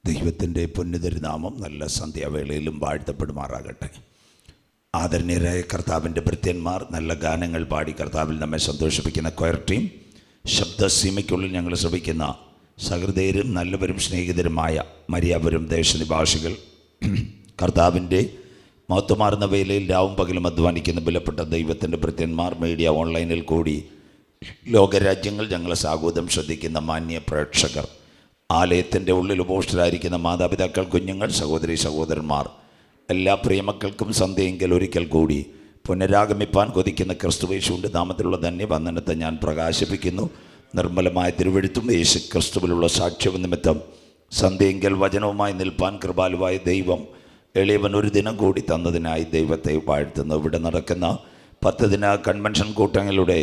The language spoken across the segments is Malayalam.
ദൈവത്തിൻ്റെ പുണ്യതിരുനാമം നല്ല സന്ധ്യാവേളയിലും വാഴ്ത്തപ്പെടുമാറാകട്ടെ. ആദരണീയരായ കർത്താവിൻ്റെ ഭൃത്യന്മാർ, നല്ല ഗാനങ്ങൾ പാടി കർത്താവിൽ നമ്മെ സന്തോഷിപ്പിക്കുന്ന കൊയർ ടീം, ശബ്ദസീമയ്ക്കുള്ളിൽ ഞങ്ങൾ ശ്രമിക്കുന്ന സഹൃദയരും നല്ലവരും സ്നേഹിതരുമായ മരിയാപുരം ദേശനിവാസികൾ, കർത്താവിൻ്റെ മഹത്വമാർന്ന വേലയിൽ രാവും പകലും അധ്വാനിക്കുന്ന വിലപ്പെട്ട ദൈവത്തിൻ്റെ ഭൃത്യന്മാർ, മീഡിയ ഓൺലൈനിൽ കൂടി ലോകരാജ്യങ്ങൾ ഞങ്ങളെ സാഗൂതം ശ്രദ്ധിക്കുന്ന മാന്യ പ്രേക്ഷകർ, ആലയത്തിൻ്റെ ഉള്ളിൽ ഉപോഷ്ടരായിരിക്കുന്ന മാതാപിതാക്കൾ, കുഞ്ഞുങ്ങൾ, സഹോദരി സഹോദരന്മാർ, എല്ലാ പ്രിയമക്കൾക്കും സന്ധ്യയെങ്കിൽ ഒരിക്കൽ കൂടി പുനരാഗമിപ്പാൻ കൊതിക്കുന്ന ക്രിസ്തുവേശുവിൻ്റെ നാമത്തിലുള്ള ധന്യവന്ദനത്തെ ഞാൻ പ്രകാശിപ്പിക്കുന്നു. നിർമ്മലമായ തിരുവെഴുത്തും യേശു ക്രിസ്തുവിലുള്ള സാക്ഷ്യവും നിമിത്തം സന്ധ്യയെങ്കിൽ വചനവുമായി നിൽപ്പാൻ കൃപാലുവായ ദൈവം എളിയവൻ ഒരു ദിനം കൂടി തന്നതിനായി ദൈവത്തെ വാഴ്ത്തുന്നു. ഇവിടെ നടക്കുന്ന 10 ദിന കൺവെൻഷൻ കൂട്ടങ്ങളുടെ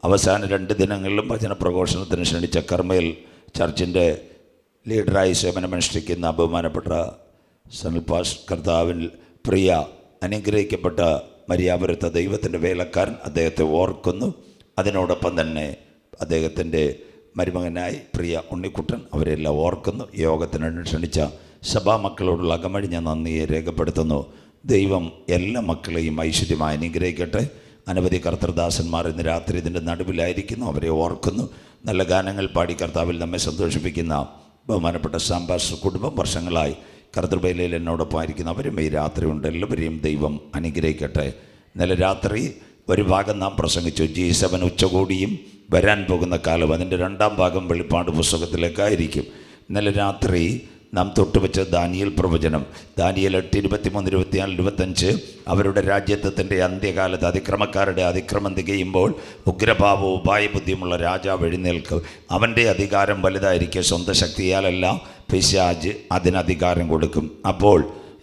അവസാന 2 ദിനങ്ങളിലും വചന പ്രഘോഷണത്തിന് ക്ഷണിച്ച കർമ്മേൽ ചർച്ചിൻ്റെ ലീഡറായി സേവനമനുഷ്ഠിക്കുന്ന ബഹുമാനപ്പെട്ട സനൽപാസ്, കർത്താവിൽ പ്രിയ അനുഗ്രഹിക്കപ്പെട്ട മരിയാപുരത്തെ ദൈവത്തിൻ്റെ വേലക്കാരൻ, അദ്ദേഹത്തെ ഓർക്കുന്നു. അതിനോടൊപ്പം തന്നെ അദ്ദേഹത്തിൻ്റെ മരുമകനായി പ്രിയ ഉണ്ണിക്കുട്ടൻ, അവരെല്ലാം ഓർക്കുന്നു. യോഗത്തിന് ക്ഷണിച്ച സഭാമക്കളോടുള്ള അകമഴിഞ്ഞ നന്ദിയെ രേഖപ്പെടുത്തുന്നു. ദൈവം എല്ലാ മക്കളെയും ഐശ്വര്യമായി അനുഗ്രഹിക്കട്ടെ. അനവധി കർത്തൃദാസന്മാർ ഇന്ന് രാത്രി ഇതിൻ്റെ നടുവിലായിരിക്കുന്നു, അവരെ ഓർക്കുന്നു. നല്ല ഗാനങ്ങൾ പാടി കർത്താവിൽ നമ്മെ സന്തോഷിപ്പിക്കുന്ന ബഹുമാനപ്പെട്ട സാംബാസ് കുടുംബം, വർഷങ്ങളായി കർത്തൃബേലയിൽ എന്നോടൊപ്പം ആയിരിക്കുന്ന അവരും ഈ രാത്രി ഉണ്ട്. എല്ലാവരെയും ദൈവം അനുഗ്രഹിക്കട്ടെ. ഇന്നലെ രാത്രി ഒരു ഭാഗം നാം പ്രസംഗിച്ചു, G7 ഉച്ചകോടിയും വരാൻ പോകുന്ന കാലം. അതിൻ്റെ 2ാം ഭാഗം വെളിപ്പാട് പുസ്തകത്തിലേക്കായിരിക്കും. ഇന്നലെ രാത്രി നാം തൊട്ടുവെച്ച ദാനിയേൽ പ്രവചനം, ദാനിയേൽ 8, 23, 24, 25 അവരുടെ രാജ്യത്വത്തിൻ്റെ അന്ത്യകാലത്ത് അതിക്രമക്കാരുടെ അതിക്രമം തികയുമ്പോൾ ഉഗ്രഭാവവും ഉപായബുദ്ധിയുമുള്ള രാജാവ് എഴുന്നേൽക്കും. അവൻ്റെ അധികാരം വലുതായിരിക്കും, സ്വന്തം ശക്തിയാലല്ല, പിശാച് അതിനധികാരം കൊടുക്കും. അപ്പോൾ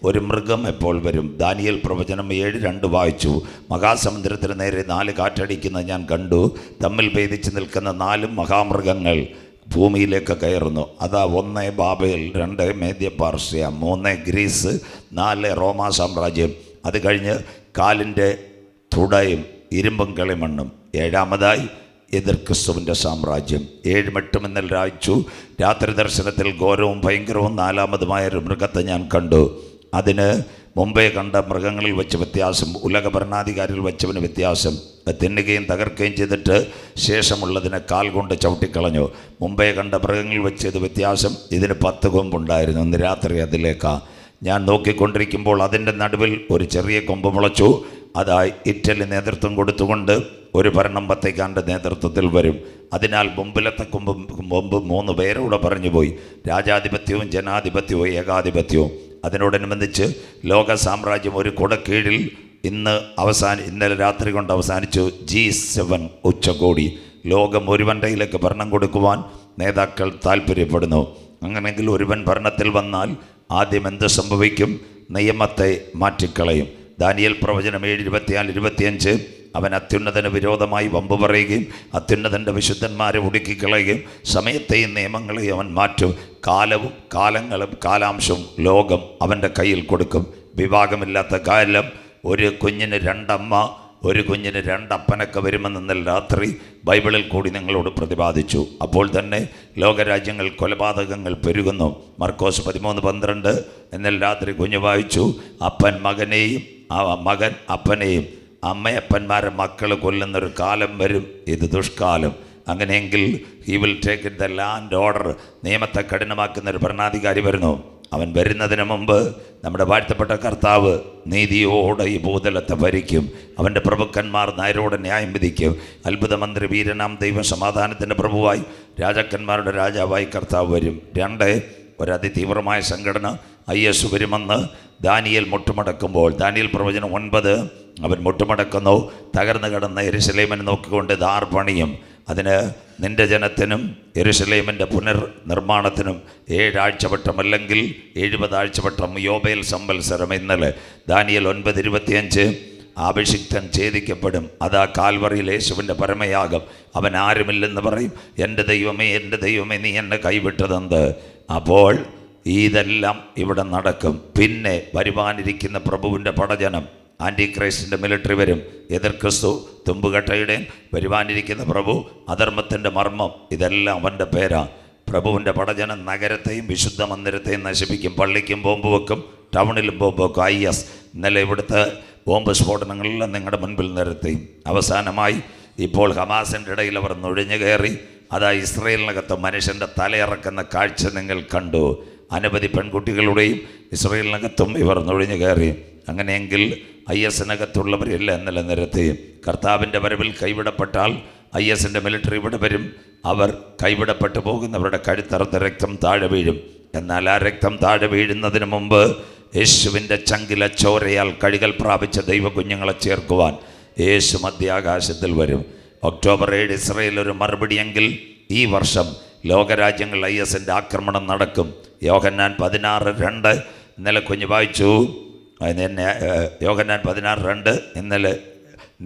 ഒരു മൃഗം എപ്പോൾ വരും? ദാനിയേൽ പ്രവചനം 7:2 വായിച്ചു. മഹാസമുദ്രത്തിന് നേരെ 4 കാറ്റടിക്കുന്നത് ഞാൻ കണ്ടു. തമ്മിൽ ഭേദിച്ച് നിൽക്കുന്ന 4 മഹാമൃഗങ്ങൾ ഭൂമിയിലേക്ക് കയറുന്നു. അതാ 1 ബാബേൽ, 2 മേദ്യ പാർസ്യ, 3 ഗ്രീസ്, 4 റോമാ സാമ്രാജ്യം. അത് കഴിഞ്ഞ് കാലിൻ്റെ തുടയും ഇരുമ്പും കളിമണ്ണും. 7ാമതായി എതിർ ക്രിസ്തുവിൻ്റെ സാമ്രാജ്യം. 7 8 എന്നൽ രായിച്ചു. രാത്രി ദർശനത്തിൽ ഘോരവും ഭയങ്കരവും 4ാമതുമായ ഒരു മൃഗത്തെ ഞാൻ കണ്ടു. അതിന് മുമ്പേ കണ്ട മൃഗങ്ങളിൽ വെച്ച് വ്യത്യാസം, ഉലക ഭരണാധികാരികൾ വെച്ചവന് വ്യത്യാസം. തിന്നുകയും തകർക്കുകയും ചെയ്തിട്ട് ശേഷമുള്ളതിനെ കാൽ കൊണ്ട് ചവിട്ടിക്കളഞ്ഞു. മുമ്പേ കണ്ട മൃഗങ്ങളിൽ വെച്ച് ഇത് വ്യത്യാസം. ഇതിന് 10 കൊമ്പുണ്ടായിരുന്നു. ഇന്ന് രാത്രി അതിലേക്കാണ് ഞാൻ നോക്കിക്കൊണ്ടിരിക്കുമ്പോൾ അതിൻ്റെ നടുവിൽ ഒരു ചെറിയ കൊമ്പ് മുളച്ചു. അതായി ഇറ്റലി നേതൃത്വം കൊടുത്തുകൊണ്ട് ഒരു ഭരണം വത്തിക്കാൻ്റെ നേതൃത്വത്തിൽ വരും. അതിനാൽ മുമ്പിലത്തെ മുമ്പ് 3 പേരോടെ പറഞ്ഞുപോയി, രാജാധിപത്യവും ജനാധിപത്യവും ഏകാധിപത്യവും. അതിനോടനുബന്ധിച്ച് ലോക സാമ്രാജ്യം ഒരു കുടക്കീഴിൽ ഇന്നലെ രാത്രി കൊണ്ട് അവസാനിച്ചു. G7 ഉച്ചകോടി. ലോകം ഒരുവൻ്റെയിലേക്ക് ഭരണം കൊടുക്കുവാൻ നേതാക്കൾ താല്പര്യപ്പെടുന്നു. അങ്ങനെയെങ്കിൽ ഒരുവൻ ഭരണത്തിൽ വന്നാൽ ആദ്യം എന്ത് സംഭവിക്കും? നിയമത്തെ മാറ്റിക്കളയും. ദാനിയേൽ പ്രവചനം 7:24, 25 അവൻ അത്യുന്നതന് വിരോധമായി വമ്പ് പറയുകയും അത്യുന്നതൻ്റെ വിശുദ്ധന്മാരെ ഒടുക്കിക്കളയുകയും സമയത്തെയും നിയമങ്ങളെയും അവൻ മാറ്റും. കാലവും കാലങ്ങളും കാലാംശവും ലോകം അവൻ്റെ കയ്യിൽ കൊടുക്കും. വിവാഹമില്ലാത്ത കാലം, ഒരു കുഞ്ഞിന് 2 അമ്മ, ഒരു കുഞ്ഞിന് 2 അപ്പനൊക്കെ വരുമെന്ന് രാത്രി ബൈബിളിൽ കൂടി നിങ്ങളോട് പ്രതിപാദിച്ചു. അപ്പോൾ തന്നെ ലോകരാജ്യങ്ങൾ കൊലപാതകങ്ങൾ പെരുകുന്നു. മർക്കോസ് 13:12 എന്നാൽ രാത്രി കുഞ്ഞു വായിച്ചു, അപ്പൻ മകനെയും മകൻ അപ്പനെയും അമ്മയപ്പന്മാരെ മക്കൾ കൊല്ലുന്നൊരു കാലം വരും. ഇത് ദുഷ്കാലം. അങ്ങനെയെങ്കിൽ he will take it the land order. നിയമത്തെ കഠിനമാക്കുന്നൊരു ഭരണാധികാരി വരുന്നു. അവൻ വരുന്നതിന് മുമ്പ് നമ്മുടെ വാഴ്ത്തപ്പെട്ട കർത്താവ് നീതിയോടെ ഈ ഭൂതലത്തെ ഭരിക്കും. അവൻ്റെ പ്രഭുക്കന്മാർ നേരോടെ ന്യായം വിധിക്കും. അത്ഭുതമന്ത്രി, വീരനാം ദൈവം, സമാധാനത്തിൻ്റെ പ്രഭുവായി, രാജാക്കന്മാരുടെ രാജാവായി കർത്താവ് വരും. 2 ഒരു അതിതീവ്രമായ സംഘടന IS വരുമെന്ന് ദാനിയേൽ മുട്ടുമടക്കുമ്പോൾ, ദാനിയേൽ പ്രവചനം 9 അവൻ മുട്ടുമടക്കുന്നു. തകർന്നു കിടന്ന യെരുശലേമിനെ നോക്കിക്കൊണ്ട് ധാർ പണിയും. അതിന് നിൻ്റെ ജനത്തിനും യെരുശലേമിൻ്റെ പുനർനിർമ്മാണത്തിനും 7 ആഴ്ചവട്ടം അല്ലെങ്കിൽ 70 ആഴ്ചവട്ടം യോബേൽ സംവത്സരം. ഇന്നലെ ദാനിയേൽ 9:25 അഭിഷിക്തൻ ഛേദിക്കപ്പെടും. അതാ കാൽവറിയിൽ യേശുവിൻ്റെ പരമയാഗം. അവൻ ആരുമില്ലെന്ന് പറയും, എൻ്റെ ദൈവമേ, എൻ്റെ ദൈവമേ, നീ എന്നെ കൈവിട്ടതെന്ത്? അപ്പോൾ ഇതെല്ലാം ഇവിടെ നടക്കും. പിന്നെ വരുവാനിരിക്കുന്ന പ്രഭുവിൻ്റെ പടജനം, ആൻറ്റി ക്രൈസ്റ്റിൻ്റെ മിലിറ്ററി വരും. എതിർ ക്രിസ്തു, തുമ്പുകട്ടയുടെ വരുവാനിരിക്കുന്ന പ്രഭു, അധർമ്മത്തിൻ്റെ മർമ്മം, ഇതെല്ലാം അവൻ്റെ പേരാ. പ്രഭുവിൻ്റെ പടജനം നഗരത്തെയും വിശുദ്ധ മന്ദിരത്തെയും നശിപ്പിക്കും. പള്ളിക്കും ബോംബ് വെക്കും, ടൗണിലും ബോംബ് വെക്കും. IS ഇന്നലെ ഇവിടുത്തെ ബോംബ് സ്ഫോടനങ്ങളെല്ലാം നിങ്ങളുടെ മുൻപിൽ നിരത്തി. അവസാനമായി ഇപ്പോൾ ഹമാസിൻ്റെ ഇടയിൽ അവർ നുഴഞ്ഞു കയറി. അതാ ഇസ്രയേലിനകത്ത് മനുഷ്യൻ്റെ തലയിറക്കുന്ന കാഴ്ച നിങ്ങൾ കണ്ടു. അനവധി പെൺകുട്ടികളുടെയും ഇസ്രയേലിനകത്തും ഇവർ നുഴഞ്ഞു കയറി. അങ്ങനെയെങ്കിൽ ISനകത്തുള്ളവരെല്ലാം ഇന്നലെ നിരത്തി. കർത്താവിൻ്റെ വരവിൽ കൈവിടപ്പെട്ടാൽ ISൻ്റെ മിലിറ്ററി ഇവിടെ വരും. അവർ കൈവിടപ്പെട്ടു പോകുന്നവരുടെ കഴുത്തറുത്ത രക്തം താഴെ വീഴും. എന്നാൽ ആ രക്തം താഴെ വീഴുന്നതിന് മുമ്പ് യേശുവിൻ്റെ ചങ്കിലെ ചോരയാൽ കഴുകൽ പ്രാപിച്ച ദൈവ കുഞ്ഞുങ്ങളെ ചേർക്കുവാൻ യേശു മധ്യാകാശത്തിൽ വരും. ഒക്ടോബർ 7 ഇസ്രയേൽ ഒരു മറുപടിയെങ്കിൽ ഈ വർഷം ലോകരാജ്യങ്ങൾ ISൻ്റെ ആക്രമണം നടക്കും. യോഹന്നാൻ 16:2 ഇന്നലെ കുഞ്ഞ് വായിച്ചു. യോഹന്നാൻ 16:2 ഇന്നലെ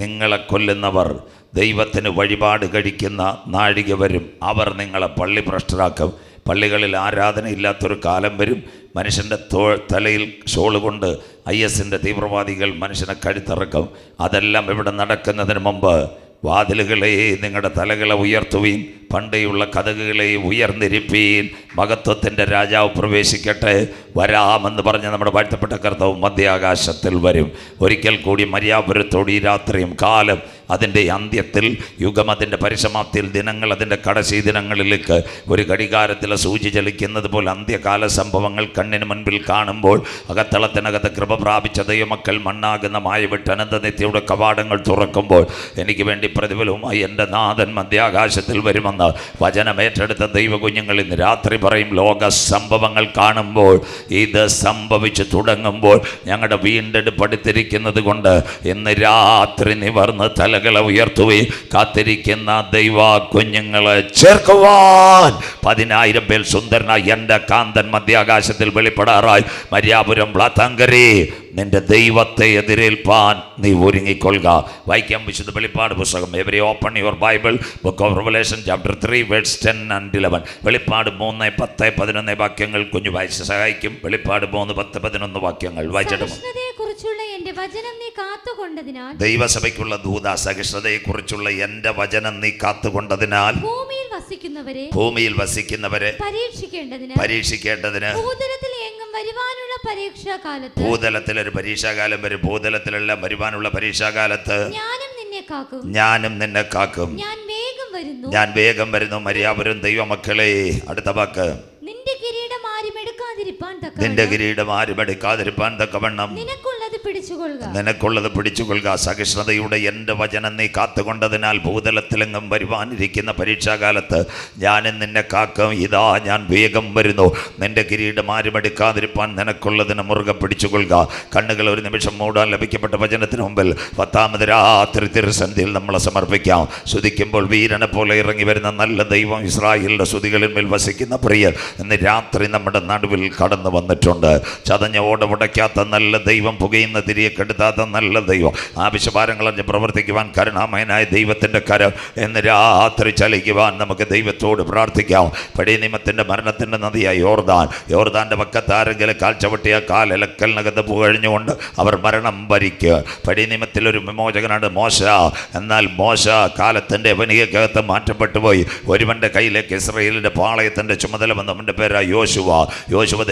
നിങ്ങളെ കൊല്ലുന്നവർ ദൈവത്തിന് വഴിപാട് കഴിക്കുന്ന നാഴിക വരും. അവർ നിങ്ങളെ പള്ളി ഭ്രഷ്ടരാക്കും. പള്ളികളിൽ ആരാധന ഇല്ലാത്തൊരു കാലം വരും. മനുഷ്യൻ്റെ തലയിൽ ഷോള് കൊണ്ട് ISൻ്റെ തീവ്രവാദികൾ മനുഷ്യനെ കഴുത്തിറക്കും. അതെല്ലാം ഇവിടെ നടക്കുന്നതിന് മുമ്പ് വാതിലുകളെ നിങ്ങളുടെ തലകളെ ഉയർത്തുവീൻ, പണ്ടേയുള്ള കതകുകളെ ഉയർന്നിരിപ്പീൻ, മഹത്വത്തിൻ്റെ രാജാവ് പ്രവേശിക്കട്ടെ. വരാമെന്ന് പറഞ്ഞ് നമ്മുടെ വാഴ്ത്തപ്പെട്ട കർത്താവ് മധ്യാകാശത്തിൽ വരും. ഒരിക്കൽ കൂടി മര്യാപുരത്തോട് ഈ രാത്രിയും കാലം അതിൻ്റെ അന്ത്യത്തിൽ, യുഗം അതിൻ്റെ പരിസമാപ്തിയിൽ, ദിനങ്ങൾ അതിൻ്റെ കടശി ദിനങ്ങളിലേക്ക് ഒരു ഘടികാരത്തിലെ സൂചി ചലിക്കുന്നത് പോലെ അന്ത്യകാല സംഭവങ്ങൾ കണ്ണിന് മുൻപിൽ കാണുമ്പോൾ അകത്തളത്തിനകത്ത് കൃപ പ്രാപിച്ച ദൈവമക്കൾ മണ്ണാകുന്ന മായ വിട്ട് അനന്തനിത്യയുടെ കവാടങ്ങൾ തുറക്കുമ്പോൾ എനിക്ക് വേണ്ടി പ്രതിഫലവുമായി എൻ്റെ നാഥൻ മധ്യാകാശത്തിൽ വരുമെന്ന് വചനമേറ്റെടുത്ത ദൈവ കുഞ്ഞുങ്ങൾ ഇന്ന് രാത്രി പറയും. ലോക സംഭവങ്ങൾ കാണുമ്പോൾ, ഇത് സംഭവിച്ചു തുടങ്ങുമ്പോൾ ഞങ്ങളുടെ വീണ്ടെടുപ്പെടുത്തിരിക്കുന്നത് കൊണ്ട് ഇന്ന് രാത്രി നിവർന്ന് തലകളെ ഉയർത്തുകയും കാത്തിരിക്കുന്ന ദൈവ കുഞ്ഞുങ്ങളെ ചേർക്കുവാൻ 10,000 പേർ സുന്ദരനായി എൻ്റെ കാന്തൻ മധ്യാകാശത്തിൽ വെളിപ്പെടാറായി. മര്യാപുരം ബ്ലാത്താങ്കരി നിന്റെ ദൈവത്തെ എതിരേൽപ്പാൻ നീ ഒരുങ്ങിക്കൊള്ളുക. വായിക്കാം വിശുദ്ധ വെളിപ്പാട് പുസ്തകം. Every open your Bible, book of Revelation chapter 3 verse 10 and 11. വെളിപ്പാട് 3, 10, 11 വാക്യങ്ങൾ കുഞ്ഞു വായിച്ച് സഹായിക്കും. വെളിപ്പാട് 3, 10, 11 വാക്യങ്ങൾ വായിച്ചിടും. ദൈവസഭയ്ക്കുള്ള ദൂത, സഹിഷ്ണുതയെക്കുറിച്ചുള്ള എൻ്റെ വചനം നീ കാത്തുകൊണ്ടതിനാൽ ഭൂമിയിൽ വസിക്കുന്നവരെ പരീക്ഷിക്കേണ്ടതിന് ഭൂതലത്തിൽ ഒരു പരീക്ഷാകാലം വരും. ഭൂതലത്തിലെല്ലാം വരുവാനുള്ള പരീക്ഷാകാലത്ത് ഞാനും നിന്നെ കാക്കും. ഞാൻ വേഗം വരുന്നു. മര്യാപുരം ദൈവമക്കളെ, അടുത്ത വാക്ക്, നിന്റെ കിരീടം ആരും എടുക്കാതിരിപ്പാൻ തക്കവണ്ണം നിനക്കുള്ളത് പിടിച്ചുകൊള്ളുക. സഹിഷ്ണുതയുടെ എൻ്റെ വചനം നീ കാത്തുകൊണ്ടതിനാൽ ഭൂതലത്തിലെങ്ങും വരുവാനിരിക്കുന്ന പരീക്ഷാകാലത്ത് ഞാനും നിന്നെ കാക്കും. ഇതാ ഞാൻ വേഗം വരുന്നു. നിന്റെ കിരീടം ആരും എടുക്കാതിരിപ്പാൻ നിനക്കുള്ളതിന് മുറുകെ പിടിച്ചുകൊള്ളുക. കണ്ണുകൾ ഒരു നിമിഷം മൂടാൻ ലഭിക്കപ്പെട്ട വചനത്തിന് മുമ്പിൽ 10ാമത് രാത്രി തിരുസന്ധിയിൽ നമ്മളെ സമർപ്പിക്കാം. സ്തുതിക്കുമ്പോൾ വീരനെ പോലെ ഇറങ്ങി വരുന്ന നല്ല ദൈവം, ഇസ്രായേലിൻ്റെ സ്തുതികളിന്മേൽ വസിക്കുന്ന പ്രിയർ ഇന്ന് രാത്രി നമ്മുടെ നടുവിൽ കടന്നു വന്നിട്ടുണ്ട്. ചതഞ്ഞ ഓടമുടയ്ക്കാത്ത നല്ല ദൈവം, പുകയുന്ന തിരികെ കെടുത്താത്ത നല്ല ദൈവം, ആവശ്യഭാരങ്ങളറിഞ്ഞ് പ്രവർത്തിക്കുവാൻ കരുണാമയനായ ദൈവത്തിൻ്റെ കരം ഇന്ന് രാത്രി ചലിക്കുവാൻ നമുക്ക് ദൈവത്തോട് പ്രാർത്ഥിക്കാം. പഴയ നിയമത്തിൻ്റെ മരണത്തിൻ്റെ നദിയായ യോർദാൻ്റെ പക്കത്താരെങ്കിലും കാൽ ചവിട്ടിയ കാലക്കലിനകത്ത് പുകഴിഞ്ഞുകൊണ്ട് അവർ മരണം ഭരിക്കുക. പഴയ നിയമത്തിലൊരു വിമോചകനാണ് മോശ. എന്നാൽ മോശ കാലത്തിൻ്റെ അവനികക്കകത്ത് മാറ്റപ്പെട്ടു പോയി. ഒരുവൻ്റെ കയ്യിലേക്ക് ഇസ്രായേലിൻ്റെ പാളയത്തിൻ്റെ ചുമതല വന്ന് അവൻ്റെ പേരാ യോശുവ.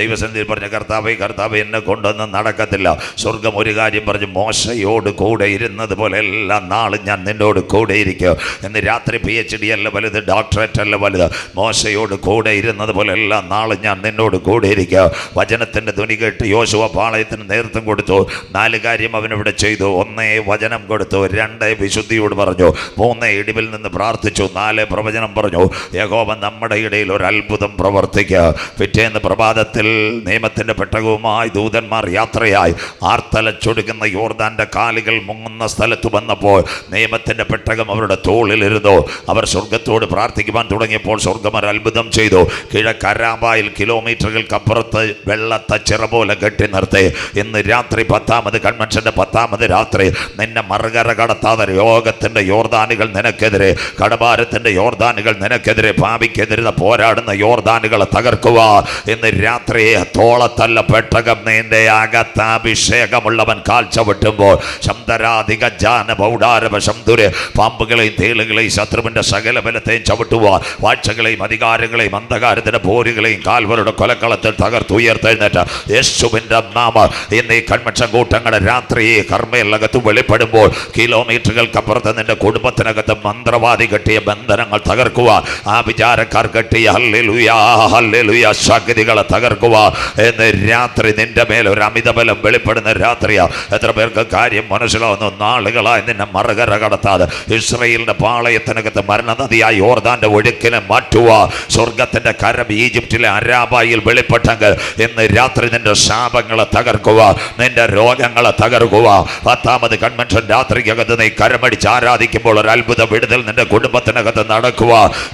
ദൈവസന്നിധിയിൽ പറഞ്ഞ, കർത്താവേ എന്നെ കൊണ്ടൊന്നും നടക്കത്തില്ല. സ്വർഗം ഒരു കാര്യം പറഞ്ഞു, മോശയോട് കൂടെ ഇരുന്നത് പോലെ എല്ലാ നാളും ഞാൻ നിന്നോട് കൂടെ ഇരിക്കും. എന്ന് രാത്രി PhD അല്ല വലുത്, ഡോക്ടറേറ്റ് അല്ല വലുത്. മോശയോട് കൂടെ ഇരുന്നത് പോലെ എല്ലാ നാളും ഞാൻ നിന്നോട് കൂടെ ഇരിക്കുക. വചനത്തിൻ്റെ ധ്വനി കേട്ട് യോശുവ പാളയത്തിന് നേതൃത്വം കൊടുത്തു. 4 കാര്യം അവനിവിടെ ചെയ്തു. 1 വചനം കൊടുത്തു, 2 വിശുദ്ധിയോട് പറഞ്ഞു, 3 ഇടിവിൽ നിന്ന് പ്രാർത്ഥിച്ചു, 4 പ്രവചനം പറഞ്ഞു. യഹോവ നമ്മുടെ ഇടയിൽ ഒരു അത്ഭുതം പ്രവർത്തിക്കുക. പിറ്റേന്ന് പ്രഭാതത്തിൽ നിയമത്തിൻ്റെ പെട്ടകവുമായി ദൂതന്മാർ യാത്രയായി ആർത്തലച്ചൊടുക്കുന്ന യോർദാൻ്റെ കാലുകൾ മുങ്ങുന്ന സ്ഥലത്ത് വന്നപ്പോൾ നിയമത്തിൻ്റെ പെട്ടകം അവരുടെ തോളിലിരുന്നു. അവർ സ്വർഗത്തോട് പ്രാർത്ഥിക്കുവാൻ തുടങ്ങിയപ്പോൾ സ്വർഗം ഒരു അത്ഭുതം ചെയ്തു. കിഴക്കരാമ്പായിൽ കിലോമീറ്ററുകൾക്കപ്പുറത്ത് വെള്ളത്തെ ചിറ പോലെ കെട്ടി നിർത്തി. ഇന്ന് രാത്രി 10ാമത് കൺവെൻഷൻ്റെ 10ാമത് രാത്രി നിന്നെ മറുകര കടത്താതെ രോഗത്തിൻ്റെ യോർദാനുകൾ നിനക്കെതിരെ, കടഭാരത്തിൻ്റെ യോർദാനുകൾ നിനക്കെതിരെ, പാപിക്കെതിരെ പോരാടുന്ന യോർദാനുകളെ തകർക്കുക. ഇന്ന് രാത്രി തോളത്തല്ല പെട്ടകം നിന്റെ അകത്ത് അഭിഷേകമുള്ളവൻ കാൽ ചവിട്ടുമ്പോൾ ശബ്ദരാധിക ജാന പൗടാരവ ശംതുര് പാമ്പുകളെയും തേളുകളെയും ശത്രുവിന്റെ സകല ബലത്തെയും ചവിട്ടുവാൻ വാഴ്ചകളെയും അധികാരങ്ങളെയും അന്ധകാരത്തിന്റെ പോരുകളെയും കാൽവരുടെ കൊലക്കളത്തിൽ തകർത്തുയർത്തെഴുന്നേറ്റ യേശുവിന്റെ നാമം ഇന്ന് ഈ കൺവെൻഷൻ കൂട്ടങ്ങളുടെ രാത്രി കർമ്മയിലകത്ത് വെളിപ്പെടുമ്പോൾ കിലോമീറ്ററുകൾക്കപ്പുറത്ത് നിന്റെ കുടുംബത്തിനകത്ത് മന്ത്രവാദി കെട്ടിയ ബന്ധനങ്ങൾ തകർക്കുവാൻ ആ വിചാരക്കാർ കെട്ടിയ ഹല്ലേലൂയാ ഹല്ലേലൂയാ ശക്തികളെ തകർക്കുവാൻ എന്ന് രാത്രി നിന്റെ മേൽ ഒരു അമിതബലം വെളിപ്പെടുന്ന രാത്രിയാ. എത്ര പേർക്ക് കാര്യം മനസ്സിലാവുന്നു? നാളുകളായി നിന്നെ മറുകര കടത്താതെ ഇസ്രായേലിന്റെ പാളയത്തിനകത്ത് മരണനദിയായി യോർദാന്റെ ഒഴുക്കിനെ മാറ്റുക. സ്വർഗത്തിന്റെ കരം ഈജിപ്തിലെ അരാബായിൽ വെളിപ്പെട്ടെങ്കിൽ ഇന്ന് രാത്രി നിന്റെ ശാപങ്ങളെ തകർക്കുക, നിന്റെ രോഗങ്ങളെ തകർക്കുക. 10ാമത് കൺവെൻഷൻ രാത്രിക്കകത്ത് നീ കരമടിച്ച് ആരാധിക്കുമ്പോൾ ഒരു അത്ഭുത വിടുതൽ നിന്റെ കുടുംബത്തിനകത്ത് നടക്കുക.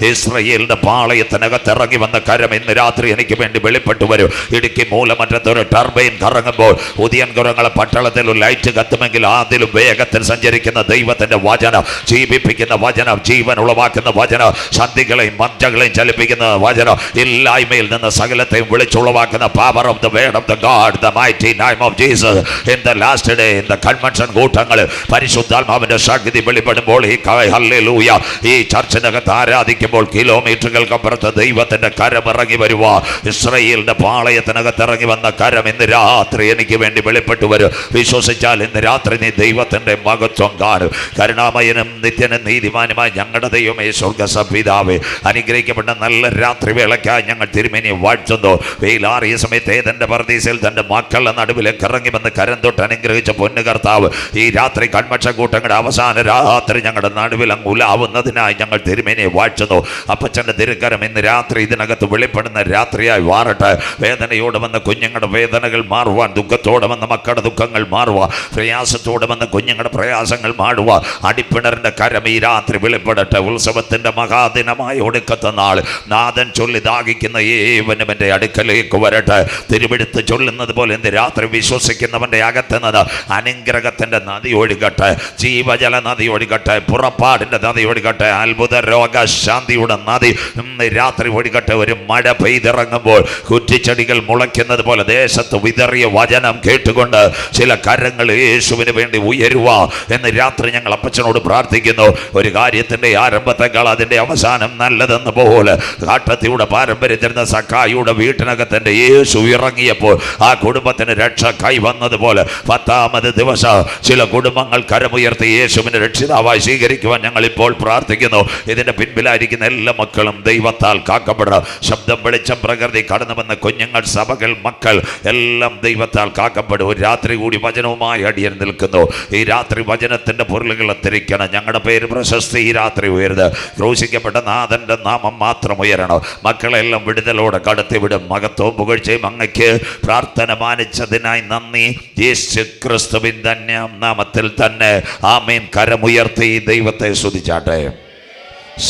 ഇസ്രായേലിന്റെ പാളയത്തിനകത്ത് ഇറങ്ങി വന്ന കരം ഇന്ന് രാത്രി എനിക്ക് വേണ്ടി വെളിപ്പെട്ടു വരും. ഇടുക്കി മൂലമറ്റത്തൊരു ടർബൈൻ കറങ്ങുമ്പോൾ ഉദയൻകുറങ്ങളെ പട്ടണത്തിൽ ഒരു ലൈറ്റ് കത്തുമെങ്കിൽ അതിലും വേഗത്തിൽ സഞ്ചരിക്കുന്ന ദൈവത്തിന്റെ വചനം, ജീവിപ്പിക്കുന്ന വചനം, ജീവൻ ഉളവാക്കുന്ന വചനം, ശക്തികളെയും മഞ്ചകളെയും ചലിപ്പിക്കുന്ന വചനം, ഇല്ലായ്മയിൽ നിന്ന് സകലത്തെയും വിളിച്ചുളവാക്കുന്ന power of the word of the God, the mighty name of Jesus. In the last day, in the convention കൂട്ടങ്ങൾ പരിശുദ്ധാത്മാവിന്റെ ശക്തി വെളിപ്പെടുമ്പോൾ ഈ ഹല്ലേലൂയ ഈ ചർച്ചിനകത്ത് ആരാധിക്കുമ്പോൾ കിലോമീറ്ററുകൾക്കപ്പുറത്ത് ദൈവത്തിന്റെ കരം ഇറങ്ങി വരുക. ഇസ്രായേലിന്റെ പാളയത്തിനകത്ത് ഇറങ്ങി വന്ന കരം ഇന്ന് രാത്രി എനിക്ക് വേണ്ടി വെളിപ്പെട്ടു വരും. വിശ്വസിച്ചാൽ ഇന്ന് രാത്രി നീ ദൈവത്തിന്റെ മഹത്വം കാണും. കരുണാമയനും നിത്യനും നീതിമാനുമായി ഞങ്ങളുടെ ദൈവമേ സ്വർഗ്ഗപിതാവേ, അനുഗ്രഹിക്കപ്പെട്ട നല്ല രാത്രി വേളയ്ക്കായി ഞങ്ങൾ തിരുമേനിയെ വാഴ്ത്തുന്നു. വെയിലാറിയ സമയത്ത് ഏതെന്റെ പർദീസയിൽ തന്റെ മക്കളുടെ നടുവിലേക്ക് ഇറങ്ങി വന്ന് കരം തൊട്ട് അനുഗ്രഹിച്ച പൊന്നു കർത്താവ്, ഈ രാത്രി കൺവെൻഷൻ കൂട്ടങ്ങളുടെ അവസാന രാത്രി ഞങ്ങളുടെ നടുവിൽ അങ്ങ് ഉലാവുന്നതിനായി ഞങ്ങൾ തിരുമേനിയെ വാഴ്ത്തുന്നു. അപ്പച്ചന്റെ തിരുക്കരം ഇന്ന് രാത്രി ഇതിനകത്ത് വെളിപ്പെടുന്ന രാത്രിയായി മാറട്ടെ. വേദനയോടെ വന്ന കുഞ്ഞുങ്ങളുടെ വേദനകൾ മാറുവാൻ, ദുഃഖത്തോടെ വന്ന മക്കളുടെ ദുഃഖങ്ങൾ മാറുവാൻ, പ്രയാസത്തോടെ വന്ന കുഞ്ഞുങ്ങളുടെ പ്രയാസങ്ങൾ മാറുവാൻ അടിപ്പിണറിന്റെ കരം ഈ രാത്രി വെളിപ്പെടട്ടെ. ഉത്സവത്തിന്റെ മഹാദിനമായ ഒടുക്കത്തെ നാൾ നാഥൻ ചൊല്ലി ദാഹിക്കുന്ന ഏവനും എൻ്റെ അടുക്കലേക്ക് വരട്ടെ. തിരുവെടുത്ത് ചൊല്ലുന്നത് പോലെ ഇന്ന് രാത്രി വിശ്വസിക്കുന്നവന്റെ അകത്തുനിന്ന് അനുഗ്രഹത്തിന്റെ നദി ഒഴുകട്ടെ, ജീവജല നദി ഒഴുകട്ടെ, പുറപ്പാടിന്റെ നദി ഒഴുകട്ടെ, അത്ഭുത രോഗശാന്തിയുടെ നദി ഇന്ന് രാത്രി ഒഴുകട്ടെ. ഒരു മഴ പെയ്തിറങ്ങുമ്പോൾ കുറ്റിച്ചെടികൾ മുളയ്ക്കുന്നത് പോലെ ദേശത്ത് വിതറിയ വചനം കേട്ടുകൊണ്ട് ചില കരങ്ങൾ യേശുവിന് വേണ്ടി ഉയരുക എന്ന് രാത്രി ഞങ്ങൾ അപ്പച്ചനോട് പ്രാർത്ഥിക്കുന്നു. ഒരു കാര്യത്തിന്റെ ആരംഭത്തെക്കാൾ അതിന്റെ അവസാനം നല്ലതെന്ന് പോലെ കാട്ടത്തിയുടെ പാരമ്പര്യത്തിരുന്ന സക്കായിയുടെ വീട്ടിനകത്തിന്റെ യേശു ഇറങ്ങിയപ്പോൾ ആ കുടുംബത്തിന് രക്ഷ കൈവന്നതുപോലെ 10ാമത് ദിവസം ചില കുടുംബങ്ങൾ കരമുയർത്തി യേശുവിനെ രക്ഷിതാവായി സ്വീകരിക്കുവാൻ ഞങ്ങൾ ഇപ്പോൾ പ്രാർത്ഥിക്കുന്നു. ഇതിന്റെ പിൻപിലായിരിക്കുന്ന എല്ലാ മക്കളും ദൈവത്താൽ കാക്കപ്പെടണം. ശബ്ദം, വെളിച്ചം, പ്രകൃതി, കടന്നു വന്ന കുഞ്ഞുങ്ങൾ, സഭകൾ, മക്കൾ എല്ലാം ദൈവത്താൽ കാക്കപ്പെടും. ഒരു രാത്രി കൂടി വചനവുമായി അടിയൻ നിൽക്കുന്നു. ഈ രാത്രി വചനത്തിന്റെ പൊരുളുകൾ തിരിക്കണം. ഞങ്ങളുടെ പേര് പ്രശസ്തി ഈ രാത്രി ഉയരുത്. ക്രൂശിക്കപ്പെട്ട നാഥന്റെ നാമം മാത്രം ഉയരണം. മക്കളെല്ലാം വിടുതലോടെ കടത്തിവിടും. മഹത്വവും പുകഴ്ചയും അങ്ങയ്ക്ക്. പ്രാർത്ഥന മാനിച്ചതിനായി നന്ദി. യേശു ക്രിസ്തുവിൻ ധന്യം നാമത്തിൽ തന്നെ ആമേൻ. കരമുയർത്തി ദൈവത്തെ സ്തുതിച്ചാട്ടെ.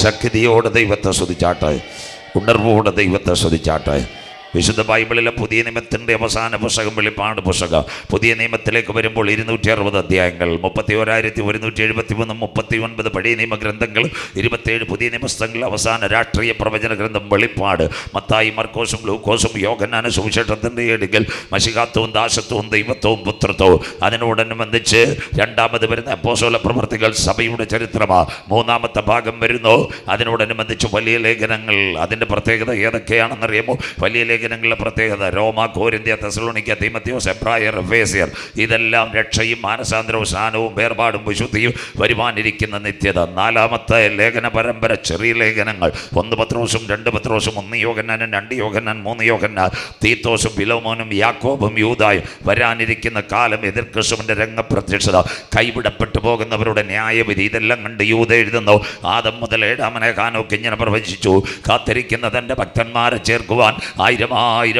ശക്തിയോടെ ദൈവത്തെ സ്തുതിച്ചാട്ടെ. ഉണർവോടെ ദൈവത്തെ സ്തുതിച്ചാട്ടെ. വിശുദ്ധ ബൈബിളിലെ പുതിയ നിയമത്തിൻ്റെ അവസാന പുസ്തകം വെളിപ്പാട് പുസ്തകം. പുതിയ നിയമത്തിലേക്ക് വരുമ്പോൾ 260 അധ്യായങ്ങൾ, 31,173 39 പഴയ നിയമ ഗ്രന്ഥങ്ങൾ, 27 പുതിയ നിയമസ്ഥങ്ങൾ, അവസാന രാഷ്ട്രീയ പ്രവചന ഗ്രന്ഥം വെളിപ്പാട്. മത്തായി, മർക്കോസും ലൂക്കോസും യോഹന്നാനും സുവിശേഷത്തിൻ്റെ ഏടുകൾ മശിഹാത്വവും ദാസത്വവും ദൈവത്വവും പുത്രത്വവും. അതിനോടനുബന്ധിച്ച് 2ാമത് വരുന്ന അപ്പോസ്തല പ്രവൃത്തികൾ സഭയുടെ ചരിത്രമാണ്. 3ാമത്തെ ഭാഗം വരുന്നു. അതിനോടനുബന്ധിച്ച് വലിയ ലേഖനങ്ങൾ. അതിൻ്റെ പ്രത്യേകത ഏതൊക്കെയാണെന്നറിയാമോ? വലിയ ലേഖനങ്ങളുടെ പ്രത്യേകത റോമ, കോരിന്ത്യ, തെസലോനിക്ക, തീമോഥെയോസ്, എബ്രായർ, എഫേസ്യർ. ഇതെല്ലാം രക്ഷയും മാനസാന്തരവും സ്നാനവും വേർപാടും വിശുദ്ധിയും വരുവാനിരിക്കുന്ന നിത്യത. 4ാമത്തെ ലേഖന പരമ്പര ചെറിയ ലേഖനങ്ങൾ. 1 പത്രോസും 2 പത്രോസും, 1 യോഹന്നാനും 2 യോഹന്നാൻ, 3 യോഹന്നാൻ, തീത്തോസും ഫിലോമോനും യാക്കോബും യൂദായും. വരാനിരിക്കുന്ന കാലം, എതിർ ക്രിസ്തുവിൻ്റെ രംഗപ്രത്യക്ഷത, കൈവിടപ്പെട്ടു പോകുന്നവരുടെ ന്യായവിധി. ഇതെല്ലാം കണ്ട് യൂദ എഴുതുന്നു. ആദം മുതൽ 7ാമനെ ഹാനോക്ക് ഇങ്ങനെ പ്രവചിച്ചു. കാത്തിരിക്കുന്ന തൻ്റെ ഭക്തന്മാരെ ചേർക്കുവാൻ 1000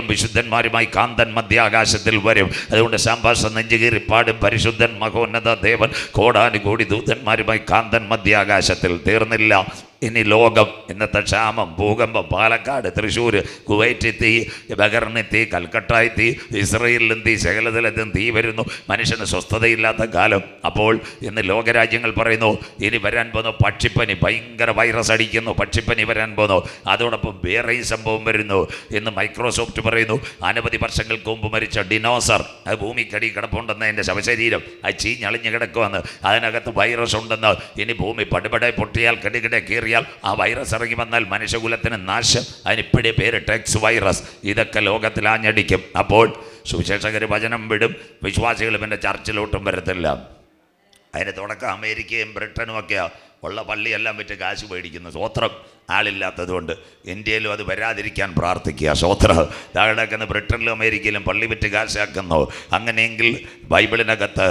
വിശുദ്ധന്മാരുമായി കാന്തൻ മധ്യാകാശത്തിൽ വരും. അതുകൊണ്ട് സംഭാഷണം നെഞ്ചുകീറിപ്പാടും പരിശുദ്ധൻ മഹോന്നത ദേവൻ കോടാനുകൂടി ദൂതന്മാരുമായി കാന്തൻ മധ്യാകാശത്തിൽ. തീർന്നില്ല. ഇനി ലോകം ഇന്നത്തെ ക്ഷാമം, ഭൂകമ്പം, പാലക്കാട്, തൃശ്ശൂർ, കുവൈറ്റിൽ തീ, ബഹറിനിൽ തീ, കൽക്കട്ടായി തീ, ഇസ്രയേലിലും തീ, സകലതലത്തും തീ വരുന്നു. മനുഷ്യന് സ്വസ്ഥതയില്ലാത്ത കാലം. അപ്പോൾ ഇന്ന് ലോകരാജ്യങ്ങൾ പറയുന്നു ഇനി വരാൻ പോകുന്നു പക്ഷിപ്പനി, ഭയങ്കര വൈറസ് അടിക്കുന്നു, പക്ഷിപ്പനി വരാൻ പോകുന്നു. അതോടൊപ്പം വേറെയും സംഭവം വരുന്നു. ഇന്ന് മൈക്രോസോഫ്റ്റ് പറയുന്നു അനവധി വർഷങ്ങൾക്ക് മുമ്പ് മരിച്ച ഡിനോസർ അത് ഭൂമിക്കടി കിടപ്പുണ്ടെന്ന്, അതിൻ്റെ ശവശരീരം അത് ചീഞ്ഞളിഞ്ഞ് കിടക്കുമെന്ന്, അതിനകത്ത് വൈറസ് ഉണ്ടെന്ന്. ഇനി ഭൂമി പടുപടെ പൊട്ടിയാൽ കിടകിടെ കീറിയാൽ ആ വൈറസ് ഇറങ്ങി വന്നാൽ മനുഷ്യകുലത്തിന് നാശം. അതിനിപ്പോഴേ പേര് ടെക്സ് വൈറസ്. ഇതൊക്കെ ലോകത്തിൽ ആഞ്ഞടിക്കും. അപ്പോൾ സുവിശേഷകർ വചനം വിടും, വിശ്വാസികളും എൻ്റെ ചർച്ചിലോട്ടും വരത്തില്ല. അതിന് തുടക്കം അമേരിക്കയും ബ്രിട്ടനും ഒക്കെയാണ്. ഉള്ള പള്ളിയെല്ലാം വിറ്റ് കാശ് മേടിക്കുന്നു. സ്വോത്രം ആളില്ലാത്തതുകൊണ്ട്. ഇന്ത്യയിലും അത് വരാതിരിക്കാൻ പ്രാർത്ഥിക്കുക. സ്വോത്രം. താഴെക്കുന്ന ബ്രിട്ടനിലും അമേരിക്കയിലും പള്ളി വിറ്റ് കാശാക്കുന്നു. അങ്ങനെയെങ്കിൽ ബൈബിളിനകത്ത്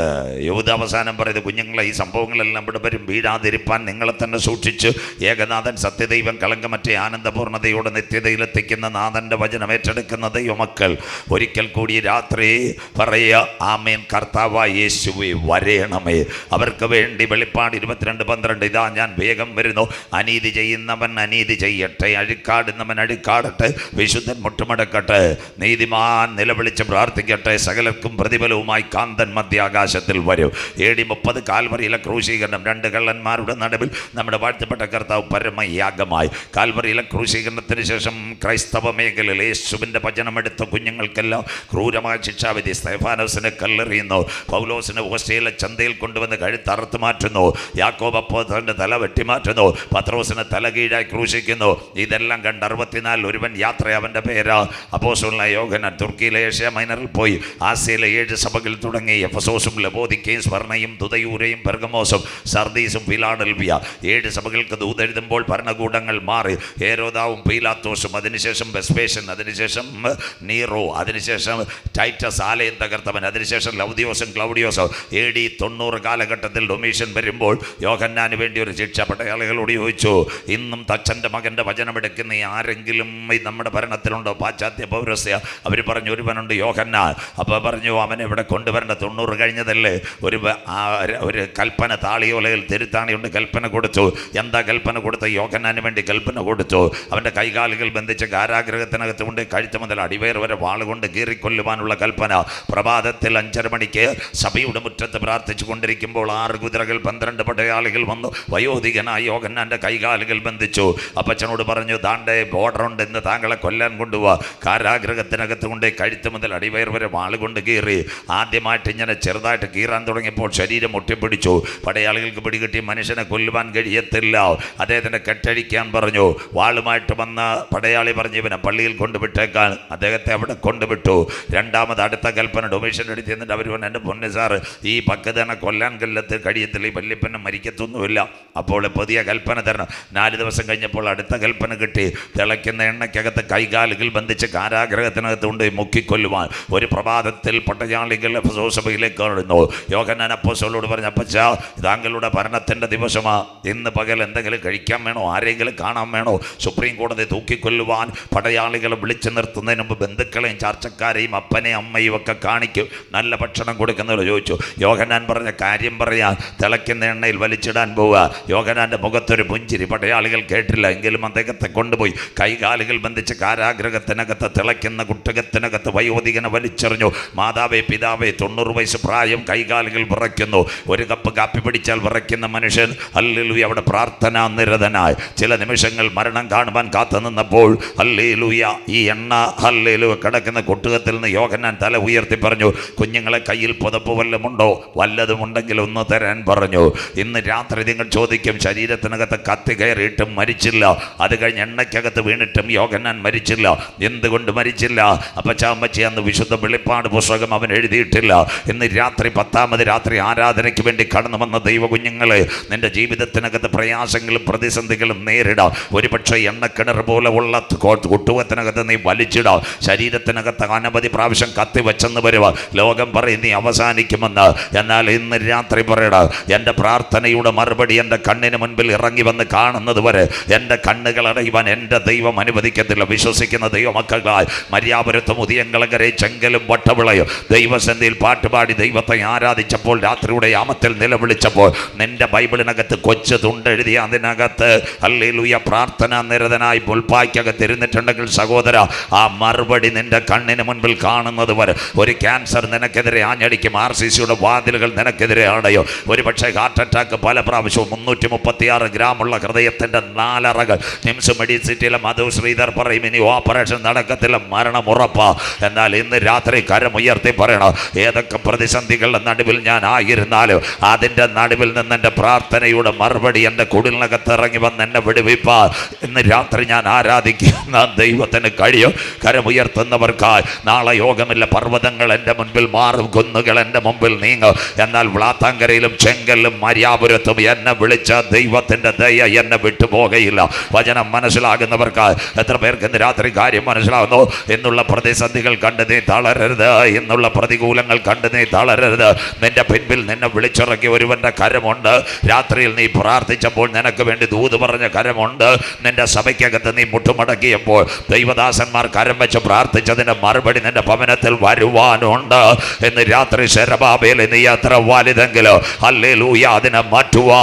യഹൂദ അവസാനം പറയുന്നത് കുഞ്ഞുങ്ങളെ ഈ സംഭവങ്ങളെല്ലാം ഇവിടെ വരും, വീഴാതിരിപ്പാൻ നിങ്ങളെ തന്നെ സൂക്ഷിച്ച് ഏകനാഥൻ സത്യദൈവം കളങ്കമറ്റ ആനന്ദപൂർണ്ണതയോടെ നിത്യതയിലെത്തിക്കുന്ന നാഥൻ്റെ വചനം ഏറ്റെടുക്കുന്ന ദൈവമക്കൾ ഒരിക്കൽ കൂടി രാത്രി പറയുക ആമേൻ, കർത്താവായ യേശുവേ വരേണമേ. അവർക്ക് വേണ്ടി വെളിപ്പാട് 22:12 ഇതാ ഞാൻ വേഗം വരുന്നു. അനീതി ചെയ്യുന്നവൻ അനീതി ചെയ്യട്ടെ, അഴുക്കാടുന്നവൻ അഴുക്കാടട്ടെ, വിശുദ്ധൻ മുട്ടുമടക്കട്ടെ, നീതിമാൻ നിലവിളിച്ച് പ്രാർത്ഥിക്കട്ടെ, സകലർക്കും പ്രതിഫലവുമായി കാന്തൻ മധ്യാകാശത്തിൽ വരും. AD 30 കാൽവറിയിലെ ക്രൂശീകരണം. 2 കള്ളന്മാരുടെ നടുവിൽ നമ്മുടെ വാഴ്ത്തപ്പെട്ട കർത്താവ് പരമയാഗമായി. കാൽവറിയിലെ ക്രൂശീകരണത്തിന് ശേഷം ക്രൈസ്തവ മേഖലയിൽ യേശുവിൻ്റെ വചനമെടുത്ത കുഞ്ഞുങ്ങൾക്കെല്ലാം ക്രൂരമായ ശിക്ഷാവിധി. സ്തെഫാനോസിനെ കല്ലെറിയുന്നു, പൗലോസിനെ ഓസ്ട്രേലിയ ചന്തയിൽ കൊണ്ടുവന്ന് കഴുത്തറുത്ത് മാറ്റുന്നു, യാക്കോബ് അപ്പോസ്തലന്റെ തല വെട്ടിമാറ്റുന്നു, പത്രോസിനെ തല കീഴായി ക്രൂശിക്കുന്നു. ഇതെല്ലാം കണ്ട് 64 ഒരുവൻ യാത്ര. അവൻ്റെ പേര് അപ്പോസ്തലനായ യോഹന്നാൻ. തുർക്കിയിലെ ഏഷ്യ മൈനറിൽ പോയി ആസിയയിലെ 7 സഭകൾ തുടങ്ങി. എഫെസോസും ലവോദിക്കയും സ്വർണ്ണയും തുതയൂരയും പെർഗമോസും സർദീസും ഫിലാഡൽഫിയ 7 സഭകൾക്ക് ദൂതെഴുതുമ്പോൾ ഭരണകൂടങ്ങൾ മാറി. ഹേരോദാവും പീലാത്തോസും, അതിനുശേഷം വെസ്പേഷ്യൻ, അതിനുശേഷം നീറോ, അതിനുശേഷം ടൈറ്റസ് ആലയം തകർത്തവൻ, അതിനുശേഷം ലൗദിയോസും ക്ലൗഡിയോസും. AD 90 കാലഘട്ടത്തിൽ ഡൊമീഷ്യൻ വരുമ്പോൾ യോഹന്നാന് വേണ്ടി ഒരു ശിക്ഷ. പടയാളികളോട് ചോദിച്ചു, ഇന്നും തച്ചൻ്റെ മകൻ്റെ വചനമെടുക്കുന്ന ആരെങ്കിലും നമ്മുടെ ഭരണത്തിലുണ്ടോ? പാശ്ചാത്യ പൗരസ്യ. അവർ പറഞ്ഞു ഒരുവനുണ്ട്, യോഹന്നാൻ. അപ്പോൾ പറഞ്ഞു അവനെ ഇവിടെ കൊണ്ടുവരേണ്ട, 90 കഴിഞ്ഞതല്ലേ. ഒരു കൽപ്പന താളിയോലയിൽ തിരുത്താണിയുണ്ട്, കൽപ്പന കൊടുത്തു. എന്താ കൽപ്പന കൊടുത്ത? യോഹന്നാന് വേണ്ടി കൽപ്പന കൊടുത്തു. അവൻ്റെ കൈകാലുകൾ ബന്ധിച്ച് കാരാഗ്രഹത്തിനകത്ത് കൊണ്ട് കഴുത്ത് മുതൽ അടിവയർ വരെ വാളുകൊണ്ട് കീറിക്കൊല്ലുവാനുള്ള കൽപ്പന. പ്രഭാതത്തിൽ 5:30 മണിക്ക് സഭയുടെ മുറ്റത്ത് പ്രാർത്ഥിച്ചു കൊണ്ടിരിക്കുമ്പോൾ 6 കുതിരകൾ 12 പടയാളികൾ വന്നു. വയോധികനായ യോഹന്നാൻ്റെ കൈകാലുകൾ ബന്ധിച്ചു. അപ്പച്ചനോട് പറഞ്ഞു, താണ്ടെ ബോർഡറുണ്ട്, ഇന്ന് താങ്കളെ കൊല്ലാൻ കൊണ്ടുപോവാ. കാരാഗ്രഹത്തിനകത്ത് കൊണ്ട് കഴുത്ത് മുതൽ അടിവയർ വരെ വാളുകൊണ്ട് കീറി. ആദ്യമായിട്ട് ഇങ്ങനെ ചെറുതായിട്ട് കീറാൻ തുടങ്ങിയപ്പോൾ ശരീരം ഒട്ടിപ്പിടിച്ചു. പടയാളികൾക്ക് പിടികിട്ടി മനുഷ്യനെ കൊല്ലുവാൻ കഴിയത്തില്ല. അദ്ദേഹത്തിൻ്റെ കെട്ടഴിക്കാൻ പറഞ്ഞു. വാളുമായിട്ട് വന്ന പടയാളി പറഞ്ഞു ഇവനെ പള്ളിയിൽ കൊണ്ടുവിട്ടേക്കാൻ. അദ്ദേഹത്തെ അവിടെ കൊണ്ടുവിട്ടു. രണ്ടാമത് അടുത്ത കൽപ്പന ഡൊമീഷ്യൻ എടുത്ത് എന്നിട്ട് അവർ പറഞ്ഞു, എൻ്റെ പൊന്നു സാറ്, ഈ പക്കതനെ കൊല്ലാൻ കഴിയത്തില്ല, ഈ വല്യപ്പനെ മരിക്കത്തൊന്നുമില്ല. അപ്പോൾ പുതിയ കൽപ്പന തരണം. 4 ദിവസം കഴിഞ്ഞപ്പോൾ അടുത്ത കൽപ്പന കിട്ടി. തിളയ്ക്കുന്ന എണ്ണയ്ക്കകത്ത് കൈകാലുകൾ ബന്ധിച്ച് കാരാഗ്രഹത്തിനകത്ത് കൊണ്ട് മുക്കിക്കൊല്ലുവാൻ. ഒരു പ്രഭാതത്തിൽ പടയാളികൾ എഫെസോസഭയിലേക്ക് കടന്നു. യോഹന്നാൻ അപ്പോസ്തലനോട് പറഞ്ഞു, അപ്പച്ചാ, താങ്കളുടെ ഭരണത്തിൻ്റെ ദിവസമാ. ഇന്ന് പകൽ എന്തെങ്കിലും കഴിക്കാൻ വേണോ? ആരെങ്കിലും കാണാൻ വേണോ? സുപ്രീം കോടതി തൂക്കിക്കൊല്ലുവാൻ പടയാളികളെ വിളിച്ചു നിർത്തുന്നതിന് മുമ്പ് ബന്ധുക്കളെയും ചർച്ചക്കാരെയും അപ്പനെയും അമ്മയും ഒക്കെ കാണിക്കും. നല്ല ഭക്ഷണം കൊടുക്കുന്നവർ ചോദിച്ചു. യോഹന്നാൻ പറഞ്ഞ കാര്യം പറയാൻ തിളയ്ക്കുന്ന എണ്ണയിൽ വലിച്ചിടാൻ പോവുക. യോഹന്നാൻ്റെ മുഖത്തൊരു പുഞ്ചിരി. പടയാളികൾ കേട്ടില്ല, എങ്കിലും അദ്ദേഹത്തെ കൊണ്ടുപോയി കൈകാലുകൾ ബന്ധിച്ച് കാരാഗ്രഹത്തിനകത്ത് തിളയ്ക്കുന്ന കുട്ടകത്തിനകത്ത് വയോധികനെ വലിച്ചെറിഞ്ഞു. മാതാവേ, പിതാവേ, 90 വയസ്സ് പ്രായം, കൈകാലുകൾ വിറയ്ക്കുന്നു. ഒരു കപ്പ് കാപ്പി പിടിച്ചാൽ വിറയ്ക്കുന്ന മനുഷ്യൻ ഹല്ലേലൂയ അവിടെ പ്രാർത്ഥനാ നിരതനായി. ചില നിമിഷങ്ങൾ മരണം കാണുവാൻ കാത്തു നിന്നപ്പോൾ ഹല്ലേലൂയ ഈ എണ്ണ ഹല്ലേലൂയ കിടക്കുന്ന കുട്ടകത്തിൽ നിന്ന് യോഹന്നാൻ തല ഉയർത്തി പറഞ്ഞു, കുഞ്ഞുങ്ങളെ കയ്യിൽ പുതപ്പ് വല്ലതുമുണ്ടോ? വല്ലതുമുണ്ടെങ്കിൽ ഒന്ന് തരാൻ പറഞ്ഞു. ഇന്ന് രാത്രി നിങ്ങൾ ചോദിക്കും, ശരീരത്തിനകത്ത് കത്തി കയറിയിട്ടും മരിച്ചില്ല, അത് കഴിഞ്ഞ് എണ്ണയ്ക്കകത്ത് വീണിട്ടും യോഹന്നാൻ മരിച്ചില്ല. എന്തുകൊണ്ട് മരിച്ചില്ല? അപ്പച്ചാമ്മച്ചി അന്ന് വിശുദ്ധ വെളിപ്പാട് പുസ്തകം അവൻ എഴുതിയിട്ടില്ല. ഇന്ന് രാത്രി 10ാമത് രാത്രി ആരാധനയ്ക്ക് വേണ്ടി കടന്നു വന്ന ദൈവ കുഞ്ഞുങ്ങളെ, നിന്റെ ജീവിതത്തിനകത്ത് പ്രയാസങ്ങളും പ്രതിസന്ധികളും നേരിടാം. ഒരുപക്ഷെ എണ്ണക്കിണർ പോലെ ഉള്ള കുട്ടുവത്തിനകത്ത് നീ വലിച്ചിടാം. ശരീരത്തിനകത്ത് അനവധി പ്രാവശ്യം കത്തി വെച്ചെന്ന് വരുക. ലോകം പറയും നീ അവസാനിക്കുമെന്ന്. എന്നാൽ ഇന്ന് രാത്രി പറയട, എൻ്റെ പ്രാർത്ഥനയുടെ മറുപടി എൻ്റെ കണ്ണിന് മുൻപിൽ ഇറങ്ങി വന്ന് കാണുന്നത് വരെ എൻ്റെ കണ്ണുകൾ അടയുവാൻ എൻ്റെ ദൈവം അനുവദിക്കത്തില്ല. വിശ്വസിക്കുന്ന ദൈവമക്കളായി മര്യാപുരത്തും ഉദയംകളങ്കരെ ചെങ്കലും വട്ടവിളയും ദൈവസന്നിധിയിൽ പാട്ടുപാടി ദൈവത്തെ ആരാധിച്ചപ്പോൾ, രാത്രിയുടെ യാമത്തിൽ നിലവിളിച്ചപ്പോൾ, നിന്റെ ബൈബിളിനകത്ത് കൊച്ചു തുണ്ടെഴുതി അതിനകത്ത് ഹല്ലേലൂയ പ്രാർത്ഥന നിരതനായി പുൽപ്പായ്ക്കകത്ത് ഇരുന്നിട്ടുണ്ടെങ്കിൽ സഹോദര, ആ മറുപടി നിന്റെ കണ്ണിന് മുൻപിൽ കാണുന്നത് വരെ ഒരു ക്യാൻസർ നിനക്കെതിരെ ആഞ്ഞടിക്കും, RCCയുടെ വാതിലുകൾ നിനക്കെതിരെ അടയും. ഒരു പക്ഷേ ഹാർട്ട് അറ്റാക്ക് പല പ്രാവശ്യവും 336 ഗ്രാമുള്ള ഹൃദയത്തിൻ്റെ 4 അറകൾ നിംസ് മെഡിസിറ്റിയിലെ മധു ശ്രീധർ പറയും ഇനി ഓപ്പറേഷൻ നടക്കത്തില്ല, മരണം ഉറപ്പാ. എന്നാൽ ഇന്ന് രാത്രി കരമുയർത്തി പറയണം, ഏതൊക്കെ പ്രതിസന്ധികളുടെ നടുവിൽ ഞാൻ ആയിരുന്നാലും അതിൻ്റെ നടുവിൽ നിന്ന് എൻ്റെ പ്രാർത്ഥനയുടെ മറുപടി എൻ്റെ കുടിലിനകത്ത് ഇറങ്ങി വന്ന് എന്നെ വിടുവിപ്പാ. ഇന്ന് രാത്രി ഞാൻ ആരാധിക്കുന്ന ദൈവത്തിന് കഴിയും. കരമുയർത്തുന്നവർക്കായി നാളെ യോഗമില്ല. പർവ്വതങ്ങൾ എൻ്റെ മുൻപിൽ മാറും, കുന്നുകൾ എൻ്റെ മുമ്പിൽ നീങ്ങും. എന്നാൽ വ്ളാത്താങ്കരയിലും ചെങ്കലിലും മര്യാപുരത്തും എന്നെ വിളിച്ച ദൈവത്തിൻ്റെ ദയ എന്നെ വിട്ടുപോകയില്ല. വചനം മനസ്സിലാകുന്നവർക്കായി എത്ര പേർക്ക് ഇന്ന് രാത്രി കാര്യം മനസ്സിലാകുന്നു? എന്നുള്ള പ്രതിസന്ധികൾ കണ്ട് നീ തളരരുത്, എന്നുള്ള പ്രതികൂലങ്ങൾ കണ്ട് നീ തളരരുത്. നിന്റെ പിൻപിൽ നിന്നെ വിളിച്ചിറക്കിയ ഒരുവൻ്റെ കരമുണ്ട്. രാത്രിയിൽ നീ പ്രാർത്ഥിച്ചപ്പോൾ നിനക്ക് വേണ്ടി ദൂത് പറഞ്ഞ കരമുണ്ട്. നിന്റെ സഭയ്ക്കകത്ത് നീ മുട്ടുമടക്കിയപ്പോൾ ദൈവദാസന്മാർ കരം വെച്ച് പ്രാർത്ഥിച്ചതിൻ്റെ മറുപടി നിന്റെ ഭവനത്തിൽ വരുവാനുണ്ട്. എന്ന് രാത്രി ശരബാബേൽ നീ അത്ര വലുതെങ്കിലോ ഹല്ലേലൂയ അതിനെ മാറ്റുവാ.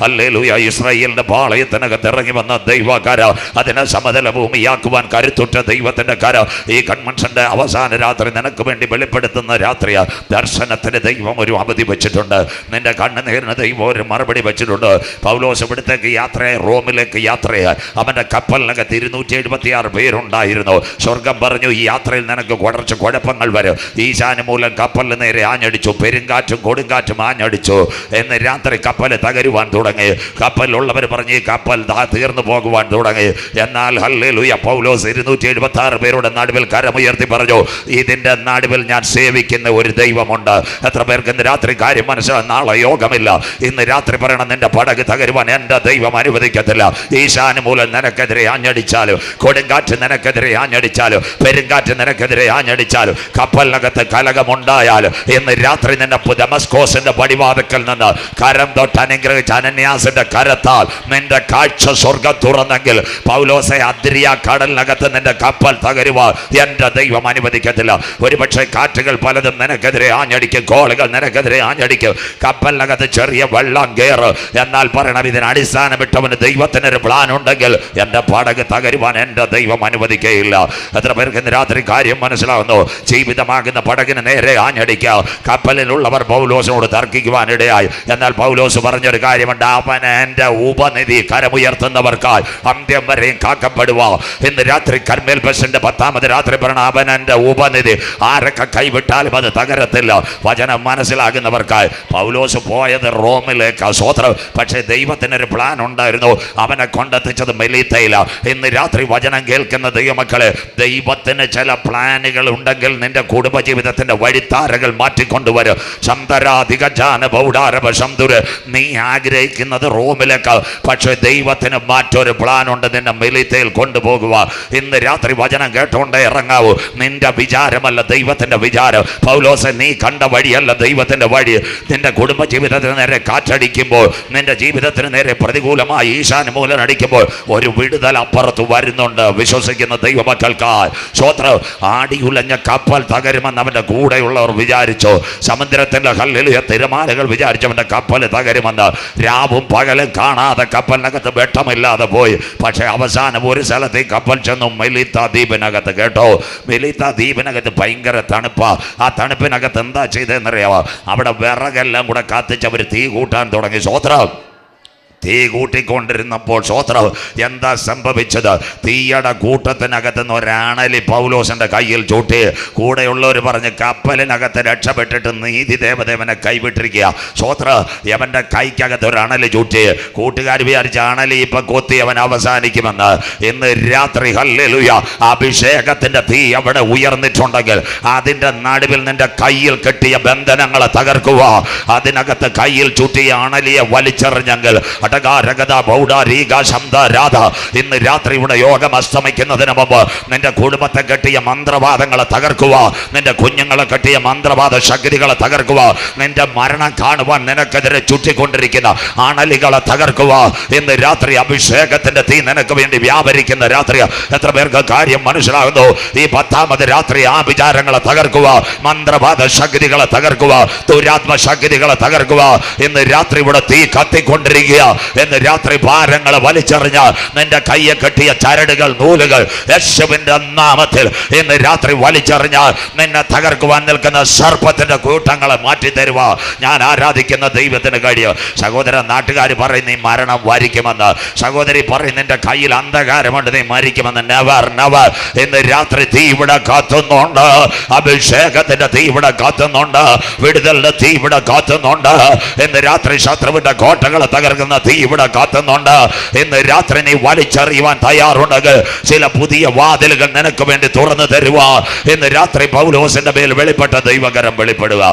ഹല്ലേലൂയ ഇസ്രായേലിന്റെ പാളയത്തിനകത്ത് ഇറങ്ങി വന്ന ദൈവകര, അതിനെ സമതല ഭൂമിയാക്കുവാൻ കരുത്തുറ്റ ദൈവത്തിന്റെ കര ഈ കൺവെൻഷന്റെ അവസാന രാത്രി നിനക്ക് വേണ്ടി വെളിപ്പെടുത്തുന്ന രാത്രിയാ. ദർശനത്തിന് ദൈവം ഒരു അവധി വെച്ചിട്ടുണ്ട്. നിന്റെ കണ്ണുനീരിന് ദൈവം ഒരു മറുപടി വെച്ചിട്ടുണ്ട്. പൗലോസ് ഇവിടത്തേക്ക് യാത്രയായി റോമിലേക്ക് യാത്രയായി. അവന്റെ കപ്പലിനകത്ത് 276 പേരുണ്ടായിരുന്നു. സ്വർഗം പറഞ്ഞു, ഈ യാത്രയിൽ നിനക്ക് കുറച്ച് കുഴപ്പങ്ങൾ വരും. ഈശാന് മൂലം കപ്പലിന് നേരെ ആഞ്ഞടിച്ചു, പെരുങ്കാറ്റും കൊടുങ്കാറ്റും ആഞ്ഞടിച്ചു. എന്ന് രാത്രി കപ്പൽ തകരുവാൻ തുടങ്ങി. കപ്പലിലുള്ളവർ പറഞ്ഞ് ഈ കപ്പൽ തീർന്നു പോകുവാൻ തുടങ്ങി. എന്നാൽ ഹല്ലേലൂയ പൗലോസ് 276 പേരുടെ നടുവിൽ കരമുയർത്തി പറഞ്ഞു, ഇതിന്റെ നടുവിൽ ഞാൻ സേവിക്കുന്ന ഒരു ദൈവമുണ്ട്. എത്ര പേർക്ക് ഇന്ന് രാത്രി കാര്യം മനസ്സിലാകും? നാളെ യോഗമില്ല. ഇന്ന് രാത്രി പറയണം, നിന്റെ പടക് തകരുവാൻ എൻ്റെ ദൈവം അനുവദിക്കത്തില്ല. ഈശാന് മൂലം നിനക്കെതിരെ ആഞ്ഞടിച്ചാലും, കൊടുങ്കാറ്റ് നിനക്കെതിരെ ആഞ്ഞടിച്ചാലും, പെരുങ്കാറ്റ് നിനക്കെതിരെ ആഞ്ഞടിച്ചാലും, കപ്പലിനകത്ത് കലകമുണ്ടായാലും, ഇന്ന് രാത്രി നിന്നെ ദമസ്കോസിന്റെ പടിവാതിക്കൽ നിന്ന് കരം തൊട്ട് അനുഗ്രഹിച്ച അനന്യാസിന്റെ കരത്താൽ നിന്റെ കാഴ്ച സ്വർഗം തുറന്നെങ്കിൽ പൗലോസെ അദ്രിയ കടലിനകത്ത് നിന്റെ കപ്പൽ തകരുവാൻ എൻ്റെ ദൈവം അനുവദിക്കത്തില്ല. ഒരുപക്ഷെ കാറ്റുകൾ പലതും നിനക്കെതിരെ ആഞ്ഞടിക്കും, കോളുകൾ നിനക്കെതിരെ ആഞ്ഞടിക്കും, കപ്പലിനകത്ത് ചെറിയ വെള്ളം കയറും. എന്നാൽ പറയണം, ഇതിന് അടിസ്ഥാനമിട്ടവന് ദൈവത്തിനൊരു പ്ലാൻ ഉണ്ടെങ്കിൽ എൻ്റെ പടക് തകരുവാൻ എൻ്റെ ദൈവം അനുവദിക്കുകയില്ല. എത്ര പേർക്ക് ഇന്ന് രാത്രി കാര്യം മനസ്സിലാവുന്നു? ജീവിതമാകുന്ന പടകിന് നേരെ ആഞ്ഞടിക്കുക. കപ്പലിലുള്ളവർ പൗലോസിനോട് തർക്കിക്കുവാനിടയായി. എന്നാൽ പൗലോസ് പറഞ്ഞൊരു കാര്യമുണ്ട്, അവൻ എൻ്റെ ഉപനിധി. കരമുയർത്തുന്നവർക്കായി അന്ത്യം വരെയും കാക്കപ്പെടുക. ഇന്ന് രാത്രി കർമ്മേൽ ബസിന്റെ 10ാമത് രാത്രി പറഞ്ഞ അവൻ എൻ്റെ ഉപനിധി. ആരൊക്കെ കൈവിട്ടാലും അത് തകരത്തില്ല. വചനം മനസ്സിലാകുന്നവർക്കായി പൗലോസ് പോയത് റോമിലേക്ക്, സ്വത്രം. പക്ഷേ ദൈവത്തിനൊരു പ്ലാൻ ഉണ്ടായിരുന്നു. അവനെ കൊണ്ടെത്തിച്ചത് മെലീത്തയില. ഇന്ന് രാത്രി വചനം കേൾക്കുന്ന ദൈവമക്കളെ, ദൈവത്തിന് ചില പ്ലാനുകൾ ഉണ്ടെങ്കിൽ നിന്റെ കുടുംബജീവിതത്തിന്റെ വഴിത്താരകൾ മാറ്റിക്കൊണ്ടുവരും. നീ ആഗ്രഹിക്കുന്നത് റോമിലേക്ക്, പക്ഷേ ദൈവത്തിന് മറ്റൊരു പ്ലാൻ ഉണ്ട്, നിന്നെ മെലീത്തയിൽ കൊണ്ടുപോകുക. ഇന്ന് രാത്രി വചനം കേട്ടുകൊണ്ടേ ഇറങ്ങാവൂ. നിന്റെ വിചാരമല്ല ദൈവത്തിന്റെ വിചാരം. പൗലോസെ, നീ കണ്ട വഴിയല്ല ദൈവത്തിന്റെ വഴി. നിന്റെ കുടുംബജീവിതത്തിന് നേരെ കാറ്റടിക്കുമ്പോൾ, നിന്റെ ജീവിതത്തിന് നേരെ പ്രതികൂലമായി ഈശാന് മൂലം അടിക്കുമ്പോൾ ഒരു വിടുതൽ അപ്പുറത്ത് വരുന്നുണ്ട്. വിശ്വസിക്കുന്ന ദൈവമക്കൾക്കായി സ്വത്രം. ആടിയുലഞ്ഞ കപ്പൽ തകരുമെന്ന് അവന്റെ കൂടെയുള്ളവർ വിചാരിച്ചു. സമുദ്രത്തിന്റെ ഹല്ലേലൂയ തിരമാലകൾ വിചാരിച്ചവന്റെ കപ്പൽ തകരുമെന്ന്. രാവും പകലും കാണാതെ കപ്പലിനകത്ത് വെട്ടമില്ലാതെ പോയി. പക്ഷെ അവസാനം ഒരു സ്ഥലത്ത് കപ്പൽ ചെന്നു മെലീത്ത ദ്വീപിനകത്ത്. കേട്ടോ, മെലീത്ത ദ്വീപിനകത്ത് ഭയങ്കര തണുപ്പാ. ആ തണുപ്പിനകത്ത് എന്താ ചെയ്തതെന്നറിയാമോ? അവിടെ വിറകെല്ലാം കൂടെ കത്തിച്ചവർ തീ കൂട്ടാൻ തുടങ്ങി. സ്വത്രം. തീ കൂട്ടിക്കൊണ്ടിരുന്നപ്പോൾ സ്വത്രം എന്താ സംഭവിച്ചത്? തീയുടെ കൂട്ടത്തിനകത്ത് നിന്ന് ഒരണലി പൗലോസിന്റെ കയ്യിൽ ചൂട്ടി. കൂടെയുള്ളവർ പറഞ്ഞ്, കപ്പലിനകത്ത് രക്ഷപ്പെട്ടിട്ട് നീതി ദേവദേവനെ കൈവിട്ടിരിക്കുക. സ്വത്ര യവന്റെ കൈക്കകത്ത് ഒരു അണലി ചൂട്ടി. കൂട്ടുകാർ വിചാരിച്ച അണലി ഇപ്പൊ കൊത്തി അവൻ അവസാനിക്കുമെന്ന്. ഇന്ന് രാത്രി ഹല്ലേലൂയ അഭിഷേകത്തിന്റെ തീ അവിടെ ഉയർന്നിട്ടുണ്ടെങ്കിൽ അതിന്റെ നടുവിൽ നിന്റെ കയ്യിൽ കെട്ടിയ ബന്ധനങ്ങളെ തകർക്കുക. അതിനകത്ത് കയ്യിൽ ചൂട്ടിയ അണലിയെ വലിച്ചെറിഞ്ഞെങ്കിൽ ഇന്ന് രാത്രി ഇവിടെ യോഗം അസ്തമിക്കുന്നതിന് മുമ്പ് നിന്റെ കുടുംബത്തെ കെട്ടിയ മന്ത്രവാദങ്ങളെ തകർക്കുക, നിന്റെ കുഞ്ഞുങ്ങളെ കെട്ടിയ മന്ത്രവാദ ശക്തികളെ തകർക്കുക, നിന്റെ മരണം കാണുവാൻ നിനക്കെതിരെ ചുറ്റിക്കൊണ്ടിരിക്കുന്ന അണലികളെ തകർക്കുക. ഇന്ന് രാത്രി അഭിഷേകത്തിന്റെ തീ നിനക്ക് വേണ്ടി വ്യാപരിക്കുന്ന രാത്രി. എത്ര പേർക്ക് കാര്യം മനസ്സിലാകുന്നു? ഈ 10ാമത് രാത്രി ആ വിചാരങ്ങളെ തകർക്കുക, മന്ത്രവാദ ശക്തികളെ തകർക്കുക, ദുരാത്മ ശക്തികളെ തകർക്കുക. ഇന്ന് രാത്രി ഇവിടെ തീ കത്തിക്കൊണ്ടിരിക്കുക. ഇന്ന് രാത്രി ഭാരങ്ങളെ വലിച്ചെറിഞ്ഞ നിന്റെ കയ്യെ കെട്ടിയ ചരടുകൾ, നൂലുകൾ യേശുവിന്റെ നാമത്തിൽ ഇന്ന് രാത്രി വലിച്ചെറിഞ്ഞ നിന്നെ തകർക്കുവാൻ നിൽക്കുന്ന സർപ്പത്തിന്റെ കൂട്ടങ്ങളെ മാറ്റി തരുക. ഞാൻ ആരാധിക്കുന്ന ദൈവത്തിന് കഴിയും. സഹോദരൻ, നാട്ടുകാർ പറയും നീ മരണം വരിക്കുമെന്ന്, സഹോദരി പറയും നിന്റെ കയ്യിൽ അന്ധകാരമുണ്ട്, നീ മരിക്കുമെന്ന്. Never never. ഇന്ന് രാത്രി തീ ഇവിടെ കാത്തുന്നുണ്ട്, അഭിഷേകത്തിന്റെ തീ ഇവിടെ കാത്തുന്നുണ്ട്, വിടുതലിന്റെ തീ ഇവിടെ കാത്തുന്നുണ്ട്. ഇന്ന് രാത്രി ശത്രുവിന്റെ കോട്ടകളെ തകർക്കുന്ന തീ ഇവിടെ കാത്തുന്നുണ്ട്. ഇന്ന് രാത്രി നീ വലിച്ചെറിയുവാൻ തയ്യാറുണ്ടെങ്കിൽ ചില പുതിയ വാതിലുകൾ നിനക്ക് വേണ്ടി തുറന്നു തരുക. ഇന്ന് രാത്രി പൗലോസിന്റെ മേൽ വെളിപ്പെട്ട ദൈവകരം വെളിപ്പെടുക.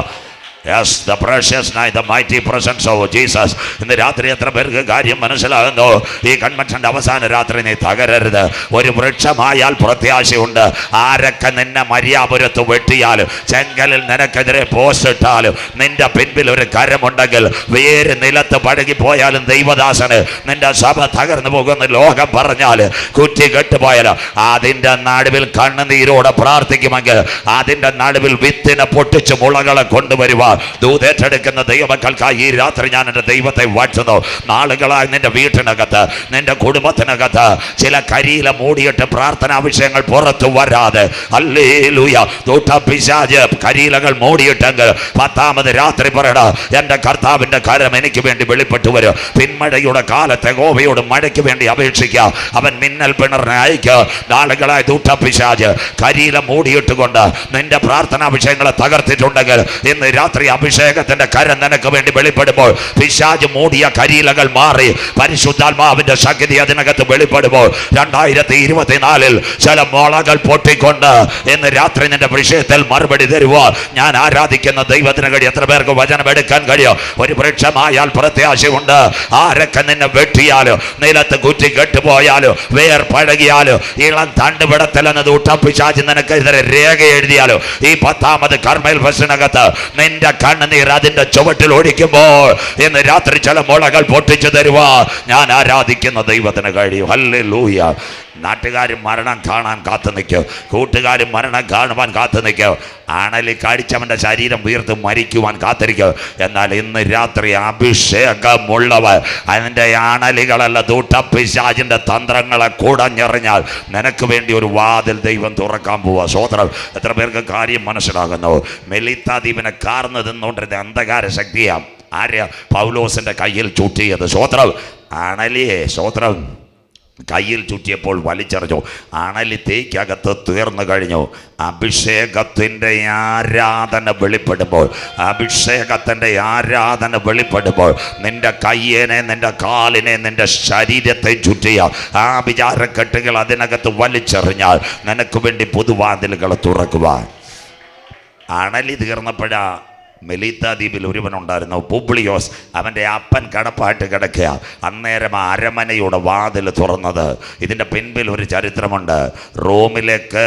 Yes, the precious night, the mighty presence of Jesus. ഇന്ന് രാത്രി എത്ര പേർക്ക് കാര്യം മനസ്സിലാകുന്നു? ഈ കൺവെൻഷന്റെ അവസാന രാത്രി നീ തകരരുത്. ഒരു വൃക്ഷമായാൽ പ്രത്യാശയുണ്ട്. ആരൊക്കെ നിന്നെ മര്യാപുരത്ത് വെട്ടിയാലും, ചെങ്കലിൽ നിനക്കെതിരെ പോസ്റ്റ് ഇട്ടാലും, നിന്റെ പിൻപിൽ ഒരു കരമുണ്ടെങ്കിൽ, വേര് നിലത്ത് പഴകിപ്പോയാലും ദൈവദാസന് നിന്റെ സഭ തകർന്നു പോകുന്ന ലോകം പറഞ്ഞാൽ, കുറ്റി കെട്ടുപോയാൽ, അതിൻ്റെ നടുവിൽ കണ്ണുനീരോടെ പ്രാർത്ഥിക്കുമെങ്കിൽ, അതിൻ്റെ നടുവിൽ വിത്തിനെ പൊട്ടിച്ച് മുളകളെ കൊണ്ടുവരുവാൻ ദൂതേറ്റെടുക്കുന്ന ദൈവമക്കൾക്കായി ഈ രാത്രി ഞാൻ എൻ്റെ ദൈവത്തെ വാഴ്ത്തുന്നു. നാളുകളായി നിന്റെ വീട്ടിനകത്ത്, നിന്റെ കുടുംബത്തിനകത്ത് ചില കരിയില മൂടിയിട്ട് പ്രാർത്ഥനാ വിഷയങ്ങൾ പുറത്തു വരാതെ, ഹല്ലേലൂയ, പിശാച് കരിയിലകൾ മൂടിയിട്ടെങ്കിൽ 10ാമത് രാത്രി പറയണ, എൻ്റെ കർത്താവിൻ്റെ കരം എനിക്ക് വേണ്ടി വെളിപ്പെട്ടു വരും. പിന്മഴയുടെ കാലത്തെ യഹോവയോട് മഴയ്ക്ക് വേണ്ടി അപേക്ഷിക്കുക, അവൻ മിന്നൽ പിണറിനെ അയക്കുക. നാളുകളായി പിശാച് കരിയില മൂടിയിട്ടുകൊണ്ട് നിന്റെ പ്രാർത്ഥനാ വിഷയങ്ങളെ തകർത്തിട്ടുണ്ടെങ്കിൽ ഇന്ന് രാത്രി അഭിഷേകത്തിന്റെ കരം നിനക്ക് വേണ്ടി വെളിപ്പെടുമ്പോൾ, പിശാച് മൂടിയ കരിയിലകൾ മാറി പരിശുദ്ധാത്മാവിന്റെ ശക്തി അതിനകത്ത് വെളിപ്പെടുമ്പോൾ, 2024 ചില മുളകൾ പൊട്ടിക്കൊണ്ട് ഇന്ന് രാത്രി നിന്റെ വിഷയത്തിൽ മറുപടി തരുക. ഞാൻ ആരാധിക്കുന്ന ദൈവത്തിന് കഴിയും. എത്ര പേർക്ക് വചനം എടുക്കാൻ കഴിയും? ഒരു വൃക്ഷമായാൽ പ്രത്യാശയുണ്ട്. ആരൊക്കെ നിന്നെ വെട്ടിയാലും, നിലത്ത് കുറ്റി കെട്ടുപോയാലും, വേർ പഴകിയാലും, ഇളം തണ്ടുപിടത്തിലെന്നത് പിശാച് നിനക്കെതിരെ രേഖ എഴുതിയാലും, ഈ 10ാമത് കർമ്മേൽ ഫെസ്റ്റിനകത്ത് നിന്റെ കണ്ണുനീർ അതിന്റെ ചുവട്ടിൽ ഒഴിക്കുമ്പോൾ ഇന്ന് രാത്രി ചില മുളകൾ പൊട്ടിച്ചു തരുക. ഞാൻ ആരാധിക്കുന്ന ദൈവത്തിന് കഴിയും. ഹല്ലേലൂയ. നാട്ടുകാരും മരണം കാണാൻ കാത്തു നിൽക്കും, കൂട്ടുകാരും മരണം കാണുവാൻ കാത്തു നിൽക്കും, അണലി കടിച്ചവൻ്റെ ശരീരം വീർത്ത് മരിക്കുവാൻ കാത്തിരിക്കും. എന്നാൽ ഇന്ന് രാത്രി അഭിഷേകമുള്ളവർ അതിൻ്റെ അണലികളല്ല, പിശാചിൻ്റെ തന്ത്രങ്ങളെ കുടഞ്ഞെറിഞ്ഞാൽ നിനക്ക് വേണ്ടി ഒരു വാതിൽ ദൈവം തുറക്കാൻ പോവുക. സ്വോത്രം. എത്ര പേർക്ക് കാര്യം മനസ്സിലാകുന്നു? മെലീത്ത ദ്വീപിനെ കാർന്നു നിന്നുകൊണ്ടിരുന്ന അന്ധകാര ശക്തിയാണ് ആര്യ പൗലോസിൻ്റെ കയ്യിൽ ചുറ്റിയത്. സ്വോത്രം. അണലിയെ സ്വോത്രം കയ്യിൽ ചുറ്റിയപ്പോൾ വലിച്ചെറിഞ്ഞു. അണലി തേക്കകത്ത് തീർന്നു കഴിഞ്ഞു. അഭിഷേകത്തിൻ്റെ ആരാധന വെളിപ്പെടുമ്പോൾ, അഭിഷേകത്തിൻ്റെ ആരാധന വെളിപ്പെടുമ്പോൾ നിന്റെ കയ്യേനെ, നിന്റെ കാലിനെ, നിന്റെ ശരീരത്തെ ചുറ്റിയ ആ വിചാരക്കെട്ടുകൾ അതിനകത്ത് വലിച്ചെറിഞ്ഞാൽ നിനക്ക് വേണ്ടി പുതുവാതിലുകൾ തുറക്കുവാൻ. അണലി തീർന്നപ്പോഴാ മെലീത്ത ദ്വീപിൽ ഒരുവനുണ്ടായിരുന്നു, പുബ്ലിയോസ്. അവൻ്റെ അപ്പൻ കടപ്പായിട്ട് കിടക്കുക. അന്നേരം അരമനയുടെ വാതിൽ തുറന്നത്. ഇതിൻ്റെ പിൻപിൽ ഒരു ചരിത്രമുണ്ട്. റോമിലേക്ക്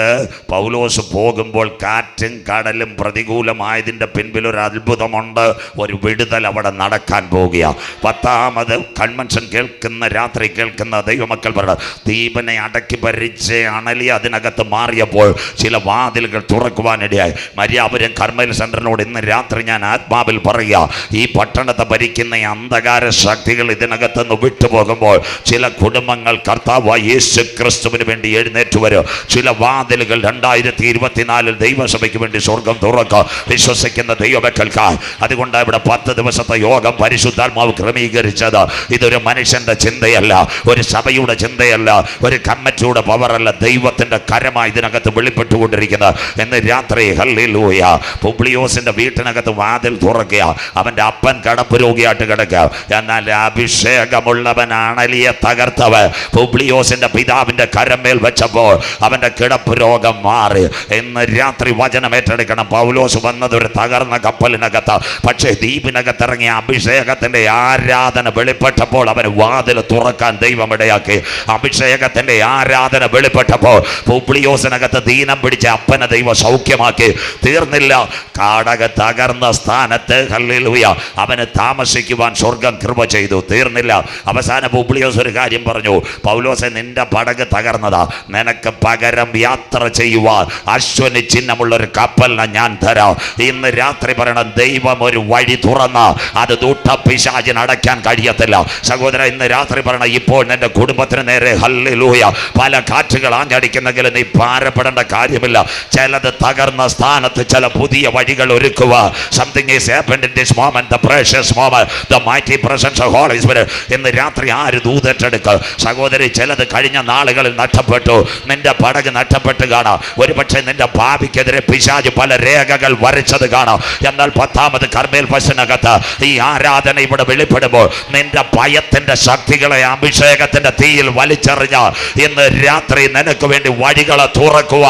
പൗലോസ് പോകുമ്പോൾ കാറ്റും കടലും പ്രതികൂലമായതിൻ്റെ പിൻപിൽ ഒരു അത്ഭുതമുണ്ട്. ഒരു വിടുതൽ അവിടെ നടക്കാൻ പോകുക. 10ാമത് കൺവെൻഷൻ കേൾക്കുന്ന രാത്രി കേൾക്കുന്ന ദൈവമക്കൾ പറയുന്നത്, ദ്വീപിനെ അടക്കി ഭരിച്ച് അണലി അതിനകത്ത് മാറിയപ്പോൾ ചില വാതിലുകൾ തുറക്കുവാനിടയായി. മര്യാപുരം കർമ്മേൽ സെൻറ്ററിനോട് ഇന്ന് രാത്രി ഞാൻ ആത്മാവിൽ പറയുക, ഈ പട്ടണത്തെ ഭരിക്കുന്ന അന്ധകാര ശക്തികൾ ഇതിനകത്ത് നിന്ന് വിട്ടുപോകുമ്പോൾ ചില കുടുംബങ്ങൾ കർത്താവായ യേശു ക്രിസ്തുവിന് വേണ്ടി എഴുന്നേറ്റ് വരും. ചില വാതിലുകൾ 2024 ദൈവസഭയ്ക്ക് വേണ്ടി സ്വർഗം തുറക്കുക. വിശ്വസിക്കുന്ന ദൈവമക്കൾക്കായി. അതുകൊണ്ട് ഇവിടെ 10 ദിവസത്തെ യോഗം പരിശുദ്ധാത്മാവ് ക്രമീകരിച്ചത്. ഇതൊരു മനുഷ്യന്റെ ചിന്തയല്ല, ഒരു സഭയുടെ ചിന്തയല്ല, ഒരു കമ്മിറ്റിയുടെ പവറല്ല, ദൈവത്തിന്റെ കരമായി ഇതിനകത്ത് വെളിപ്പെട്ടുകൊണ്ടിരിക്കുന്നത്. എന്ന് രാത്രി ഹല്ലേലൂയ പുബ്ലിയോസിന്റെ വീട്ടിനകത്ത് വീട്ടിനകത്ത് വാതിൽ തുറക്കുക. അവൻ്റെ അപ്പൻ കിടപ്പ് രോഗിയായിട്ട് കിടക്കുക. എന്നാൽ അഭിഷേകമുള്ളവൻ അണലിയെ തകർത്തവൻ പുബ്ലിയോസിന്റെ പിതാവിന്റെ കരമേൽ വെച്ചപ്പോൾ അവന്റെ കിടപ്പ് രോഗം മാറി. ഇന്ന് രാത്രി വചനം ഏറ്റെടുക്കണം. പൗലോസ് വന്നത് ഒരു തകർന്ന കപ്പലിനകത്ത്, പക്ഷേ ദ്വീപിനകത്ത് ഇറങ്ങിയ അഭിഷേകത്തിന്റെ ആരാധന വെളിപ്പെട്ടപ്പോൾ അവന് വാതിൽ തുറക്കാൻ ദൈവം ഇടയാക്കി. അഭിഷേകത്തിന്റെ ആരാധന വെളിപ്പെട്ടപ്പോൾ പുബ്ലിയോസിനകത്ത് ദീനം പിടിച്ച അപ്പനെ ദൈവം സൗഖ്യമാക്കി. തീർന്നില്ല, കാടക തകർന്ന സ്ഥാനത്ത് ഹല്ലേലൂയ അവന് താമസിക്കുവാൻ സ്വർഗം കൃപ ചെയ്തു. തീർന്നില്ല, അവസാന പുബ്ലിയോസ് ഒരു കാര്യം പറഞ്ഞു, പൗലോസെ നിന്റെ പടക് തകർന്നതാ, നിനക്ക് പകരം യാത്ര ചെയ്യുവാൻ അശ്വനി ചിഹ്നമുള്ളൊരു കപ്പലിനെ ഞാൻ തരാം. ഇന്ന് രാത്രി പറയണം, ദൈവം ഒരു വഴി തുറന്ന അത് ദൂഷ്ടപിശാചിന് അടയ്ക്കാൻ കഴിയത്തില്ല. സഹോദര, ഇന്ന് രാത്രി പറയണം, ഇപ്പോൾ നിന്റെ കുടുംബത്തിന് നേരെ ഹല്ലേലൂയ പല കാറ്റുകൾ ആഞ്ഞടിക്കുന്നെങ്കിൽ നീ ഭാരപ്പെടേണ്ട കാര്യമില്ല. ചിലത് തകർന്ന സ്ഥാനത്ത് ചില പുതിയ വഴികൾ ഒരുക്കുക. Something is happened in this moment, the precious moment, the mighty presence of Holy Spirit. ഇന്ന് രാത്രി ആര് ദൂതേറ്റെടുക്കുക? സഹോദരി, ചിലത് കഴിഞ്ഞ നാളുകളിൽ നഷ്ടപ്പെട്ടു. നിന്റെ പടക് നഷ്ടപ്പെട്ട് കാണാം. ഒരുപക്ഷെ നിന്റെ ഭാവിക്കെതിരെ പിശാച് പല രേഖകൾ വരച്ചത് കാണാം. എന്നാൽ 10ാമത് കർമ്മേൽ ബസ്സിനകത്ത് ഈ ആരാധന ഇവിടെ വെളിപ്പെടുമ്പോൾ നിന്റെ ഭയത്തിന്റെ ശക്തികളെ അഭിഷേകത്തിന്റെ തീയിൽ വലിച്ചെറിഞ്ഞ ഇന്ന് രാത്രി നിനക്ക് വേണ്ടി വഴികളെ തുറക്കുക.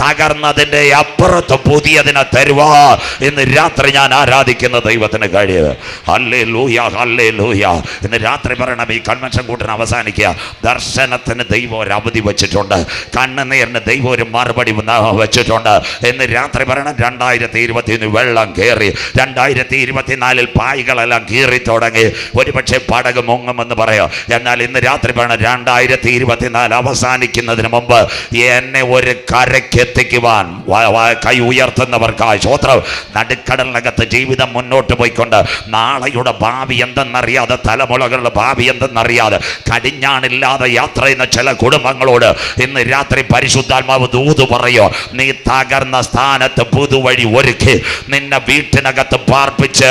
തകർന്നതിന്റെ അപ്പുറത്ത് പുതിയതിനെ തരുവാ. ഇന്ന് രാത്രി ഞാൻ ആരാധിക്കുന്ന ദൈവത്തിന് കഴിയും. Hallelujah, hallelujah. ഇന്ന് രാത്രി പറയണം, ഈ കൺവെൻഷൻ കൂട്ടിന് അവസാനിക്കുക. ദർശനത്തിന് ദൈവം ഒരു അവധി വെച്ചിട്ടുണ്ട്. കണ്ണുനീരിന് ദൈവം ഒരു മറുപടി വെച്ചിട്ടുണ്ട്. ഇന്ന് രാത്രി പറയണം, 2021 വെള്ളം കയറി, 2024 പായ്കളെല്ലാം കീറി തുടങ്ങി. ഒരുപക്ഷെ പടക് മുങ്ങുമെന്ന് പറയാം. എന്നാൽ ഇന്ന് രാത്രി പറയണം, 2024 അവസാനിക്കുന്നതിന് മുമ്പ് എന്നെ ഒരു കരയ്ക്ക് എത്തിക്കുവാൻ കൈ ഉയർത്തുന്നവർക്കായി സ്വത്രം. നടുക്കടലിനകത്ത് ജീവിതം മുന്നോട്ട് പോയിക്കൊണ്ട് നാളെയുടെ ഭാവി എന്തെന്നറിയാതെ, തലമുറകളുടെ ഭാവി എന്തെന്നറിയാതെ കടിഞ്ഞാണില്ലാതെ യാത്ര ചെയ്യുന്ന ചില കുടുംബങ്ങളോട് ഇന്ന് രാത്രി പരിശുദ്ധാത്മാവ് ദൂത് പറയോ, നീ തകർന്ന സ്ഥാനത്ത് പുതുവഴി ഒരുക്കി നിന്നെ വീട്ടിനകത്ത് പാർപ്പിച്ച്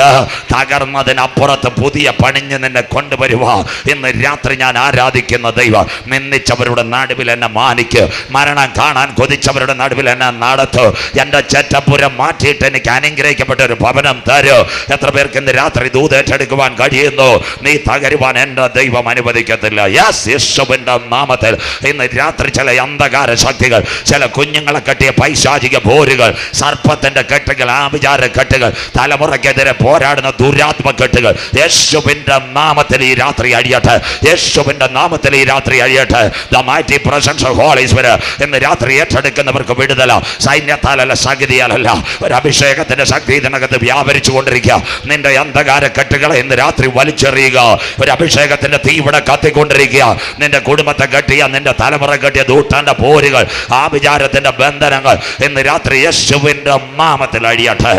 തകർന്നതിനപ്പുറത്ത് പുതിയ പണിഞ്ഞ് നിന്നെ കൊണ്ടുവരുക. ഇന്ന് രാത്രി ഞാൻ ആരാധിക്കുന്ന ദൈവം, നിന്ദിച്ചവരുടെ നടുവിൽ എന്നെ മാനിക്ക്, മരണം കാണാൻ കൊതിച്ചവരുടെ നടുവിൽ എന്നെ നടത്തു, എൻ്റെ ചെറ്റപ്പുരം മാറ്റിയിട്ട് എനിക്ക് അനുഗ്രഹിക്കപ്പെട്ട ഒരു ഭവനം തരൂ. എത്ര പേർക്ക് ഇന്ന് രാത്രി ദൂതേറ്റെടുക്കുവാൻ കഴിയുന്നു? നീ തകരുവാൻ എൻ്റെ ദൈവം അനുവദിക്കത്തില്ല. യേശുവിൻ്റെ നാമത്തിൽ ഇന്ന് രാത്രി ചില അന്ധകാര ശക്തികൾ, ചില കുഞ്ഞുങ്ങളെ കെട്ടിയ പൈശാചിക പോരുകൾ, സർപ്പത്തിന്റെ കെട്ടുകൾ, ആഭിചാര കെട്ടുകൾ, തലമുറയ്ക്കെതിരെ പോരാടുന്ന ദുരാത്മ കെട്ടുകൾ യേശുവിൻ്റെ നാമത്തിൽ ഈ രാത്രി അഴിയട്ടെ. യേശുവിൻ്റെ നാമത്തിൽ ഈ രാത്രി അഴിയട്ടെ. The mighty presence of Holy Spirit ഇന്ന് രാത്രി ഏറ്റെടുക്കുന്നവർക്ക് വിടുതല. സൈന്യത്താലല്ല, ശക്തിയാലല്ല, ഒരു അഭിഷേകത്തിന്റെ ശക്തി ഇതിനകത്ത് വ്യാപരിച്ചു കൊണ്ടിരിക്കുക. നിന്റെ അന്ധകാര കെട്ടുകളെ ഇന്ന് രാത്രി വലിച്ചെറിയുക. ഒരു അഭിഷേകത്തിന്റെ തീ ഇവിടെ കത്തിക്കൊണ്ടിരിക്കുക. നിന്റെ കുടുംബത്തെ കെട്ടിയ, നിന്റെ തലമുറ കെട്ടിയ ദൂട്ടാന്റെ പോരുകൾ, ആഭിചാരത്തിന്റെ ബന്ധനങ്ങൾ ഇന്ന് രാത്രി യേശുവിന്റെ നാമത്തിൽ അഴിയട്ടെ.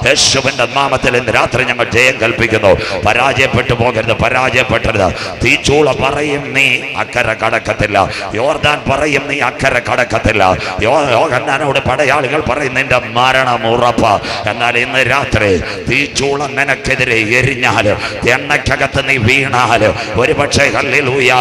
യേശുവിന്റെ നാമത്തിൽ ഇന്ന് രാത്രി ഞങ്ങൾ ജയം കൽപ്പിക്കുന്നു. പരാജയപ്പെട്ടു പോകരുത്, പരാജയപ്പെട്ടരുത്. തീച്ചൂള പറയും നീ അക്കരെ കടക്കത്തില്ല, യോർദാൻ പറയും നീ അക്കരെ കടക്കത്തില്ല, യോഹന്നാനോട് പടയാളികൾ പറയും നിന്റെ മരണം ഉറപ്പ. എന്നാൽ ഇന്ന് രാത്രി തീച്ചൂള നിനക്കെതിരെ എരിഞ്ഞാൽ, എണ്ണക്കകത്ത് നീ വീണാൽ, ഒരുപക്ഷെ ഹല്ലേലൂയ,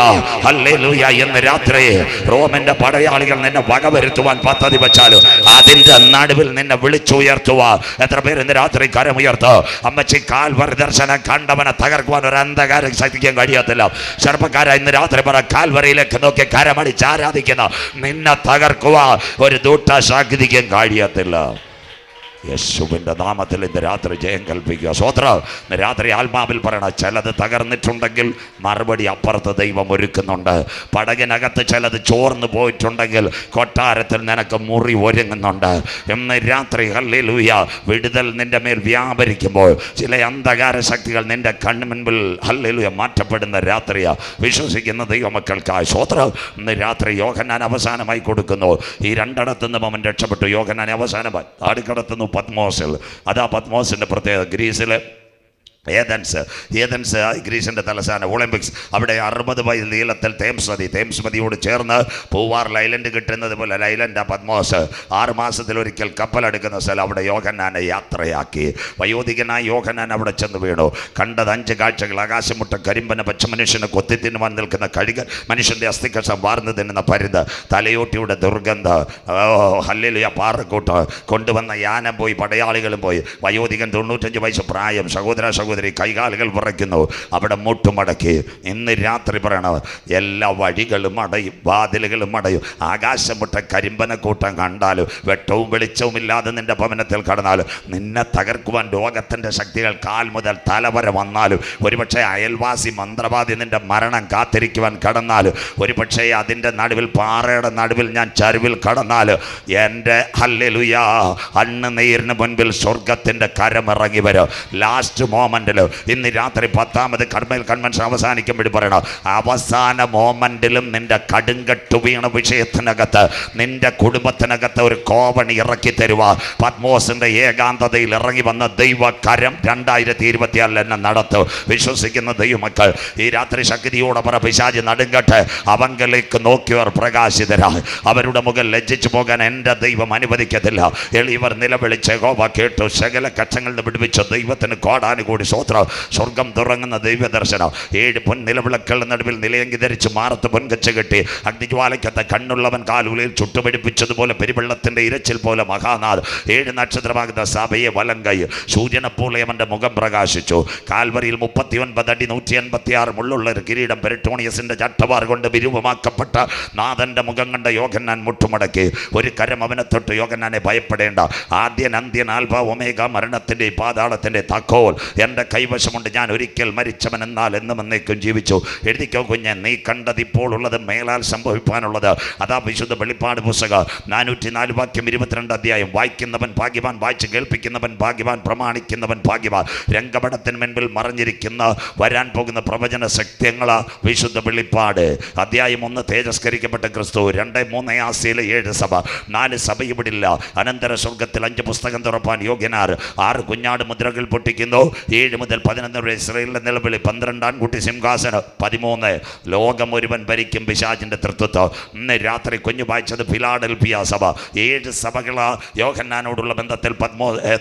ഹല്ലേലൂയ ഇന്ന് രാത്രി റോമിന്റെ പടയാളികൾ നിന്നെ വകവരുത്തുവാൻ പദ്ധതി വെച്ചാലും അതിന്റെ നടുവിൽ നിന്നെ വിളിച്ചുയർത്തുവാൻ എത്ര പേര് ഇന്ന് രാത്രി കരമുയർത്തോ? അമ്മച്ചി, കാൽവറി ദർശനം കണ്ടവനെ തകർക്കുവാൻ ഒരു അന്ധകാരം ശക്തിക്കാൻ കഴിയത്തില്ല. ചെറുപ്പക്കാര, ഇന്ന് രാത്രി പറ, കാൽവറിയിലേക്ക് നോക്കി കരമടിച്ച് ആരാധിക്കുന്ന നിന്നെ തകർക്കുവാൻ ഒരു ദൂട്ട ശക്തിക്കാൻ കഴിയത്തില്ല. യേശുവിൻ്റെ നാമത്തിൽ ഇന്ന് രാത്രി ജയം കൽപ്പിക്കുക. സ്വോത്രം. ഇന്ന് രാത്രി ആത്മാവിൽ പറയണം, ചിലത് തകർന്നിട്ടുണ്ടെങ്കിൽ മറുപടി അപ്പുറത്ത് ദൈവം ഒരുക്കുന്നുണ്ട്. പടകിനകത്ത് ചിലത് ചോർന്നു പോയിട്ടുണ്ടെങ്കിൽ കൊട്ടാരത്തിൽ നിനക്ക് മുറി ഒരുങ്ങുന്നുണ്ട്. ഇന്ന് രാത്രി ഹല്ലേലൂയ വിടുതൽ നിന്റെ മേൽ വ്യാപരിക്കുമ്പോൾ ചില അന്ധകാര ശക്തികൾ നിന്റെ കണ്ണു മുൻപിൽ ഹല്ലേലൂയ മാറ്റപ്പെടുന്ന രാത്രിയാ. വിശ്വസിക്കുന്ന ദൈവമക്കൾക്കായി സ്വോത്രം. ഇന്ന് രാത്രി യോഹന്നാൻ അവസാനമായി കൊടുക്കുന്നു. ഈ രണ്ടിടത്തുനിന്നും അവൻ രക്ഷപ്പെട്ടു. യോഹന്നാൻ അവസാനമായി ആടിക്കടത്തുന്നു പത്മോസിൽ. അതാ പത്മോസിൻ്റെ പ്രത്യേകത. ഗ്രീസിലെ ഏതൻസ് ഗ്രീസിൻ്റെ തലസ്ഥാനം. ഒളിമ്പിക്സ് അവിടെ 60 മൈൽ നീളത്തിൽ തേംസ് നദിയോട് ചേർന്ന് പൂവാർ ഐലൻഡ് കിട്ടുന്നത് പോലെ ഐലൻഡ് പദ്മോസ്. 6 മാസത്തിലൊരിക്കൽ കപ്പലെടുക്കുന്ന സ്ഥലം. അവിടെ യോഹന്നാനെ യാത്രയാക്കി. വയോധികനായ യോഹന്നാൻ അവിടെ ചെന്ന് വീണു. കണ്ടത് 5 കാഴ്ചകൾ. ആകാശമുട്ട കരിമ്പന, പച്ചമനുഷ്യന് കൊത്തി തിന്നുവാൻ നിൽക്കുന്ന കഴുകൻ, മനുഷ്യൻ്റെ അസ്ഥികഷം വാർന്നു തിന്നുന്ന പരുത്, തലയോട്ടിയുടെ ദുർഗന്ധ, ഹല്ലേലൂയ, പാറക്കൂട്ട്, കൊണ്ടുവന്ന യാനം പോയി, പടയാളികളും പോയി. വയോധികൻ 95 വയസ്സ് പ്രായം. സഹോദരി കൈകാലുകൾ വിറയ്ക്കുന്നു. അവിടെ മുട്ടുമടക്കി. ഇന്ന് രാത്രി പറയണത് എല്ലാ വഴികളും അടയും, വാതിലുകളും അടയും. ആകാശമുട്ട കരിമ്പന കൂട്ടം കണ്ടാലും വെട്ടവും വെളിച്ചവും ഇല്ലാതെ നിന്റെ ഭവനത്തിൽ കടന്നാലും നിന്നെ തകർക്കുവാൻ ലോകത്തിൻ്റെ ശക്തികൾ കാൽ മുതൽ തലവര വന്നാലും, ഒരുപക്ഷെ അയൽവാസി മന്ത്രവാദി നിന്റെ മരണം കാത്തിരിക്കുവാൻ കടന്നാലും, ഒരുപക്ഷെ അതിൻ്റെ നടുവിൽ, പാറയുടെ നടുവിൽ ഞാൻ ചരുവിൽ കടന്നാലും, എൻ്റെ ഹല്ലേലൂയ അണ്ണുനീരിന് മുൻപിൽ സ്വർഗത്തിൻ്റെ കരമിറങ്ങി വരും. ലാസ്റ്റ് മോമെന്റിൽ ഇന്ന് രാത്രി 10ാമത് കർമ്മൽ കൺവെൻഷൻ അവസാനിക്കുമ്പോൾ പറയണം, അവസാന മോമെന്റിലും നിന്റെ കടുങ്കട്ടു വീണ വിഷയത്തിനകത്ത്, നിന്റെ കുടുംബത്തിനകത്ത് ഒരു കോവണി ഇറക്കി തരുക. പത്മോസിന്റെ ഏകാന്തതയിൽ ഇറങ്ങി വന്ന ദൈവകരം 2024 എന്നെ നടത്തും. വിശ്വസിക്കുന്ന ദൈവമക്കൾ ഈ രാത്രി ശക്തിയോടെ പറ, പിശാച് നടുങ്കട്ടെ. അവങ്കലേക്ക് നോക്കിയവർ പ്രകാശിതരായി. അവരുടെ മുഖം ലജ്ജിച്ചു പോകാൻ എൻ്റെ ദൈവം അനുവദിക്കത്തില്ല. എളിയവർ നിലവിളിച്ച് യഹോവ കേട്ടു. സകല കക്ഷങ്ങളിൽ നിന്ന് വിടുവിച്ച ദൈവത്തിന് കോടാനുകൂടി സ്തോത്രം. സ്വർഗം തുറങ്ങുന്ന ദൈവദർശനം. 7 പൊൻനിലവിളക്കളുടെ നടുവിൽ നിലയങ്കി ധരിച്ച് മാറത്ത് പൊൻകച്ച കെട്ടി അഗ്നിജ്വാലയ്ക്കത്ത കണ്ണുള്ളവൻ കാലുകളിൽ ചുട്ടുപിടിപ്പിച്ചതുപോലെ പെരുവെള്ളത്തിൻ്റെ ഇരച്ചിൽ പോലെ മഹാനാഥ് 7 നക്ഷത്രമാകുന്ന സഭയെ വലം കൈ. സൂര്യനെപ്പോലെ അവൻ്റെ മുഖം പ്രകാശിച്ചു. കാൽവരിയിൽ 39 അടി 186 മുള്ളുള്ള ഒരു കിരീടം പെരിട്ടോണിയസിൻ്റെ ചട്ടവാർ കൊണ്ട് വിരൂപമാക്കപ്പെട്ട നാഥൻ്റെ മുഖം കണ്ട യോഹന്നാൻ മുട്ടുമടക്കി. ഒരു കരം അവനെ തൊട്ട്. യോഹന്നാനെ ഭയപ്പെടേണ്ട. ആദ്യൻ, അന്ത്യൻ, ആൽഫ, ഒമേഗ, മരണത്തിൻ്റെ പാതാളത്തിൻ്റെ താക്കോൽ എൻ്റെ കൈവശമുണ്ട്. ഞാൻ ഒരിക്കൽ മരിച്ചവൻ, എന്നാൽ എന്നും എന്നേക്കും ജീവിച്ചു. എഴുതിക്കോ കുഞ്ഞ്, നീ കണ്ടത് ഇപ്പോൾ ഉള്ളത്, മേലാൽ സംഭവിക്കാനുള്ളത്. അതാ വിശുദ്ധ വെളിപ്പാട് പുസ്തകം 404 വാക്യം 22 അധ്യായം. വായിക്കുന്നവൻ ഭാഗ്യവാൻ, വായിച്ച് കേൾപ്പിക്കുന്നവൻ ഭാഗ്യവാൻ, പ്രമാണിക്കുന്നവൻ ഭാഗ്യവാൻ. രംഗപടത്തിന് മുൻപിൽ മറഞ്ഞിരിക്കുന്ന വരാൻ പോകുന്ന പ്രവചന സത്യങ്ങളാ വിശുദ്ധ വെളിപ്പാട്. അധ്യായം 1 തേജസ്കരിക്കപ്പെട്ട ക്രിസ്തു. 2, 3 ആസിയയിലെ 7 സഭ. 4 സഭ ഇവിടില്ല. അനന്തര സ്വർഗത്തിൽ 5 പുസ്തകം തുറപ്പാൻ യോഗ്യനാർ. 6 കുഞ്ഞാട് മുദ്രകൾ പൊട്ടിക്കുന്നു. 7 മുതൽ 11 വരെ ഇസ്രായേലിന്റെ നിലവിളി. 12 ആൺകുട്ടി സിംഹാസനം. 13 ലോകം മുഴുവൻ ഭരിക്കും പിശാചിന്റെ തൃത്വത്വം. ഇന്ന് രാത്രി കുഞ്ഞു വായിച്ചത് ഫിലാഡൽഫിയ സഭ. 7 സഭകളാ യോഹന്നാനോടുള്ള ബന്ധത്തിൽ.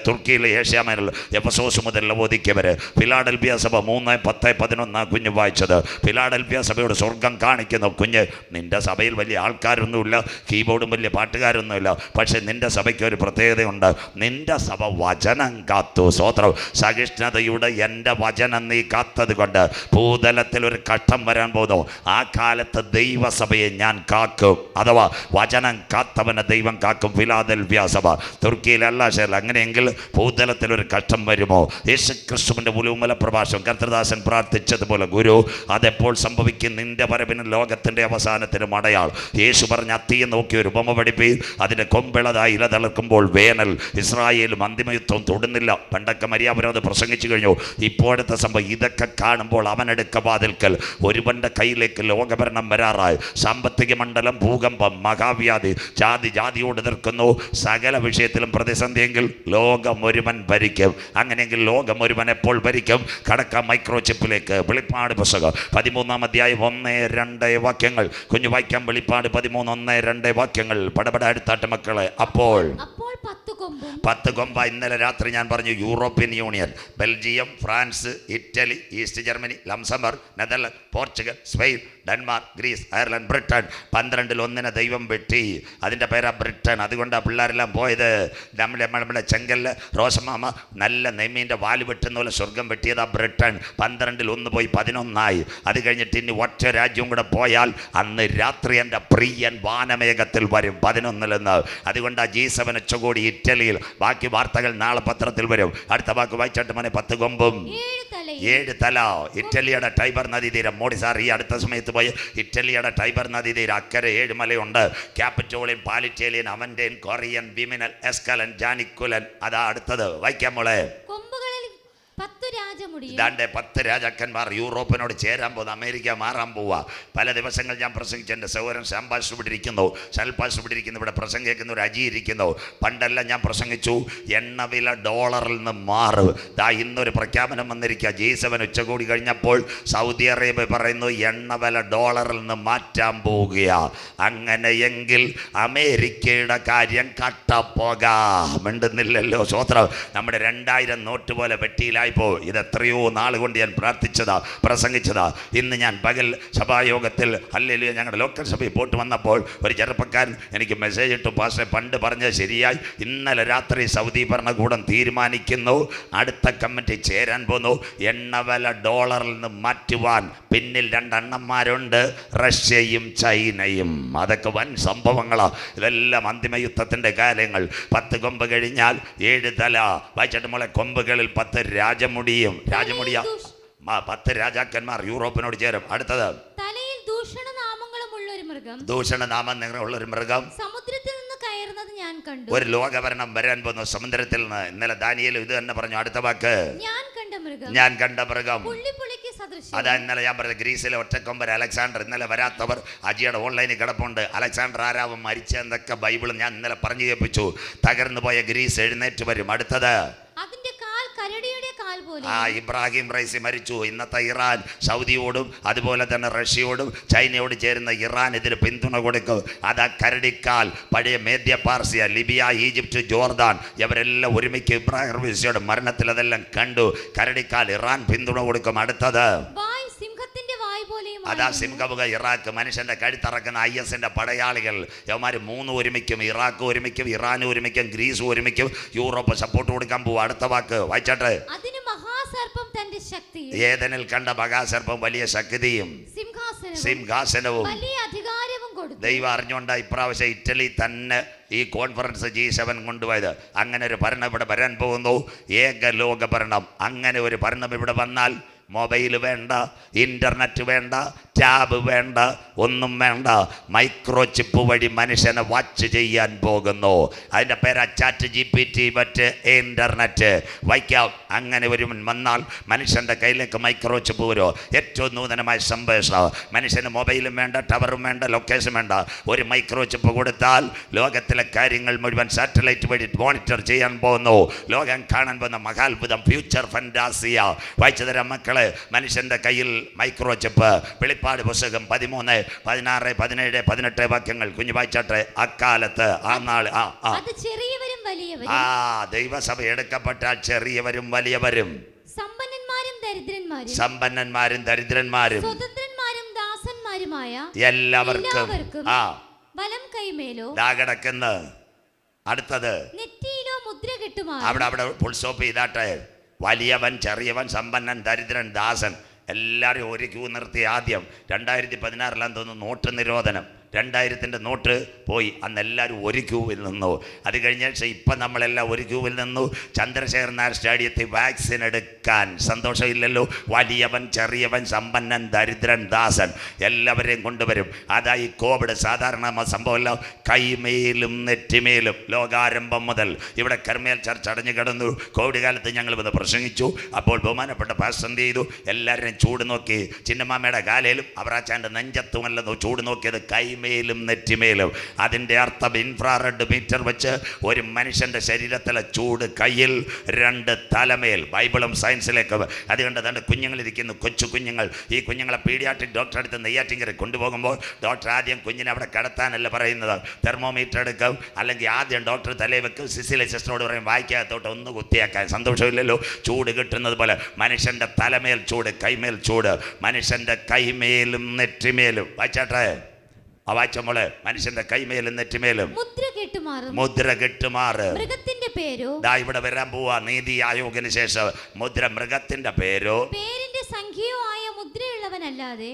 തുർക്കിയിലെ ഏഷ്യാമേനിൽ എഫസോസ് മുതൽ ലവോദിക്ക വരെ. ഫിലാഡൽഫിയ സഭ 3, 10, 11 കുഞ്ഞു വായിച്ചത്. ഫിലാഡൽഫിയ സഭയോട് സ്വർഗം കാണിക്കുന്നു. കുഞ്ഞ്, നിന്റെ സഭയിൽ വലിയ ആൾക്കാരൊന്നുമില്ല, കീബോർഡും വലിയ പാട്ടുകാരൊന്നുമില്ല. പക്ഷെ നിന്റെ സഭയ്ക്ക് ഒരു പ്രത്യേകതയുണ്ട്. നിന്റെ സഭ വചനം കാത്തു. സ്വോത്രം. സഹിഷ്ണുതയുടെ എൻ്റെ വചനം നീ കാത്തത് കൊണ്ട് ഭൂതലത്തിൽ ഒരു ഘട്ടം വരാൻ പോകുന്നു. ആ കാലത്ത് ദൈവസഭയെ ഞാൻ കാക്കും. അഥവാ വചനം കാത്തവനെ ദൈവം കാക്കും. ഫിലാദൽഫിയ സഭ തുർക്കിയിലല്ല ശരി. അങ്ങനെയെങ്കിൽ ഭൂതലത്തിൽ ഒരു ഘട്ടം വരുമോ? യേശു ക്രിസ്തുവിൻ്റെ ഉലൂമല പ്രഭാഷണം കർത്തൃദാസൻ പ്രാർത്ഥിച്ചതുപോലെ, ഗുരു, അതെപ്പോൾ സംഭവിക്കും? നിന്റെ വരവിനും ലോകത്തിൻ്റെ അവസാനത്തിനും അടയാളം. യേശു പറഞ്ഞ അത്തിയെ നോക്കി ഒരു ഉപമ പഠിപ്പി. അതിൻ്റെ കൊമ്പിളതായി ഇല തളർക്കുമ്പോൾ വേനൽ. ഇസ്രായേലും അന്തിമയുദ്ധം തൊടുന്നില്ല. പണ്ടൊക്കെ മര്യാപുരം അത് പ്രസംഗിച്ചു കഴിഞ്ഞു. ഇപ്പോഴത്തെ സംഭവം ഇതൊക്കെ കാണുമ്പോൾ അവനെടുക്ക വാതിൽക്കൽ ഒരുവൻ്റെ കയ്യിലേക്ക് ലോകഭരണം വരാറായി. സാമ്പത്തിക മണ്ഡലം, ഭൂകമ്പം, മഹാവ്യാധി, ജാതിയോട് എതിർക്കുന്നു. സകല വിഷയത്തിലും പ്രതിസന്ധിയെങ്കിൽ ലോകം ഒരുവൻ ഭരിക്കും. അങ്ങനെയെങ്കിൽ ലോകം ഒരുവൻ എപ്പോൾ ഭരിക്കും? കടക്കാം മൈക്രോ ചിപ്പിലേക്ക്. വെളിപ്പാട് പുസ്തകം 13-ാം അധ്യായം 1-2 വാക്യങ്ങൾ കുഞ്ഞു വായിക്കാം. വെളിപ്പാട് 13:1-2 വാക്യങ്ങൾ. പടപട അടുത്താട്ട് മക്കളെ. അപ്പോൾ 10 കൊമ്പ. ഇന്നലെ രാത്രി ഞാൻ പറഞ്ഞു, European Union, Belgium, France, Italy, East Germany, Luxembourg, Netherland, Portugal, Spain, Denmark, Greece, Ireland, Britain. 12-ൽ 1 ദൈവം വെട്ടി. അതിൻ്റെ പേരാ ബ്രിട്ടൻ. അതുകൊണ്ടാണ് പിള്ളേരെല്ലാം പോയത്. നമ്മുടെ ചെങ്കല്ല് റോസമാമ നല്ല നെയ്മീൻ്റെ വാല് വെട്ടുന്ന പോലെ സ്വർഗം വെട്ടിയതാ ബ്രിട്ടൻ. 12-ൽ 1 പോയി 11 അത് കഴിഞ്ഞിട്ട് ഇനി ഒറ്റ രാജ്യവും കൂടെ പോയാൽ അന്ന് രാത്രി എൻ്റെ പ്രിയൻ വാനമേഘത്തിൽ വരും 11-ൽ നിന്ന്. അതുകൊണ്ട് G7 ഉച്ചകോടി ഇറ്റലിയിൽ. ബാക്കി വാർത്തകൾ നാളെ പത്രത്തിൽ വരും. അടുത്ത വാക്ക് വായിച്ചിട്ട് മനെ. 10 കൊമ്പും 7 തല. ഇറ്റലിയുടെ ടൈബർ നദീതീരം. മോഡി സാർ ഈ അടുത്ത സമയത്ത് പോയി ഇറ്റലിയുടെ ടൈബർ നദീതീരം. അക്കരെ 7 മലയുണ്ട്. ക്യാപിറ്റോളിയൻ, പാലിറ്റേലിയൻ, അവൻറ്റേൻ, കൊറിയൻ, വിമിനൽ, എസ്കലൻ, ജാനിക്കുലൻ. അതാ അടുത്തത് വായിക്കാം മോളെ. ഇതാണ്ട് 10 രാജാക്കന്മാർ യൂറോപ്പിനോട് ചേരാൻ പോകുന്നു. അമേരിക്ക മാറാൻ പോവുക. പല ദിവസങ്ങൾ ഞാൻ പ്രസംഗിച്ചു. എൻ്റെ സഹോദരൻ ശാംപാസ് ഇവിടെ ഇരിക്കുന്നു, ശൽപാസ് ഇവിടെ ഇരിക്കുന്നു, ഇവിടെ പ്രസംഗം കേൾക്കുന്ന ഒരു അജി ഇരിക്കുന്നു. പണ്ടെല്ലാം ഞാൻ പ്രസംഗിച്ചു എണ്ണവില ഡോളറിൽ നിന്ന് മാറും. ദാ ഇന്നൊരു പ്രഖ്യാപനം വന്നിരിക്കുക. G7 ഉച്ചകൂടി കഴിഞ്ഞപ്പോൾ സൗദി അറേബ്യ പറയുന്നു എണ്ണവില ഡോളറിൽ നിന്ന് മാറ്റാൻ പോവുകയാ. അങ്ങനെയെങ്കിൽ അമേരിക്കയുടെ കാര്യം കട്ടപ്പോക. മിണ്ടുന്നില്ലല്ലോ. സ്വോത്രം. നമ്മുടെ 2000 നോട്ട് പോലെ വെട്ടിയിലായിപ്പോ. ഇത് എത്രയോ നാൾ കൊണ്ട് ഞാൻ പ്രാർത്ഥിച്ചതാ, പ്രസംഗിച്ചതാ. ഇന്ന് ഞാൻ പകൽ സഭായോഗത്തിൽ ഹല്ലേലൂയ ഞങ്ങളുടെ ലോക്കൽ സഭയിൽ പോയിട്ട് വന്നപ്പോൾ ഒരു ചെറുപ്പക്കാരൻ എനിക്ക് മെസ്സേജ് ഇട്ടു, പാസ്റ്റർ പണ്ട് പറഞ്ഞത് ശരിയായി. ഇന്നലെ രാത്രി സൗദി ഭരണകൂടം തീരുമാനിക്കുന്നു, അടുത്ത കമ്മിറ്റി ചേരാൻ പോന്നു, എണ്ണവില ഡോളറിൽ നിന്ന് മാറ്റുവാൻ. പിന്നിൽ 2 അണ്ണന്മാരുണ്ട്, റഷ്യയും ചൈനയും. അതൊക്കെ വൻ സംഭവങ്ങളാ. ഇതെല്ലാം അന്തിമയുദ്ധത്തിൻ്റെ കാര്യങ്ങൾ. 10 കൊമ്പ് കഴിഞ്ഞാൽ 7 തല. വായിച്ചിട്ട് മോളെ, കൊമ്പുകളിൽ 10 രാജമുടിയും. 10 രാജാക്കന്മാർ യൂറോപ്പിനോട് ചേരും. അടുത്തത് ദൂഷണനാമം ഉള്ളൊരു മൃഗം സമുദ്രത്തിൽ നിന്ന് കയറുന്നത് ഞാൻ കണ്ടു. ഒരു ലോകഭരണം വരാൻ പോകുന്നു സമുദ്രത്തിൽ നിന്ന്. ഇന്നലെ ദാനിയേൽ ഇത് തന്നെ പറഞ്ഞു. അടുത്ത വാക്ക് ഞാൻ കണ്ട മൃഗം. അതാ ഇന്നലെ ഞാൻ പറഞ്ഞത് ഗ്രീസിലെ ഒറ്റക്കൊമ്പൻ അലക്സാണ്ടർ. ഇന്നലെ വരാത്തവർ അജിയുടെ ഓൺലൈനിൽ കിടപ്പുണ്ട്. അലക്സാണ്ടർ ആരാവും മരിച്ചെന്നൊക്കെ ബൈബിൾ ഞാൻ ഇന്നലെ പറഞ്ഞു കേൾപ്പിച്ചു. തകർന്നു പോയ ഗ്രീസ് എഴുന്നേറ്റ് വരും. അടുത്തത് ഇബ്രാഹിം റൈസി മരിച്ചു. ഇന്നത്തെ ഇറാൻ സൗദിയോടും അതുപോലെ തന്നെ റഷ്യയോടും ചൈനയോട് ചേരുന്ന ഇറാൻ ഇതിന് പിന്തുണ കൊടുക്കും. അതാ കരടിക്കാൽ. പഴയ മേദ്യ പാർസിയ, ലിബിയ, ഈജിപ്റ്റ്, ജോർദാൻ ഇവരെല്ലാം ഒരുമിച്ച് ഇബ്രാഹിം റൈസിയുടെ മരണത്തിൽ അതെല്ലാം കണ്ടു. കരടിക്കാൽ ഇറാൻ പിന്തുണ കൊടുക്കും. അടുത്തത് അതാ സിംഹമുഖ ഇറാഖ്. മനുഷ്യന്റെ കഴുത്തറക്കുന്ന IS-ന്റെ പടയാളികൾ. യവന്മാർ 3 ഒരുമിക്കും. ഇറാഖ് ഒരുമിക്കും, ഇറാൻ ഒരുമിക്കും, ഗ്രീസ് ഒരുമിക്കും. യൂറോപ്പ് സപ്പോർട്ട് കൊടുക്കാൻ പോവും. അടുത്ത വാക്ക് വായിച്ചാട്ടെ. ഏദനിൽ കണ്ട മഹാസർപ്പം വലിയ ശക്തിയും സിംഹാസനവും ദൈവം അറിഞ്ഞുകൊണ്ടാ ഇപ്രാവശ്യം ഇറ്റലി തന്നെ ഈ കോൺഫറൻസ് G7 കൊണ്ടുപോയത്. അങ്ങനെ ഒരു ഭരണം ഇവിടെ വരാൻ പോകുന്നു. ഏകലോക ഭരണം. അങ്ങനെ ഒരു ഭരണം ഇവിടെ വന്നാൽ മൊബൈൽ വേണ്ട, ഇൻ്റർനെറ്റ് വേണ്ട, ടാബ് വേണ്ട, ഒന്നും വേണ്ട. മൈക്രോ ചിപ്പ് വഴി മനുഷ്യനെ വാച്ച് ചെയ്യാൻ പോകുന്നു. അതിൻ്റെ പേരാ ChatGPT, മറ്റ് ഇൻ്റർനെറ്റ്. വയ്ക്കാം. അങ്ങനെ ഒരു വന്നാൽ മനുഷ്യൻ്റെ കയ്യിലേക്ക് മൈക്രോ ചിപ്പ് വരുമോ? ഏറ്റവും നൂതനമായ സംഭവം. മനുഷ്യന് മൊബൈലും വേണ്ട, ടവറും വേണ്ട, ലൊക്കേഷൻ വേണ്ട. ഒരു മൈക്രോ ചിപ്പ് കൊടുത്താൽ ലോകത്തിലെ കാര്യങ്ങൾ മുഴുവൻ സാറ്റലൈറ്റ് വഴി മോണിറ്റർ ചെയ്യാൻ പോകുന്നു. ലോകം കാണാൻ പോകുന്ന മഹാത്ഭുതം, ഫ്യൂച്ചർ ഫന്റാസിയ. വായിച്ചു തരാം മക്കളെ. മനുഷ്യന്റെ കയ്യിൽ മൈക്രോ ചിപ്പ്. വെളിപ്പാട് പുസ്തകം 13, 16, 17, 18 വാക്യങ്ങൾ കുഞ്ഞു വായിച്ചാട്ടെ. അക്കാലത്ത് ആ നാൾ ദൈവസഭ എടുക്കപ്പെട്ടാൽ ചെറിയവരും വലിയവരും, സമ്പന്നന്മാരും ദരിദ്രന്മാരും, സ്വതന്ത്രന്മാരും ദാസന്മാരുമായ എല്ലാവർക്കും വലം കൈമേലോ കിടക്കുന്ന. അടുത്തത് നെറ്റിയിലോ മുദ്ര കെട്ടുമാ. അവിടെ ഫുൾ സ്റ്റോപ്പ് ചെയ്താട്ടെ. വലിയവൻ, ചെറിയവൻ, സമ്പന്നൻ, ദരിദ്രൻ, ദാസൻ എല്ലാവരും ഒരു ക്യൂ നിർത്തി. ആദ്യം 2016 തോന്നുന്നു നോട്ട് നിരോധനം. 2000-ന്റെ നോട്ട് പോയി. അന്ന് എല്ലാവരും ഒരു ക്യൂവിൽ നിന്നു. അത് കഴിഞ്ഞ ശേഷം ഇപ്പം നമ്മളെല്ലാം ഒരു ക്യൂവിൽ നിന്നു. ചന്ദ്രശേഖർ നായർ സ്റ്റേഡിയത്തിൽ വാക്സിൻ എടുക്കാൻ. സന്തോഷമില്ലല്ലോ? വലിയവൻ, ചെറിയവൻ, സമ്പന്നൻ, ദരിദ്രൻ, ദാസൻ എല്ലാവരെയും കൊണ്ടുവരും. അതാ ഈ കോവിഡ് സാധാരണ സംഭവമല്ല. കൈമേലും നെറ്റിമേലും ലോകാരംഭം മുതൽ ഇവിടെ കർമ്മേൽ ചർച്ച അടഞ്ഞു കിടന്നു. കോവിഡ് കാലത്ത് ഞങ്ങൾ വന്ന് പ്രസംഗിച്ചു. അപ്പോൾ ബഹുമാനപ്പെട്ട പാസ്റ്റർ എന്ത് ചെയ്തു? എല്ലാവരെയും ചൂട് നോക്കി. ചിന്നമ്മയുടെ കാലയിലും അവറാച്ചാൻ്റെ നെഞ്ചത്തുമല്ലെന്നോ ചൂട് നോക്കിയത് കൈമേലും നെറ്റിമേലും. അതിൻ്റെ അർത്ഥം ഇൻഫ്രാറെഡ് മീറ്റർ വെച്ച് ഒരു മനുഷ്യൻ്റെ ശരീരത്തിലെ ചൂട് കയ്യിൽ, 2 തലമേൽ. ബൈബിളും സയൻസിലേക്ക് അതുകൊണ്ട് തന്നെ കുഞ്ഞുങ്ങളിരിക്കുന്നു, കൊച്ചു കുഞ്ഞുങ്ങൾ. ഈ കുഞ്ഞുങ്ങളെ പീഡിയാട്രിക് ഡോക്ടറെ അടുത്ത് നെയ്യാറ്റിങ്കര കൊണ്ടുപോകുമ്പോൾ ഡോക്ടർ ആദ്യം കുഞ്ഞിനെ അവിടെ കിടത്താനല്ല പറയുന്നത്, തെർമോമീറ്റർ എടുക്കും. അല്ലെങ്കിൽ ആദ്യം ഡോക്ടർ തലയിൽ വെക്കും. സിസിലെ സിസ്റ്ററോട് പറയും വായിക്കാത്തോട്ട് ഒന്ന് കുത്തിയാക്കാൻ. സന്തോഷമില്ലല്ലോ? ചൂട് കിട്ടുന്നത് പോലെ മനുഷ്യൻ്റെ തലമേൽ ചൂട്, കൈമേൽ ചൂട്. മനുഷ്യൻ്റെ കൈമേലും നെറ്റിമേലും. വായിച്ചാട്ടെ. വായിച്ചോളെ. മനുഷ്യന്റെ കൈമേലും നെറ്റിമേലും മുദ്ര കെട്ടുമാറ്. മൃഗത്തിന്റെ പേരോ ദാ ഇവിടെ വരാൻ പോവാ. നീതി ആയോഗിന് ശേഷം മുദ്ര. മൃഗത്തിന്റെ പേരോ പേരിന്റെ സംഖ്യയോ ആയ മുദ്രയുള്ളവനല്ലാതെ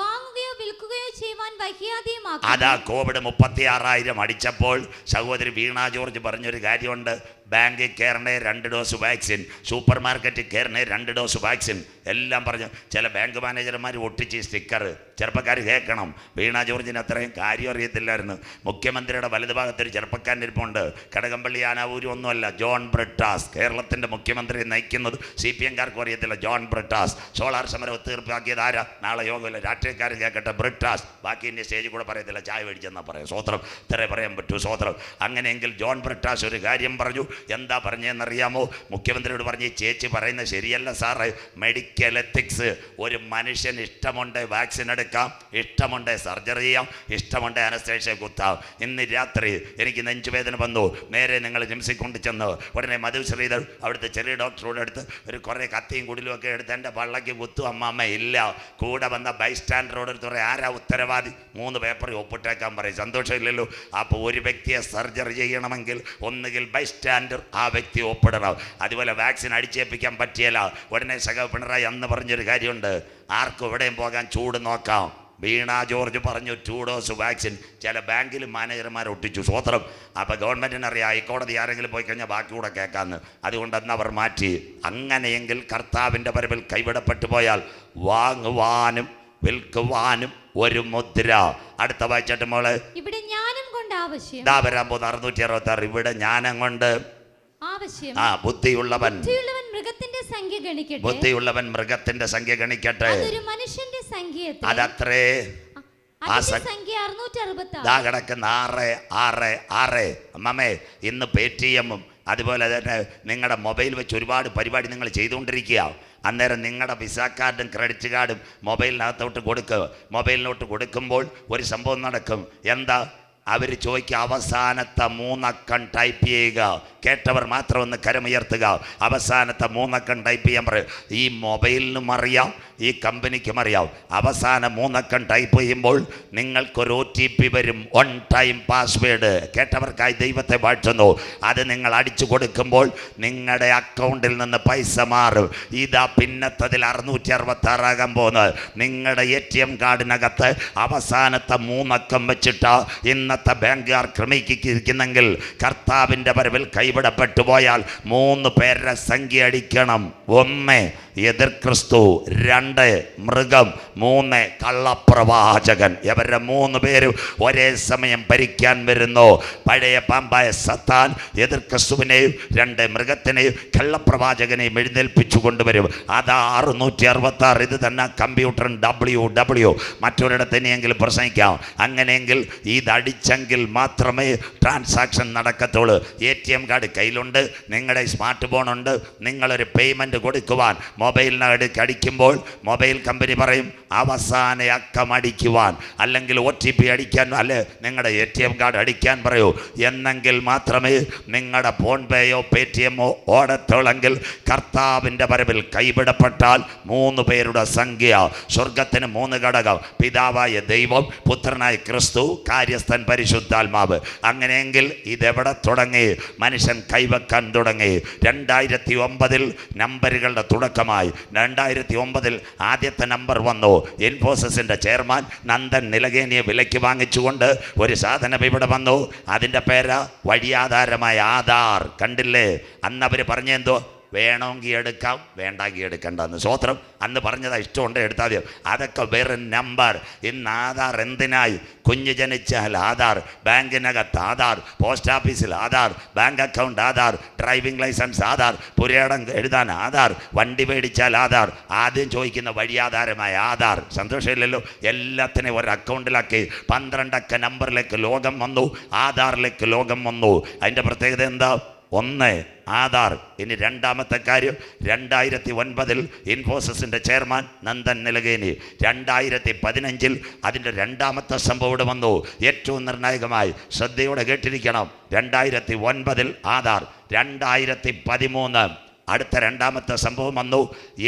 വാങ്ങുകയോ വിൽക്കുകയോ ചെയ്യുവാൻ വഹിയാതെയുമാക്കും. അതാ കോവിഡ് 36,000 അടിച്ചപ്പോൾ സഹോദരി വീണ ജോർജ് പറഞ്ഞൊരു കാര്യമുണ്ട്. ബാങ്കിൽ കയറണേ 2 ഡോസ് വാക്സിൻ, സൂപ്പർ മാർക്കറ്റിൽ കയറണേ 2 ഡോസ് വാക്സിൻ എല്ലാം പറഞ്ഞു. ചില ബാങ്ക് മാനേജർമാർ ഒട്ടിച്ച് സ്റ്റിക്കർ. ചെറുപ്പക്കാർ കേൾക്കണം, വീണ ജോർജിന് അത്രയും കാര്യം അറിയത്തില്ലായിരുന്നു. മുഖ്യമന്ത്രിയുടെ വലതുഭാഗത്തൊരു ചെറുപ്പക്കാരൻ ഇരിപ്പുണ്ട്. കടകംപള്ളി ആനാവൂരും ഒന്നുമല്ല, ജോൺ ബ്രിട്ടാസ്. കേരളത്തിൻ്റെ മുഖ്യമന്ത്രി നയിക്കുന്നത് CPM-കാർക്കും അറിയത്തില്ല, ജോൺ ബ്രിട്ടാസ്. സോളാർ സമരം തീർപ്പാക്കിയത് ആരാ? നാളെ യോഗമില്ല, രാഷ്ട്രീയക്കാരൻ കേൾക്കട്ടെ, ബ്രിട്ടാസ്. ബാക്കി ഇനി സ്റ്റേജിൽ കൂടെ പറയത്തില്ല, ചായ മേടിച്ചെന്നാൽ പറയാം. സ്വോത്രം, ഇത്രേ പറയാൻ പറ്റൂ, സ്വോത്രം. അങ്ങനെയെങ്കിൽ ജോൺ ബ്രിട്ടാസ് ഒരു കാര്യം പറഞ്ഞു. എന്താ പറഞ്ഞതെന്നറിയാമോ? മുഖ്യമന്ത്രിയോട് പറഞ്ഞ്, ചേച്ചി പറയുന്നത് ശരിയല്ല സാറേ, മെഡിക്കൽ എത്തിക്സ്. ഒരു മനുഷ്യൻ ഇഷ്ടമുണ്ട് വാക്സിൻ എടുക്കാം, ഇഷ്ടമുണ്ട് സർജറി ചെയ്യാം, ഇഷ്ടമുണ്ട് അനസ്തേഷ്യ കുത്താം. ഇന്ന് രാത്രി എനിക്ക് നെഞ്ചുവേദന വന്നു, നേരെ നിങ്ങൾ ജിംസിൽ കൊണ്ട് ചെന്ന് ഉടനെ മധു ശ്രീധർ അവിടുത്തെ ചെറിയ ഡോക്ടറോട് എടുത്ത് ഒരു കുറേ കത്തിയും കുടിലും ഒക്കെ എടുത്ത് എൻ്റെ പള്ളയ്ക്ക് കുത്തു. അമ്മാമ്മ ഇല്ല. കൂടെ വന്ന ബൈസ്റ്റാൻഡറോട് എടുത്ത് പറയും, ആരാ ഉത്തരവാദി? 3 പേപ്പറിൽ ഒപ്പിട്ടേക്കാൻ പറയും. സന്തോഷമില്ലല്ലോ. അപ്പോൾ ഒരു വ്യക്തിയെ സർജറി ചെയ്യണമെങ്കിൽ ഒന്നുകിൽ ബൈസ്റ്റാൻഡർ ആ വ്യക്തി ഒപ്പിടണം. അതുപോലെ വാക്സിൻ അടിച്ചേൽപ്പിക്കാൻ പറ്റിയല്ല. ഉടനെ സഖാവ് പിണറായി അന്ന് പറഞ്ഞൊരു കാര്യമുണ്ട്, ആർക്കും എവിടെയും പോകാൻ ചൂട് നോക്കാം. വീണ ജോർജ് പറഞ്ഞു 2 ഡോസ് വാക്സിൻ. ചില ബാങ്കിൽ മാനേജർമാർ ഒട്ടിച്ചു. സ്വോത്രം. അപ്പോൾ ഗവൺമെൻറ്റിനറിയാം ഹൈക്കോടതി ആരെങ്കിലും പോയി കഴിഞ്ഞാൽ ബാക്കി കൂടെ കേൾക്കാമെന്ന്. അതുകൊണ്ടെന്ന് അവർ മാറ്റി. അങ്ങനെയെങ്കിൽ കർത്താവിൻ്റെ വരവിൽ കൈവിടപ്പെട്ടു പോയാൽ വാങ്ങുവാനും വിൽക്കുവാനും ഒരു മുദ്ര. അടുത്ത വായിച്ചിട്ട് മോള്, ഇവിടെ ജ്ഞാനം കൊണ്ട് ആവശ്യം. ഇതാ വരാൻ പോകുന്ന 666. ഇവിടെ ജ്ഞാനം കൊണ്ട് ആവശ്യം. ബുദ്ധിയുള്ളവൻ മൃഗത്തിന്റെ സംഖ്യ ഗണിക്കട്ടെ. ബുദ്ധിയുള്ളവൻ മൃഗത്തിന്റെ സംഖ്യ ഗണിക്കട്ടെ. അതൊരു മനുഷ്യന്റെ സംഖ്യ. അതത്രേ സംഖ്യ 666. ദാ കിടക്കുന്ന 666. അമ്മമ്മേ, ഇന്ന് പേടിഎമ്മും അതുപോലെ തന്നെ നിങ്ങളുടെ മൊബൈൽ വെച്ച് ഒരുപാട് പരിപാടി നിങ്ങൾ ചെയ്തുകൊണ്ടിരിക്കുക. അന്നേരം നിങ്ങളുടെ വിസ കാർഡും ക്രെഡിറ്റ് കാർഡും മൊബൈലിനകത്തോട്ട് കൊടുക്കുക. മൊബൈലിലോട്ട് കൊടുക്കുമ്പോൾ ഒരു സംഭവം നടക്കും. എന്താ? അവർ ചോദിക്കുക, അവസാനത്തെ 3 അക്കം ടൈപ്പ് ചെയ്യുക. കേട്ടവർ മാത്രം ഒന്ന് കരമുയർത്തുക. അവസാനത്തെ 3 അക്കം ടൈപ്പ് ചെയ്യാൻ പറയും. ഈ മൊബൈലിനും അറിയാം, ഈ കമ്പനിക്കും അറിയാം. അവസാന 3 അക്കം ടൈപ്പ് ചെയ്യുമ്പോൾ നിങ്ങൾക്കൊരു OTP വരും, 1 ടൈം പാസ്വേഡ്. കേട്ടവർക്കായി ദൈവത്തെ വാഴ്ത്തുന്നു. അത് നിങ്ങൾ അടിച്ചു കൊടുക്കുമ്പോൾ നിങ്ങളുടെ അക്കൗണ്ടിൽ നിന്ന് പൈസ മാറും. ഇതാ പിന്നത്തതിൽ 666 ആകാൻ പോകുന്നത്. നിങ്ങളുടെ ATM കാർഡിനകത്ത് അവസാനത്തെ 3 അക്കം വെച്ചിട്ട് ഇന്നത്തെ ബാങ്കുകാർ ക്രമീകരിക്കുന്നെങ്കിൽ കർത്താവിൻ്റെ വരവിൽ കൈവിടപ്പെട്ടു പോയാൽ 3 പേരുടെ സംഖ്യ അടിക്കണം. 1 എതിർ ക്രിസ്തു, 2 മൃഗം, 3 കള്ളപ്രവാചകൻ. ഇവരുടെ 3 പേരും ഒരേ സമയം ഭരിക്കാൻ വരുന്നു. പഴയ പാമ്പായ സത്താൻ എതിർ ക്രിസ്തുവിനെയും 2 മൃഗത്തിനെയും കള്ളപ്രവാചകനെയും എഴുന്നേൽപ്പിച്ചു കൊണ്ടുവരും. അതാ 666. ഇത് തന്നെ കമ്പ്യൂട്ടറിന് WW മറ്റൊരിടത്തിനെയെങ്കിലും പ്രസംഗിക്കാം. അങ്ങനെയെങ്കിൽ ഇതടിച്ചെങ്കിൽ മാത്രമേ ട്രാൻസാക്ഷൻ നടക്കത്തുള്ളൂ. ATM കാർഡ് കയ്യിലുണ്ട്, നിങ്ങളുടെ സ്മാർട്ട് ഫോൺ ഉണ്ട്, നിങ്ങളൊരു പേയ്മെൻറ്റ് കൊടുക്കുവാൻ മൊബൈലിനടുക്ക് അടിക്കുമ്പോൾ മൊബൈൽ കമ്പനി പറയും അവസാന അക്കം അടിക്കുവാൻ, അല്ലെങ്കിൽ OTP അടിക്കാൻ, അല്ലെ നിങ്ങളുടെ ATM കാർഡ് അടിക്കാൻ പറയൂ. എന്നെങ്കിൽ മാത്രമേ നിങ്ങളുടെ ഫോൺ പേയോ പേടിഎമ്മോ ഓടത്തുള്ളെങ്കിൽ കർത്താവിൻ്റെ വരവിൽ കൈവിടപ്പെട്ടാൽ 3 പേരുടെ സംഖ്യ. സ്വർഗത്തിന് 3 ഘടകം: പിതാവായ ദൈവം, പുത്രനായ ക്രിസ്തു, കാര്യസ്ഥൻ പരിശുദ്ധാത്മാവ്. അങ്ങനെയെങ്കിൽ ഇതെവിടെ തുടങ്ങി? മനുഷ്യൻ കൈവെക്കാൻ തുടങ്ങി. 2009 നമ്പറുകളുടെ തുടക്കമായി. 2009 ആദ്യത്തെ നമ്പർ വന്നു. ഇൻഫോസിസിന്റെ ചെയർമാൻ നന്ദൻ നിലകേനിയെ വിലയ്ക്ക് വാങ്ങിച്ചുകൊണ്ട് ഒരു സാധനം ഇവിടെ വന്നു. അതിൻ്റെ പേര് വഴിയാധാരമായ ആധാർ. കണ്ടില്ലേ? അന്ന് അവർ പറഞ്ഞെന്തോ, വേണമെങ്കിൽ എടുക്കാം, വേണ്ടെങ്കിൽ എടുക്കണ്ടെന്ന്. സ്വോത്രം. അന്ന് പറഞ്ഞതാ, ഇഷ്ടമുണ്ട് എടുത്താൽ മതി. അതൊക്കെ വെറും നമ്പർ. ഇന്ന് ആധാർ എന്തിനായി? കുഞ്ഞ് ജനിച്ചാൽ ആധാർ, ബാങ്കിനകത്ത് ആധാർ, പോസ്റ്റ് ഓഫീസിൽ Aadhaar, bank account Aadhaar, driving licence Aadhaar, പുരയിടം എഴുതാൻ ആധാർ, വണ്ടി മേടിച്ചാൽ ആധാർ. ആദ്യം ചോദിക്കുന്ന വഴിയാധാരമായ ആധാർ. സന്തോഷമില്ലല്ലോ? എല്ലാത്തിനെയും ഒരു അക്കൗണ്ടിലാക്കി 12 അക്ക നമ്പറിലേക്ക് ലോകം വന്നു, ആധാറിലേക്ക് ലോകം വന്നു. അതിൻ്റെ പ്രത്യേകത എന്താ? 1 ആധാർ. ഇനി രണ്ടാമത്തെ കാര്യം, 2009 ഇൻഫോസിസിൻ്റെ ചെയർമാൻ നന്ദൻ നിലകേനി. 2015 അതിൻ്റെ രണ്ടാമത്തെ സംഭവം വന്നു. ഏറ്റവും നിർണായകമായി ശ്രദ്ധയോടെ കേട്ടിരിക്കണം. 2009 ആധാർ. 2013 അടുത്ത രണ്ടാമത്തെ സംഭവം വന്നു.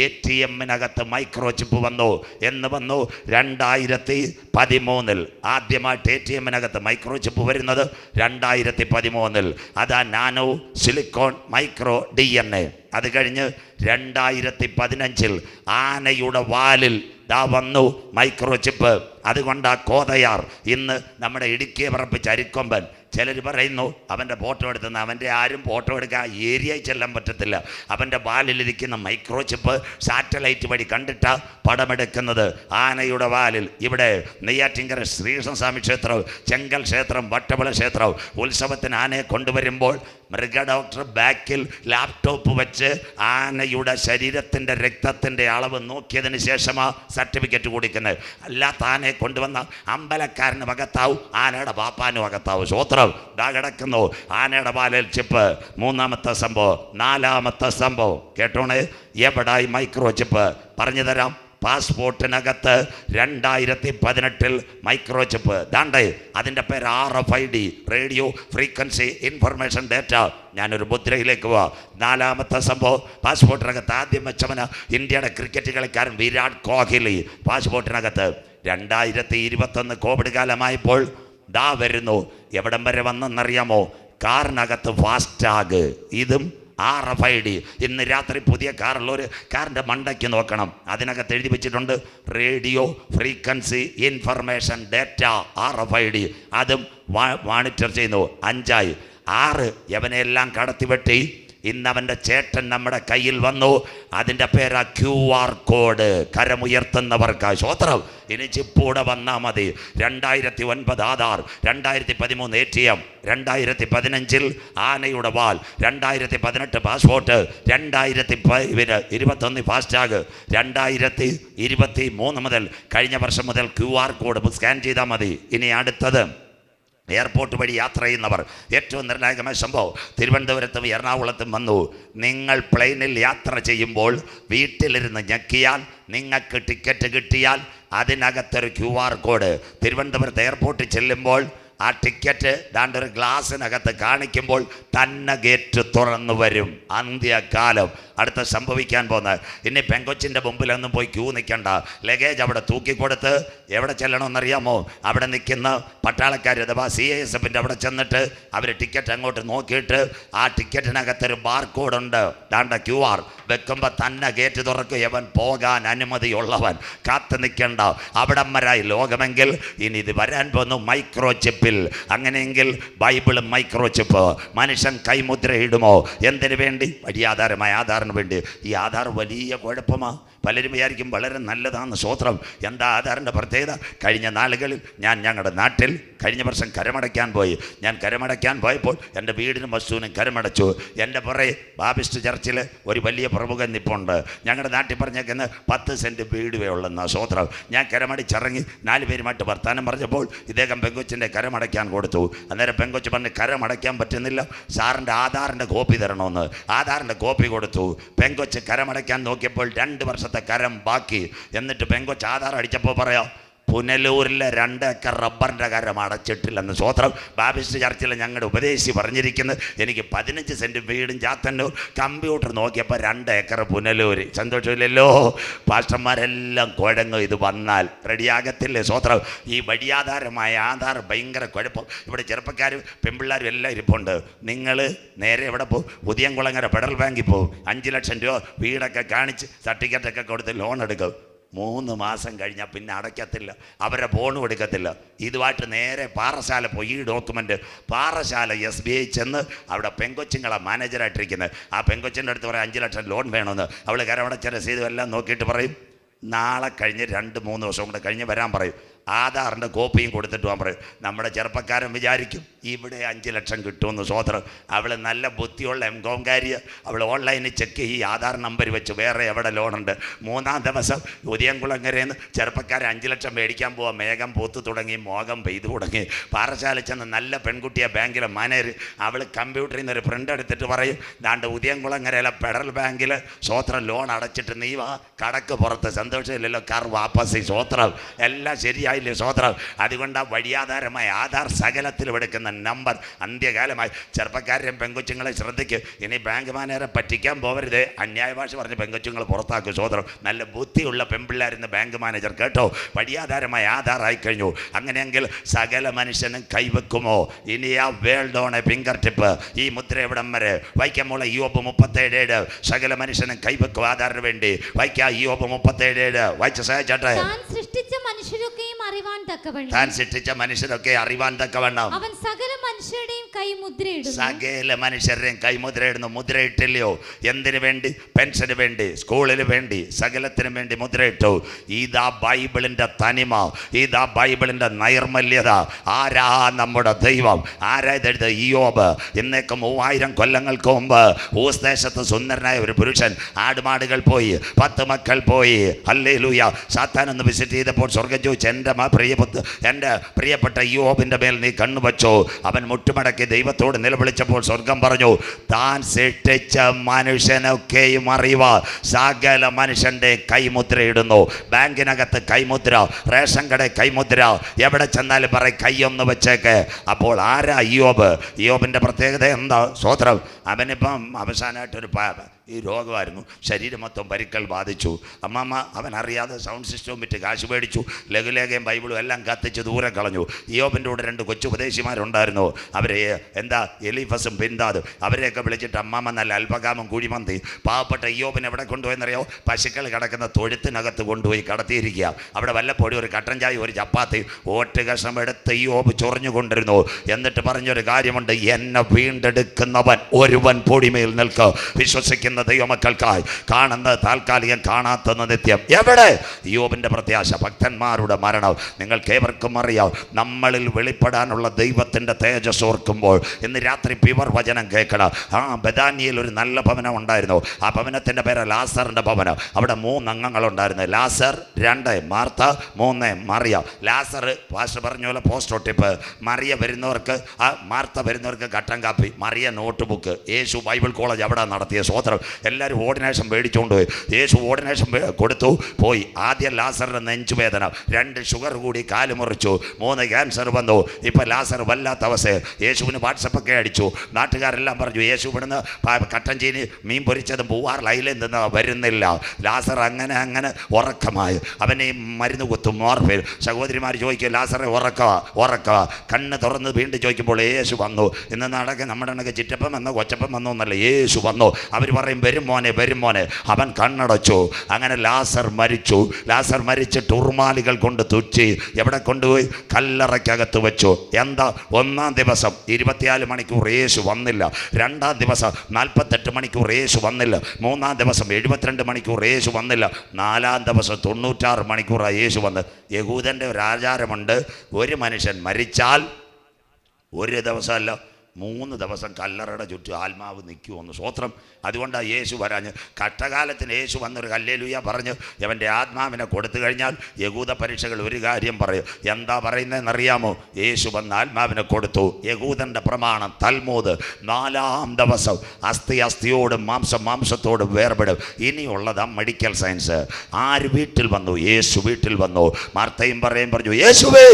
ATMനകത്ത് മൈക്രോ ചിപ്പ് വന്നു എന്ന് വന്നു. 2013 ആദ്യമായിട്ട് ATMനകത്ത് മൈക്രോ ചിപ്പ് വരുന്നത് 2013. അതാ നാനോ സിലിക്കോൺ മൈക്രോ DNA. അത് കഴിഞ്ഞ് 2015 ആനയുടെ വാലിൽ ദാ വന്നു മൈക്രോ ചിപ്പ്. അതുകൊണ്ടാ കോതയാർ ഇന്ന് നമ്മുടെ ഇടുക്കിയെ പറപ്പിച്ച അരിക്കൊമ്പൻ ചിലർ പറയുന്നു അവൻ്റെ ഫോട്ടോ എടുത്തെന്ന്. അവൻ്റെ ആരും ഫോട്ടോ എടുക്കാൻ ഏരിയയിൽ ചെല്ലാൻ പറ്റത്തില്ല. അവൻ്റെ വാലിലിരിക്കുന്ന മൈക്രോ ചിപ്പ് സാറ്റലൈറ്റ് വഴി കണ്ടിട്ട പടമെടുക്കുന്നത്. ആനയുടെ വാലിൽ ഇവിടെ നെയ്യാറ്റിൻകര ശ്രീകൃഷ്ണസ്വാമി ക്ഷേത്രം, ചെങ്കൽ ക്ഷേത്രം, വട്ടവിള ക്ഷേത്രം ഉത്സവത്തിന് ആനയെ കൊണ്ടുവരുമ്പോൾ മൃഗ ഡോക്ടർ ബാക്കിൽ ലാപ്ടോപ്പ് വെച്ച് ആനയുടെ ശരീരത്തിൻ്റെ രക്തത്തിൻ്റെ അളവ് നോക്കിയതിന് ശേഷമാണ് സർട്ടിഫിക്കറ്റ് കൊടുക്കുന്നത്. അല്ലാത്ത ആനയെ കൊണ്ടുവന്ന അമ്പലക്കാരന് അകത്താവും, ആനയുടെ പാപ്പാനും അകത്താവും. സ്വോത്രം ദാ കിടക്കുന്നു ആനയുടെ വാലിൽ ചിപ്പ്. മൂന്നാമത്തെ സംഭവം. നാലാമത്തെ സംഭവം കേട്ടോണേ. എവിടായി മൈക്രോ ചിപ്പ്? പറഞ്ഞു തരാം. പാസ്പോർട്ടിനകത്ത് 2018 മൈക്രോ ചിപ്പ്. ദാണ്ടേ അതിൻ്റെ പേര് RFID, radio frequency information data. ഞാനൊരു മുദ്രയിലേക്ക് പോവാം. നാലാമത്തെ സംഭവം, പാസ്പോർട്ടിനകത്ത് ആദ്യം വെച്ചവന് ഇന്ത്യയുടെ ക്രിക്കറ്റ് കളിക്കാരൻ വിരാട് കോഹ്ലി. പാസ്പോർട്ടിനകത്ത് 2021 കോവിഡ് കാലമായപ്പോൾ ദാ വരുന്നു. എവിടം വരെ വന്നെന്നറിയാമോ? കാറിനകത്ത് ഫാസ്ടാഗ്, ഇതും RFID. ഇന്ന് രാത്രി പുതിയ കാറുള്ളൊരു കാറിൻ്റെ മണ്ടയ്ക്ക് നോക്കണം, അതിനകത്ത് എഴുതി വെച്ചിട്ടുണ്ട് radio frequency information data RFID. അതും മോണിറ്റർ ചെയ്യുന്നു. 5 6 യവനെല്ലാം കടത്തിവെട്ടി ഇന്നവൻ്റെ ചേട്ടൻ നമ്മുടെ കയ്യിൽ വന്നു. അതിൻ്റെ പേരാ QR കോഡ്. കരമുയർത്തുന്നവർക്ക് സ്വോത്രം. ഇനി ചിപ്പൂടെ വന്നാൽ മതി. 2009 ആധാർ, 2013 ATM, 2015 ആനയുടെ വാൽ, 2018 പാസ്പോർട്ട്, 2021 ഫാസ്ടാഗ്, 2023 മുതൽ കഴിഞ്ഞ വർഷം മുതൽ QR കോഡ് സ്കാൻ ചെയ്താൽ മതി. ഇനി അടുത്തത് എയർപോർട്ട് വഴി യാത്ര ചെയ്യുന്നവർ. ഏറ്റവും നിർണായകമായ സംഭവം തിരുവനന്തപുരത്തും എറണാകുളത്തും വന്നു. നിങ്ങൾ പ്ലെയിനിൽ യാത്ര ചെയ്യുമ്പോൾ വീട്ടിലിരുന്ന് ഞെക്കിയാൽ നിങ്ങൾക്ക് ടിക്കറ്റ് കിട്ടിയാൽ അതിനകത്തൊരു QR കോഡ്. തിരുവനന്തപുരത്ത് എയർപോർട്ടിൽ ചെല്ലുമ്പോൾ ആ ടിക്കറ്റ് ദാണ്ടൊരു ഗ്ലാസ്സിനകത്ത് കാണിക്കുമ്പോൾ തന്നെ ഗേറ്റ് തുറന്നു വരും. അന്ത്യകാലം അടുത്ത സംഭവിക്കാൻ പോകുന്നത്. ഇനി പെങ്കൊച്ചിൻ്റെ മുമ്പിലൊന്നും പോയി ക്യൂ നിൽക്കണ്ട. ലഗേജ് അവിടെ തൂക്കിക്കൊടുത്ത് എവിടെ ചെല്ലണമെന്നറിയാമോ? അവിടെ നിൽക്കുന്ന പട്ടാളക്കാർ അഥവാ CISFൻ്റെ അവിടെ ചെന്നിട്ട് അവർ ടിക്കറ്റ് അങ്ങോട്ട് നോക്കിയിട്ട് ആ ടിക്കറ്റിനകത്തൊരു ബാർകോഡുണ്ട്. ദാണ്ട QR വെക്കുമ്പോൾ തന്നെ ഗേറ്റ് തുറക്കും. എവൻ പോകാൻ അനുമതിയുള്ളവൻ കാത്തു നിൽക്കേണ്ട. അവിടം വരായി ലോകമെങ്കിൽ ഇനി ഇത് വരാൻ പോകുന്നു മൈക്രോ ചിപ്പിൽ. അങ്ങനെയെങ്കിൽ ബൈബിളും മൈക്രോ ചിപ്പ്. മനുഷ്യൻ കൈമുദ്ര ഇടുമോ? എന്തിനു വേണ്ടി? വഴിയാധാരമായ ആധാറിന് വേണ്ടി. ഈ ആധാർ വലിയ കുഴപ്പമാണ്. പലരും വിചാരിക്കും വളരെ നല്ലതാണ്. സ്വോത്രം. എന്താ ആധാറിൻ്റെ പ്രത്യേകത? കഴിഞ്ഞ നാളുകളിൽ ഞാൻ ഞങ്ങളുടെ നാട്ടിൽ കഴിഞ്ഞ വർഷം കരമടയ്ക്കാൻ പോയി. ഞാൻ കരമടയ്ക്കാൻ പോയപ്പോൾ എൻ്റെ വീടിനും വസ്തുവിനും കരമടച്ചു. എൻ്റെ പുറകെ ബാപ്റ്റിസ്റ്റ് ചർച്ചിൽ ഒരു വലിയ പ്രമുഖൻ നിപ്പുണ്ട്. ഞങ്ങളുടെ നാട്ടിൽ പറഞ്ഞേക്കുന്ന 10 സെൻറ്റ് വീടുവേ ഉള്ളെന്ന. സ്വോത്രം. ഞാൻ കരമടിച്ചിറങ്ങി 4 പേരുമായിട്ട് വർത്താനം പറഞ്ഞപ്പോൾ ഇദ്ദേഹം പെങ്കൊച്ചിൻ്റെ കരമടയ്ക്കാൻ കൊടുത്തു. അന്നേരം പെങ്കൊച്ച് പറഞ്ഞ് കരമടയ്ക്കാൻ പറ്റുന്നില്ല, സാറിൻ്റെ ആധാറിൻ്റെ കോപ്പി തരണമെന്ന്. ആധാറിൻ്റെ കോപ്പി കൊടുത്തു. പെങ്കൊച്ച് കരമടയ്ക്കാൻ നോക്കിയപ്പോൾ 2 വർഷത്തെ കരം ബാക്കി. എന്നിട്ട് പെങ്കൊച്ച് ആധാർ അടിച്ചപ്പോൾ പറയാം, പുനലൂരിലെ 2 ഏക്കർ റബ്ബറിൻ്റെ കരം അടച്ചിട്ടില്ലെന്ന്. സ്വോത്രം. ബാപ്റ്റിസ്റ്റ് ചർച്ചിൽ ഞങ്ങളുടെ ഉപദേശി പറഞ്ഞിരിക്കുന്നത് എനിക്ക് 15 സെൻറ്റ് വീടും ചാത്തന്നൂർ. കമ്പ്യൂട്ടർ നോക്കിയപ്പോൾ 2 ഏക്കർ പുനലൂർ. സന്തോഷമില്ലല്ലോ? പാസ്റ്റർമാരെല്ലാം കുഴങ്ങും. ഇത് വന്നാൽ റെഡിയാകത്തില്ലേ? സ്വോത്രം. ഈ വഴിയാധാരമായ ആധാർ ഭയങ്കര കുഴപ്പം. ഇവിടെ ചെറുപ്പക്കാരും പെൺപിള്ളേരും എല്ലാം ഇരിപ്പുണ്ട്. നിങ്ങൾ നേരെ എവിടെ പോകും? പുതിയംകുളങ്ങര ഫെഡറൽ ബാങ്കിൽ പോകും. 5 ലക്ഷം രൂപ വീടൊക്കെ കാണിച്ച് സർട്ടിഫിക്കറ്റൊക്കെ കൊടുത്ത് ലോൺ എടുക്കും. 3 മാസം കഴിഞ്ഞാൽ പിന്നെ അടയ്ക്കത്തില്ല. അവരെ ഫോണും എടുക്കത്തില്ല. ഇതുമായിട്ട് നേരെ പാറശാല പോയി ഈ ഡോക്യുമെൻ്റ് പാറശാല SBI ചെന്ന് അവിടെ പെങ്കൊച്ചുങ്ങളെ മാനേജറായിട്ടിരിക്കുന്നത്. ആ പെങ്കൊച്ചിൻ്റെ അടുത്ത് പറയും 5 ലക്ഷം ലോൺ വേണമെന്ന്. അവൾ കരമടച്ച രസീതും എല്ലാം നോക്കിയിട്ട് പറയും നാളെ കഴിഞ്ഞ് 2-3 ദിവസം കൂടെ കഴിഞ്ഞ് വരാൻ പറയും. ആധാറിൻ്റെ കോപ്പിയും കൊടുത്തിട്ട് പോകാൻ പറയും. നമ്മുടെ ചെറുപ്പക്കാരൻ വിചാരിക്കും ഇവിടെ 5 ലക്ഷം കിട്ടുമെന്ന്. സ്വോത്രം. അവൾ നല്ല ബുദ്ധിയുള്ള MCOM കാരിയ. അവൾ ഓൺലൈനിൽ ചെക്ക് ചെയ്യും, ആധാർ നമ്പർ വെച്ച് വേറെ എവിടെ ലോണുണ്ട്. 3-ാം ദിവസം ഉദയംകുളങ്ങരയിൽ നിന്ന് ചെറുപ്പക്കാരൻ 5 ലക്ഷം മേടിക്കാൻ പോവാം. മേഘം പൂത്ത് തുടങ്ങി, മോഹം പെയ്തു തുടങ്ങി. പാറശാല ചെന്ന് നല്ല പെൺകുട്ടിയെ ബാങ്കിലെ മാനേജർ. അവൾ കമ്പ്യൂട്ടറിൽ നിന്ന് ഒരു പ്രിൻ്റ് എടുത്തിട്ട് പറയും, ദാണ്ട് ഉദയംകുളങ്ങരയിലെ ഫെഡറൽ ബാങ്കിൽ സ്വോത്രം ലോൺ അടച്ചിട്ട് നീ വാ കടക്ക് പുറത്ത്. സന്തോഷമില്ലല്ലോ? കാർ വാപ്പസി. സ്വോത്രം. എല്ലാം ശരിയായി. സ്വോത്രം. അതുകൊണ്ട് ആ വഴിയാധാരമായ ആധാർ സകലത്തിലും എടുക്കുന്ന നമ്പർ. അന്ത്യകാലമായി ചെറുപ്പക്കാരെയും പെങ്കൊച്ചുങ്ങളെ ശ്രദ്ധിക്കും. ഇനി ബാങ്ക് മാനേജറെ പറ്റിക്കാൻ പോകരുത്. അന്യായ ഭാഷ പറഞ്ഞ് പെങ്കൊച്ചുങ്ങൾ പുറത്താക്കും. സ്വോത്രം. നല്ല ബുദ്ധിയുള്ള പെൺപിള്ളേരുന്ന് ബാങ്ക് മാനേജർ. കേട്ടോ? വഴിയാധാരമായ ആധാർ ആയിക്കഴിഞ്ഞു. അങ്ങനെയെങ്കിൽ സകല മനുഷ്യനും കൈവെക്കുമോ? ഇനി ആ world on A finger tip. ഈ മുദ്ര എവിടം വരെ? വായിക്കാമോളെ യോബ് 37:7. സകല മനുഷ്യനും കൈവെക്കും ആധാറിന് വേണ്ടി. വായിക്കാം യോബ് 37:7. വായിച്ച സഹായിച്ചാട്ടെ. സൃഷ്ടിച്ച മനുഷ്യരൊക്കെയും അറിവാൻ തക്കവണ്ണം താൻ സൃഷ്ടിച്ച മനുഷ്യരൊക്കെ അറിവാൻ തക്കവണ്ണം അവൻ സകല മനുഷ്യരുടെയും കൈ മുദ്രയിടുന്നു. സകല മനുഷ്യരുടെയും കൈമുദ്രയിടുന്നു. മുദ്രയിട്ടില്ലയോ? എന്തിനു വേണ്ടി? പെൻഷന് വേണ്ടി, സ്കൂളിന് വേണ്ടി, സകലത്തിനും വേണ്ടി മുദ്രയിട്ടു. ഇതാ ബൈബിളിന്റെ തനിമ, ഇതാ ബൈബിളിന്റെ നൈർമല്യത. ആരാ നമ്മുടെ ദൈവം? ആരാ ഇതെഴുത? ഇയ്യോബ്. ഇന്നേക്ക് 3000 കൊല്ലങ്ങൾക്ക് മുമ്പ് ഊസ് ദേശത്ത് സുന്ദരനായ ഒരു പുരുഷൻ, ആടുമാടുകൾ പോയി, 10 മക്കൾ പോയി. ഹല്ലേലൂയ. സാത്താൻ ഒന്ന് വിസിറ്റ് ചെയ്തപ്പോൾ സ്വർഗ്ഗം ചോദിച്ചു, എൻ്റെ പ്രിയപ്പെട്ട ഇയ്യോബിന്റെ മേൽ നീ കണ്ണുവച്ചോ? അവൻ മുട്ടുമടക്കി ദൈവത്തോട് നിലവിളിച്ചപ്പോൾ സ്വർഗം പറഞ്ഞു, താൻ സൃഷ്ടിച്ച മനുഷ്യനൊക്കെയും അറിവാ സകല മനുഷ്യന്റെ കൈമുദ്രയിടുന്നു. ബാങ്കിനകത്ത് കൈമുദ്ര, റേഷൻ കട കൈമുദ്ര, എവിടെ ചെന്നാലും പറയും കൈയൊന്ന് വെച്ചേക്ക്. അപ്പോൾ ആരാ ഇയ്യോബ്? ഇയ്യോബിന്റെ പ്രത്യേകത എന്താ? സ്വോത്രം. അവനിപ്പം അവസാനമായിട്ടൊരു ഈ രോഗമായിരുന്നു, ശരീരം മൊത്തം പരിക്കൽ ബാധിച്ചു. അമ്മമ്മ അവൻ അറിയാതെ സൗണ്ട് സിസ്റ്റവും വിറ്റ് കാശ് മേടിച്ചു, ലഘുലേഖയും ബൈബിളും എല്ലാം കത്തിച്ച് ദൂരെ കളഞ്ഞു. ഇയ്യോബിൻ്റെ കൂടെ 2 കൊച്ചു ഉപദേശിമാരുണ്ടായിരുന്നു. അവരെ എന്താ എലീഫസും ബിന്ദാദും. അവരെയൊക്കെ വിളിച്ചിട്ട് അമ്മമ്മ നല്ല അൽപകാമം കുഴിമന്തി. പാവപ്പെട്ട ഇയ്യോബിനെ എവിടെ കൊണ്ടുപോയെന്നറിയോ? പശുക്കൾ കിടക്കുന്ന തൊഴുത്തിനകത്ത് കൊണ്ടുപോയി കടത്തിയിരിക്കുക. അവിടെ വല്ലപ്പോഴും ഒരു കട്ടൻ ചായ, ഒരു ചപ്പാത്തി, ഓട്ട് കഷ്ണം എടുത്ത് ഇയ്യോബ് ചൊറിഞ്ഞുകൊണ്ടിരുന്നു. എന്നിട്ട് പറഞ്ഞൊരു കാര്യമുണ്ട്, എന്നെ വീണ്ടെടുക്കുന്നവൻ ഒരുവൻ പൊടിമേൽ നിൽക്കുക. വിശ്വസിക്കുന്ന ദൈവമക്കൾക്കായി കാണുന്നത് താൽക്കാലികം, കാണാത്തത് നിത്യം. എവിടെ? ഇയ്യോബിന്റെ പ്രത്യാശ, ഭക്തന്മാരുടെ മരണം. നിങ്ങൾക്ക് ഏവർക്കും അറിയാം. നമ്മളിൽ വെളിപ്പെടാനുള്ള ദൈവത്തിന്റെ തേജസ് ഓർക്കുമ്പോൾ ഇന്ന് രാത്രി പ്യുവർ വചനം കേൾക്കണം. ബഥാനിയയിൽ ഒരു നല്ല ഭവനം ഉണ്ടായിരുന്നു. ആ ഭവനത്തിന്റെ പേര് ലാസറിന്റെ ഭവനം. അവിടെ 3 അംഗങ്ങളുണ്ടായിരുന്നു. ലാസർ, 2 മാർത്ത, 3 മറിയ. ലാസർ പാസ്റ്റർ പറഞ്ഞ പോലെ പോസ്റ്റ് ടിപ്പ്. മറിയ വരുന്നവർക്ക്, മാർത്ത വരുന്നവർക്ക് കട്ടൻ കാപ്പി, മറിയ നോട്ട് ബുക്ക്. യേശു ബൈബിൾ കോളേജ് അവിടെ നടത്തിയ സ്വോത്രം. എല്ലാവരും ഓർഡിനേഷൻ മേടിച്ചുകൊണ്ട് പോയി. യേശു ഓർഡിനേഷൻ കൊടുത്തു, പോയി. ആദ്യം ലാസറിന് നെഞ്ചുവേദന, 2 ഷുഗർ കൂടി, കാല് മുറിച്ചു, 3 ക്യാൻസർ വന്നു. ഇപ്പം ലാസർ വല്ലാത്ത അവസ്ഥ. യേശുവിന് വാട്സപ്പൊക്കെ അടിച്ചു. നാട്ടുകാരെല്ലാം പറഞ്ഞു, യേശു ഇവിടുന്ന് കട്ടൻ ചീനി മീൻ പൊരിച്ചതും പൂവാർ ലൈലിൽ നിന്ന് വരുന്നില്ല. ലാസർ അങ്ങനെ ഉറക്കമായി. അവനെ മരുന്ന് കുത്തും, മോർഫിൻ. സഹോദരിമാർ ചോദിക്കും, ലാസറെ ഉറക്കവാ. കണ്ണ് തുറന്ന് വീണ്ടും ചോദിക്കുമ്പോൾ യേശു വന്നു. ഇന്ന് നമ്മുടെ ചിറ്റപ്പം വന്നോ കൊച്ചപ്പം വന്നോ എന്നല്ല, യേശു വന്നു. അവർ പറയും, വരും മോനെ. അവൻ കണ്ണടച്ചു. അങ്ങനെ ലാസർ മരിച്ചിട്ട് ഉറുമാലികൾ കൊണ്ട് തുച്ചി എവിടെ കൊണ്ടുപോയി? കല്ലറയ്ക്കകത്ത് വെച്ചു. എന്താ? 1-ാം ദിവസം 24 മണിക്കൂർ യേശു വന്നില്ല. 2-ാം ദിവസം 48 മണിക്കൂർ യേശു വന്നില്ല. 3-ാം ദിവസം 72 മണിക്കൂർ യേശു വന്നില്ല. 4-ാം ദിവസം 96 മണിക്കൂറാണ് യേശു വന്ന്. യഹൂദൻ്റെ ഒരു ആചാരമുണ്ട്, ഒരു മനുഷ്യൻ മരിച്ചാൽ 1 ദിവസമല്ല 3 ദിവസം കല്ലറയുടെ ചുറ്റും ആത്മാവ് നിൽക്കുമെന്ന്. സ്വോത്രം. അതുകൊണ്ടാണ് യേശു വരാഞ്ഞ്. കഷ്ടകാലത്തിന് യേശു വന്നൊരു ഹല്ലേലൂയ പറഞ്ഞ് അവൻ്റെ ആത്മാവിനെ കൊടുത്തു കഴിഞ്ഞാൽ യഹൂദ പരീക്ഷകൾ ഒരു കാര്യം പറയും. എന്താ പറയുന്നതെന്നറിയാമോ? യേശു വന്ന് ആത്മാവിനെ കൊടുത്തു. യഹൂദൻ്റെ പ്രമാണം തൽമൂദ് 4-ാം ദിവസം അസ്ഥിയോടും മാംസത്തോടും വേർപെടും. ഇനിയുള്ളതാ മെഡിക്കൽ സയൻസ്. ആര് വീട്ടിൽ വന്നു? യേശു വീട്ടിൽ വന്നു. മാർത്തയും പറഞ്ഞു, യേശുവേ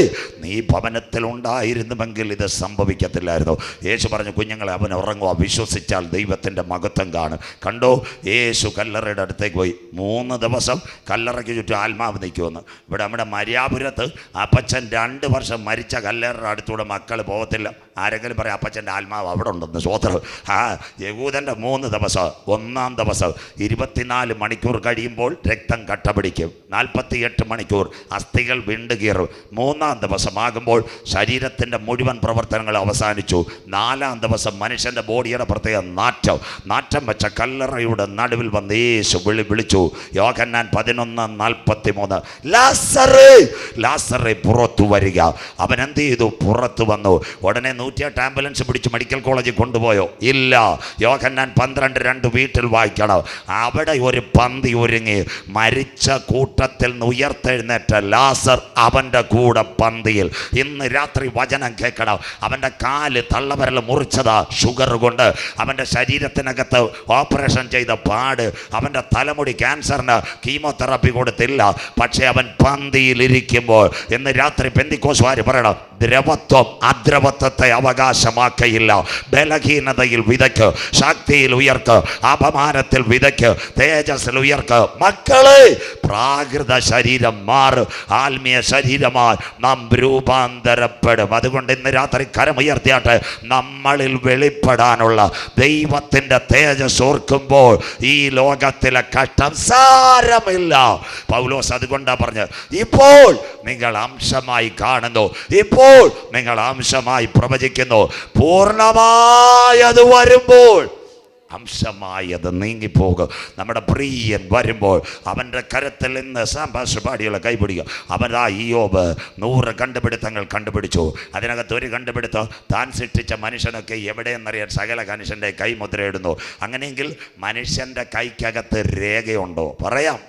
നീ ഭവനത്തിൽ ഉണ്ടായിരുന്നുവെങ്കിൽ ഇത് സംഭവിക്കത്തില്ലായിരുന്നു. യേശു പറഞ്ഞു, കുഞ്ഞുങ്ങളെ അവൻ ഉറങ്ങുക, വിശ്വസിച്ചാൽ ദൈവത്തിൻ്റെ മഹത്വം കാണും. കണ്ടോ? യേശു കല്ലറയുടെ അടുത്തേക്ക് പോയി. 3 ദിവസം കല്ലറയ്ക്ക് ചുറ്റും ആത്മാവ് നിൽക്കുമെന്ന്. ഇവിടെ നമ്മുടെ മര്യാപുരത്ത് അപ്പച്ചൻ 2 വർഷം മരിച്ച കല്ലറയുടെ അടുത്തൂടെ മക്കൾ പോകത്തില്ല. ആരെങ്കിലും പറയും അപ്പച്ചൻ്റെ ആത്മാവ് അവിടെ ഉണ്ടെന്ന്. സ്വോത്രം. യഹൂദൻ്റെ 3 ദിവസം. 1-ാം ദിവസം 24 മണിക്കൂർ കഴിയുമ്പോൾ രക്തം കട്ട പിടിക്കും. 48 മണിക്കൂർ അസ്ഥികൾ വിണ്ടുകീറും. 3-ാം ദിവസമാകുമ്പോൾ ശരീരത്തിൻ്റെ മുഴുവൻ പ്രവർത്തനങ്ങൾ അവസാനിച്ചു. 4-ാം ദിവസം മനുഷ്യൻ്റെ ബോഡിയുടെ പ്രത്യേക നാറ്റം വെച്ച കല്ലറയുടെ നടുവിൽ വന്ന് യേശു വിളിച്ചു. യോഹന്നാൻ 11:43 ലാസറേ പുറത്തു വരിക. അവൻ എന്ത് ചെയ്തു? പുറത്തു വന്നു. ഉടനെ 108 ആംബുലൻസ് പിടിച്ച് മെഡിക്കൽ കോളേജിൽ കൊണ്ടുപോയോ? ഇല്ല. യോഹന്നാൻ 12:2 വീട്ടിൽ വായിക്കണം. അവിടെ ഒരു പന്തി ഒരുങ്ങി. മരിച്ച കൂട്ടത്തിൽ നിന്ന് ഉയർത്തെഴുന്നേറ്റ ലാസർ അവൻ്റെ കൂടെ പന്തിയിൽ. ഇന്ന് രാത്രി വചനം കേൾക്കണം. അവൻ്റെ കാല് തള്ളവരൽ മുറിച്ചതാ ഷുഗർ കൊണ്ട്. അവൻ്റെ ശരീരത്തിനകത്ത് ഓപ്പറേഷൻ ചെയ്ത പാട്. അവൻ്റെ തലമുടി ക്യാൻസറിന് കീമോതെറാപ്പി കൊടുത്തില്ല. പക്ഷേ അവൻ പന്തിയിലിരിക്കുമ്പോൾ ഇന്ന് രാത്രി പെന്തിക്കോസ്വാര് പറയണം, ദ്രവത്വം അദ്രവത്വത്തെ അവകാശമാക്കയില്ല. ബലഹീനതയിൽ വിതയ്ക്ക്, ശക്തിയിൽ ഉയർക്ക്, അപമാനത്തിൽ വിതയ്ക്ക്, തേജസ്സിൽ ഉയർക്ക്. മക്കളെ, പ്രാകൃത ശരീരം മാറും, ആത്മീയ ശരീരമായി നാം രൂപാന്തരപ്പെടും. അതുകൊണ്ട് ഇന്ന് രാത്രി കരമുയർത്തിയാട്ടെ. നമ്മളിൽ വെളിപ്പെടാനുള്ള ദൈവത്തിൻ്റെ തേജസ് ഓർക്കുമ്പോൾ ഈ ലോകത്തിലെ കഷ്ടം സാരമില്ല. പൗലോസ് അതുകൊണ്ടാണ് പറഞ്ഞത്, ഇപ്പോൾ നിങ്ങൾ അംശമായി കാണുന്നു, ഇപ്പോൾ നിങ്ങൾ അംശമായി പ്രവചിക്കുന്നു, പൂർണ്ണമായത് വരുമ്പോൾ അംശമായത് നീങ്ങിപ്പോകും. നമ്മുടെ പ്രിയൻ വരുമ്പോൾ അവൻ്റെ കരത്തിൽ നിന്ന് സാമ്പാശുപാടികളെ കൈപിടിക്കുക. അവനാ ഇയ്യോബ് 100 കണ്ടുപിടുത്തങ്ങൾ കണ്ടുപിടിച്ചു. അതിനകത്ത് ഒരു കണ്ടുപിടുത്തം, താൻ സൃഷ്ടിച്ച മനുഷ്യനൊക്കെ എവിടെയെന്നറിയാൻ സകല മനുഷ്യൻ്റെ കൈമുദ്രയിടുന്നു. അങ്ങനെയെങ്കിൽ മനുഷ്യൻ്റെ കൈക്കകത്ത് രേഖയുണ്ടോ? പറയാം.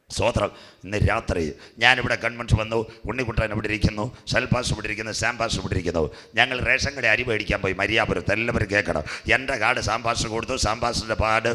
സ്വോത്രം. ഇന്ന് രാത്രി ഞാനിവിടെ കൺവെൻഷൻ വന്നു, ഉണ്ണിക്കുട്ടൻ ഇവിടെ ഇരിക്കുന്നു, സൽപാസ് ഇവിടെ ഇരിക്കുന്നു, സാംപാസ് ഇവിടെ ഇരിക്കുന്നു. ഞങ്ങൾ റേഷൻ കട അരി മേടിക്കാൻ പോയി മരിയാപുരത്ത്. എല്ലാവരും കേൾക്കണം. എൻ്റെ കാർഡ് സാംപാസ് കൊടുത്തു, സാംപാസിൻ്റെ കാർഡ്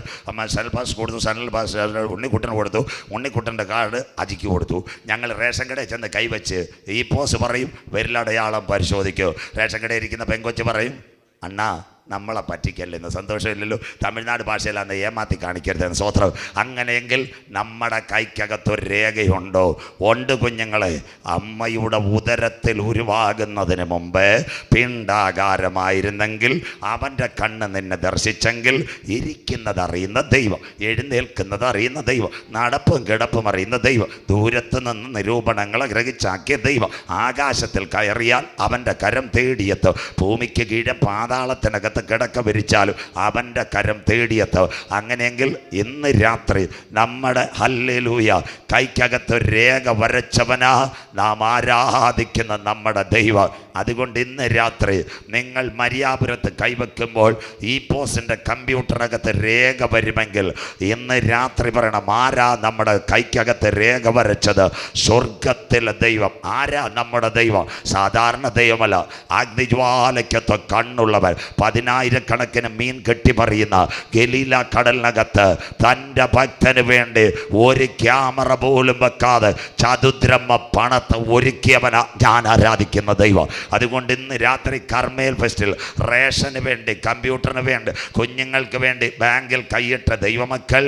സൽപാസ് കൊടുത്തു, സൽപാസ് ഉണ്ണിക്കുട്ടന് കൊടുത്തു, ഉണ്ണിക്കുട്ടൻ്റെ കാർഡ് അജിക്ക് കൊടുത്തു. ഞങ്ങൾ റേഷൻ കടയിൽ ചെന്ന് കൈവച്ച് ഈ പോസ് പറയും, വിരലടയാളം പരിശോധിക്കൂ. റേഷൻ കടയിൽ ഇരിക്കുന്ന പെങ്കൊച്ച് പറയും, അണ്ണാ നമ്മളെ പറ്റിക്കല്ലെന്ന്. സന്തോഷമില്ലല്ലോ. തമിഴ്നാട് ഭാഷയിലാന്ന് ഏമാത്തി കാണിക്കരുതെന്ന്. സ്വോത്രം. അങ്ങനെയെങ്കിൽ നമ്മുടെ കൈക്കകത്തൊരു രേഖയുണ്ടോ? ഉണ്ട് കുഞ്ഞുങ്ങളെ. അമ്മയുടെ ഉദരത്തിൽ ഉരുവാകുന്നതിന് മുമ്പ് പിണ്ടാകാരമായിരുന്നെങ്കിൽ അവൻ്റെ കണ്ണ് നിന്നെ ദർശിച്ചെങ്കിൽ ഇരിക്കുന്നതറിയുന്ന ദൈവം, എഴുന്നേൽക്കുന്നത് അറിയുന്ന ദൈവം, നടപ്പും കിടപ്പും അറിയുന്ന ദൈവം, ദൂരത്ത് നിന്ന് നിരൂപണങ്ങളെ ഗ്രഹിച്ചാക്കിയ ദൈവം, ആകാശത്തിൽ കയറിയാൽ അവൻ്റെ കരം തേടിയെത്തും. ഭൂമിക്ക് കീഴെ പാതാളത്തിനകത്ത് കിടക്ക വിരിച്ചാലും അവൻ്റെ കരം തേടിയെത്തും. അങ്ങനെയെങ്കിൽ ഇന്ന് രാത്രി നമ്മുടെ ഹല്ലേലൂയ കൈക്കകത്ത് രേഖ വരച്ചവനാ നാം ആരാധിക്കുന്ന നമ്മുടെ ദൈവം. അതുകൊണ്ട് ഇന്ന് രാത്രി നിങ്ങൾ മരിയാപുരത്ത് കൈവെക്കുമ്പോൾ ഈ പോസിൻ്റെ കമ്പ്യൂട്ടറിനകത്ത് രേഖ വരുമെങ്കിൽ ഇന്ന് രാത്രി പറയണം, ആരാ നമ്മുടെ കൈക്കകത്ത് രേഖ വരച്ചത്? സ്വർഗത്തിലെ ദൈവം. ആരാ നമ്മുടെ ദൈവം? സാധാരണ ദൈവമല്ല. അഗ്നിജ്വാലയ്ക്കത്ത് കണ്ണുള്ളവൻ, 10,000 മീൻ കെട്ടി പറയുന്ന ഗലീല കടലിനകത്ത് തൻ്റെ ഭക്തന് വേണ്ടി ഒരു ക്യാമറ പോലും വെക്കാതെ ചതുദ്രമ പണത്ത് ഒരുക്കിയവനാ ഞാൻ ആരാധിക്കുന്ന ദൈവം. അതുകൊണ്ട് ഇന്ന് രാത്രി കർമ്മേൽ ഫെസ്റ്റിൽ റേഷന് വേണ്ടി, കമ്പ്യൂട്ടറിന് വേണ്ടി, കുഞ്ഞുങ്ങൾക്ക് വേണ്ടി ബാങ്കിൽ കൈയിട്ട ദൈവമക്കൾ,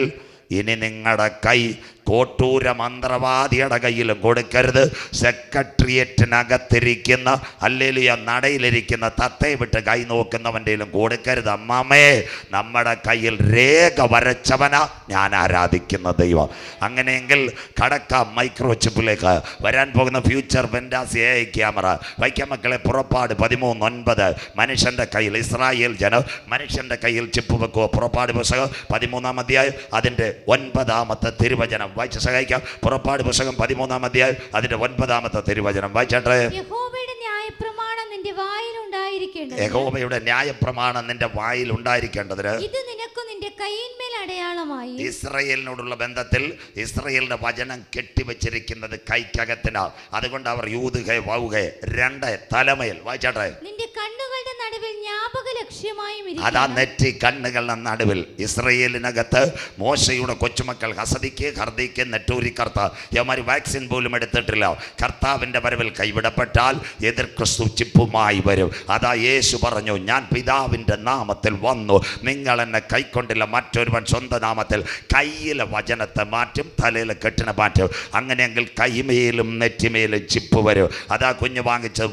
ഇനി നിങ്ങളുടെ കൈ കോട്ടൂര മന്ത്രവാദിയുടെ കയ്യിലും കൊടുക്കരുത്. സെക്രട്ടേറിയറ്റിനകത്തിരിക്കുന്ന അല്ലേലിയ നടയിലിരിക്കുന്ന തത്തയെ വിട്ട് കൈ നോക്കുന്നവൻ്റെയിലും കൊടുക്കരുത്. അമ്മാമേ, നമ്മുടെ കയ്യിൽ രേഖ വരച്ചവനാ ഞാൻ ആരാധിക്കുന്ന ദൈവം. അങ്ങനെയെങ്കിൽ കടക്കാം മൈക്രോ ചിപ്പിലേക്ക്. വരാൻ പോകുന്ന ഫ്യൂച്ചർ വെൻഡാസ് AI ക്യാമറ. വൈക്കമക്കളെ, പുറപ്പാട് 13:9 മനുഷ്യൻ്റെ കയ്യിൽ, ഇസ്രായേൽ ജനം മനുഷ്യൻ്റെ കയ്യിൽ ചിപ്പ് വെക്കുക. പുറപ്പാട് പുസ്തകം 13-ാം അധ്യായം അതിൻ്റെ 9-ാമത്തെ തിരുവചനം വായിച്ച് സഹായിക്കാം. പുറപ്പാട് പുസ്തകം 13-ാം അധ്യായം അതിന്റെ 9-ാമത്തെ തിരുവചനം വായിച്ചാട്ടെ. യഹോവയുടെ ന്യായപ്രമാണം നിന്റെ വായിൽ ഉണ്ടായിരിക്കേണ്ടതിന്, യഹോവയുടെ ന്യായപ്രമാണം നിന്റെ വായിൽ ഉണ്ടായിരിക്കേണ്ടതിന്, ഇത് നിനക്ക് നിന്റെ കൈയിന്മേൽ അടയാളമായി. ഇസ്രായേലിനോടുള്ള ബന്ധത്തിൽ ഇസ്രായേലിന്റെ വചനം കെട്ടിവെച്ചിരിക്കുന്നത് കൈക്കകത്തിനാ. അതുകൊണ്ട് അവർ യൂതുകെ വൗകെ 2 തലമേൽ. വായിച്ചാട്ടെ. നിന്റെ കണ്ണുകളുടെ നടുവിൽ ജ്ഞാപക ലക്ഷ്യമായും അതാ നെറ്റി കണ്ണുകളുടെ നടുവിൽ. ഇസ്രായേലിനകത്ത് മോശയുടെ കൊച്ചുമക്കൾ ഹസദിക്ക്, ഹർദിക്ക്, നെട്ടൂരി കർത്ത യമാരി വാക്സിൻ പോലും എടുത്തിട്ടില്ല. കർത്താവിൻ്റെ വരവിൽ കൈവിടപ്പെട്ടാൽ എതിർ ക്രിസ്തു ചിപ്പുമായി വരും. അതാ യേശു പറഞ്ഞു, ഞാൻ പിതാവിൻ്റെ നാമത്തിൽ വന്നു, നിങ്ങൾ എന്നെ കൈക്കൊണ്ടില്ല. മറ്റൊരുവൻ സ്വന്തം നാമത്തിൽ. കയ്യിലെ വചനത്തെ മാറ്റും, തലയിൽ കെട്ടിന മാറ്റും. അങ്ങനെയെങ്കിൽ കൈമേലും നെറ്റിമേലും ചിപ്പ് വരും. അതാ കുഞ്ഞ് വാങ്ങിച്ച്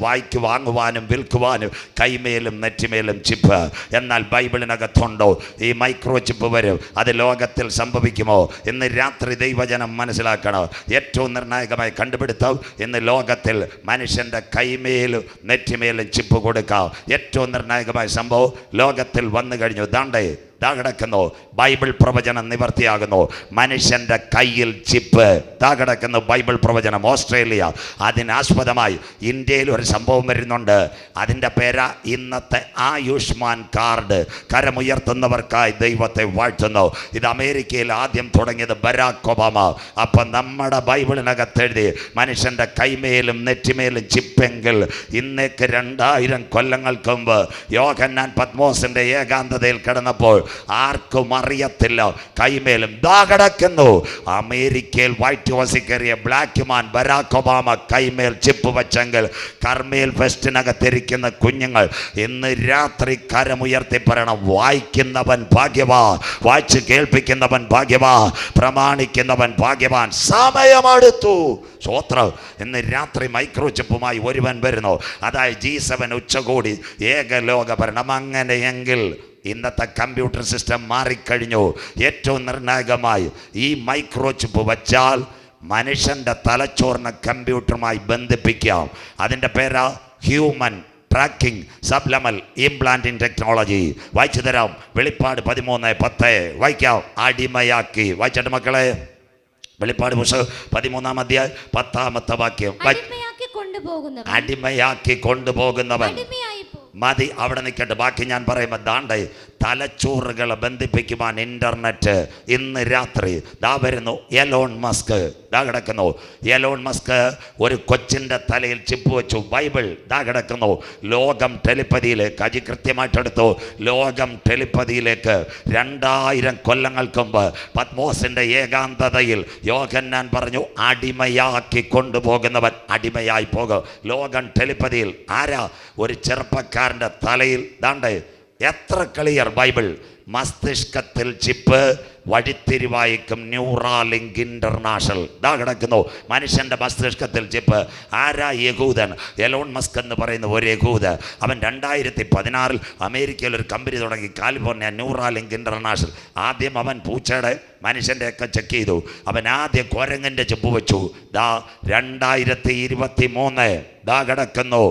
വാങ്ങുവാനും വിൽക്കുവാനും കൈമേലും നെറ്റിമേലും ചിപ്പ്. എന്നാൽ ബൈബിളിനകത്തുണ്ടോ ഈ മൈക്രോ ചിപ്പ് വരും? അത് ലോകത്തിൽ സംഭവിക്കുമോ? ഇന്ന് രാത്രി ദൈവജനം മനസ്സിലാക്കണം. ഏറ്റവും നിർണായകമായി കണ്ടുപിടുത്തം ഇന്ന് ലോകത്തിൽ മനുഷ്യൻ്റെ കൈമേലും നെറ്റിമേലും ചിപ്പ് കൊടുക്കാം. ഏറ്റവും നിർണായകമായ സംഭവം ലോകത്തിൽ വന്നു കഴിഞ്ഞു. ദാണ്ടേ കിടക്കുന്നു. ബൈബിൾ പ്രവചനം നിവർത്തിയാകുന്നു. മനുഷ്യൻ്റെ കയ്യിൽ ചിപ്പ് കിടക്കുന്നു. ബൈബിൾ പ്രവചനം. ഓസ്ട്രേലിയ അതിനാസ്പദമായി ഇന്ത്യയിൽ ഒരു സംഭവം വരുന്നുണ്ട്. അതിൻ്റെ പേരാ ഇന്നത്തെ ആയുഷ്മാൻ കാർഡ്. കരമുയർത്തുന്നവർക്കായി ദൈവത്തെ വാഴ്ത്തുന്നു. ഇത് അമേരിക്കയിൽ ആദ്യം തുടങ്ങിയത് ബരാക് ഒബാമ. അപ്പം നമ്മുടെ ബൈബിളിനകത്ത് എഴുതി മനുഷ്യൻ്റെ കൈമേലും നെറ്റിമേലും ചിപ്പെങ്കിൽ ഇന്നേക്ക് 2000 കൊല്ലങ്ങൾക്ക് മുമ്പ് യോഹന്നാൻ പത്മോസിൻ്റെ ഏകാന്തതയിൽ കിടന്നപ്പോൾ ആർക്കും അറിയത്തില്ല. കൈമേലും ദാ കിടക്കുന്നു. അമേരിക്കയിൽ വൈറ്റ് ഹൗസിൽ കയറിയ ബ്ലാക്ക് മാൻ ബരാക് ഒബാമ കൈമേൽ ചിപ്പ് വെച്ചെങ്കിൽ കർമ്മേൽ ഫെസ്റ്റിനകത്തിരിക്കുന്ന കുഞ്ഞുങ്ങൾ ഇന്ന് രാത്രി കരമുയർത്തി പറയണം, വായിക്കുന്നവൻ ഭാഗ്യവാൻ, വായിച്ച് കേൾപ്പിക്കുന്നവൻ ഭാഗ്യവാൻ, പ്രമാണിക്കുന്നവൻ ഭാഗ്യവാൻ. സമയമെടുത്തു. സ്വോത്രം. ഇന്ന് രാത്രി മൈക്രോ ചിപ്പുമായി ഒരുവൻ വരുന്നു. അതായത് G7 ഉച്ചകോടി ഏകലോക ഭരണം. അങ്ങനെയെങ്കിൽ ഇന്നത്തെ കമ്പ്യൂട്ടർ സിസ്റ്റം മാറിക്കഴിഞ്ഞു. ഏറ്റവും നിർണായകമായി ഈ മൈക്രോ ചിപ്പ് വച്ചാൽ മനുഷ്യൻ്റെ തലച്ചോറിനെ കമ്പ്യൂട്ടറുമായി ബന്ധിപ്പിക്കാം. അതിൻ്റെ പേരാ human tracking subliminal implanting technology. വായിച്ചു തരാം. വെളിപ്പാട് 13:10 വായിക്കാം. അടിമയാക്കി. വായിച്ചിട്ട് മക്കളെ, വെളിപ്പാട് പുസ്തകം 13-ാം അധ്യായം 10-ാമത്തെ വാക്യം. അടിമയാക്കി കൊണ്ടുപോകുന്നവൻ മതി. അവിടെ നിൽക്കട്ടെ, ബാക്കി ഞാൻ പറയുമ്പോൾ ദാണ്ടെ തലച്ചോറുകളെ ബന്ധിപ്പിക്കുവാൻ ഇൻ്റർനെറ്റ് ഇന്ന് രാത്രി ദാ വരുന്നു. എലോൺ മസ്ക് ദാ കിടക്കുന്നു. എലോൺ മസ്ക് ഒരു കൊച്ചിൻ്റെ തലയിൽ ചിപ്പ് വെച്ചു. ബൈബിൾ ദാ കിടക്കുന്നു. ലോകം ടെലിപ്പതിയിലേക്ക് അജി കൃത്യമായിട്ടെടുത്തു. ലോകം ടെലിപ്പതിയിലേക്ക് 2000 കൊല്ലങ്ങൾക്ക് മുമ്പ് പത്മോസിൻ്റെ ഏകാന്തതയിൽ യോഹന്നാൻ പറഞ്ഞു, അടിമയാക്കി കൊണ്ടുപോകുന്നവൻ അടിമയായി പോകും. ലോകം ടെലിപ്പതിയിൽ ആരാ? ഒരു ചെറുപ്പക്കാരൻ്റെ തലയിൽ ദാണ്ടെ എത്ര ക്ലിയർ ബൈബിൾ. മസ്തിഷ്കത്തിൽ ചിപ്പ്, വഴിത്തിരിവായിക്കും ന്യൂറാലിങ്ക് ഇന്റർനാഷണൽ ദാ കിടക്കുന്നു. മനുഷ്യൻ്റെ മസ്തിഷ്കത്തിൽ ചിപ്പ്. ആരാ? യഹൂദൻ. എലോൺ മസ്ക് എന്ന് പറയുന്ന ഒരു യഹൂദ. അവൻ 2016 അമേരിക്കയിൽ ഒരു കമ്പനി തുടങ്ങി, കാലിഫോർണിയ ന്യൂറാലിങ്ക് ഇന്റർനാഷണൽ. ആദ്യം അവൻ പൂച്ചയുടെ മനുഷ്യൻ്റെയൊക്കെ ചെക്ക് ചെയ്തു. അവൻ ആദ്യം കുരങ്ങൻ്റെ ചിപ്പ് വെച്ചു. ദാ 2023 ദാ കിടക്കുന്നു.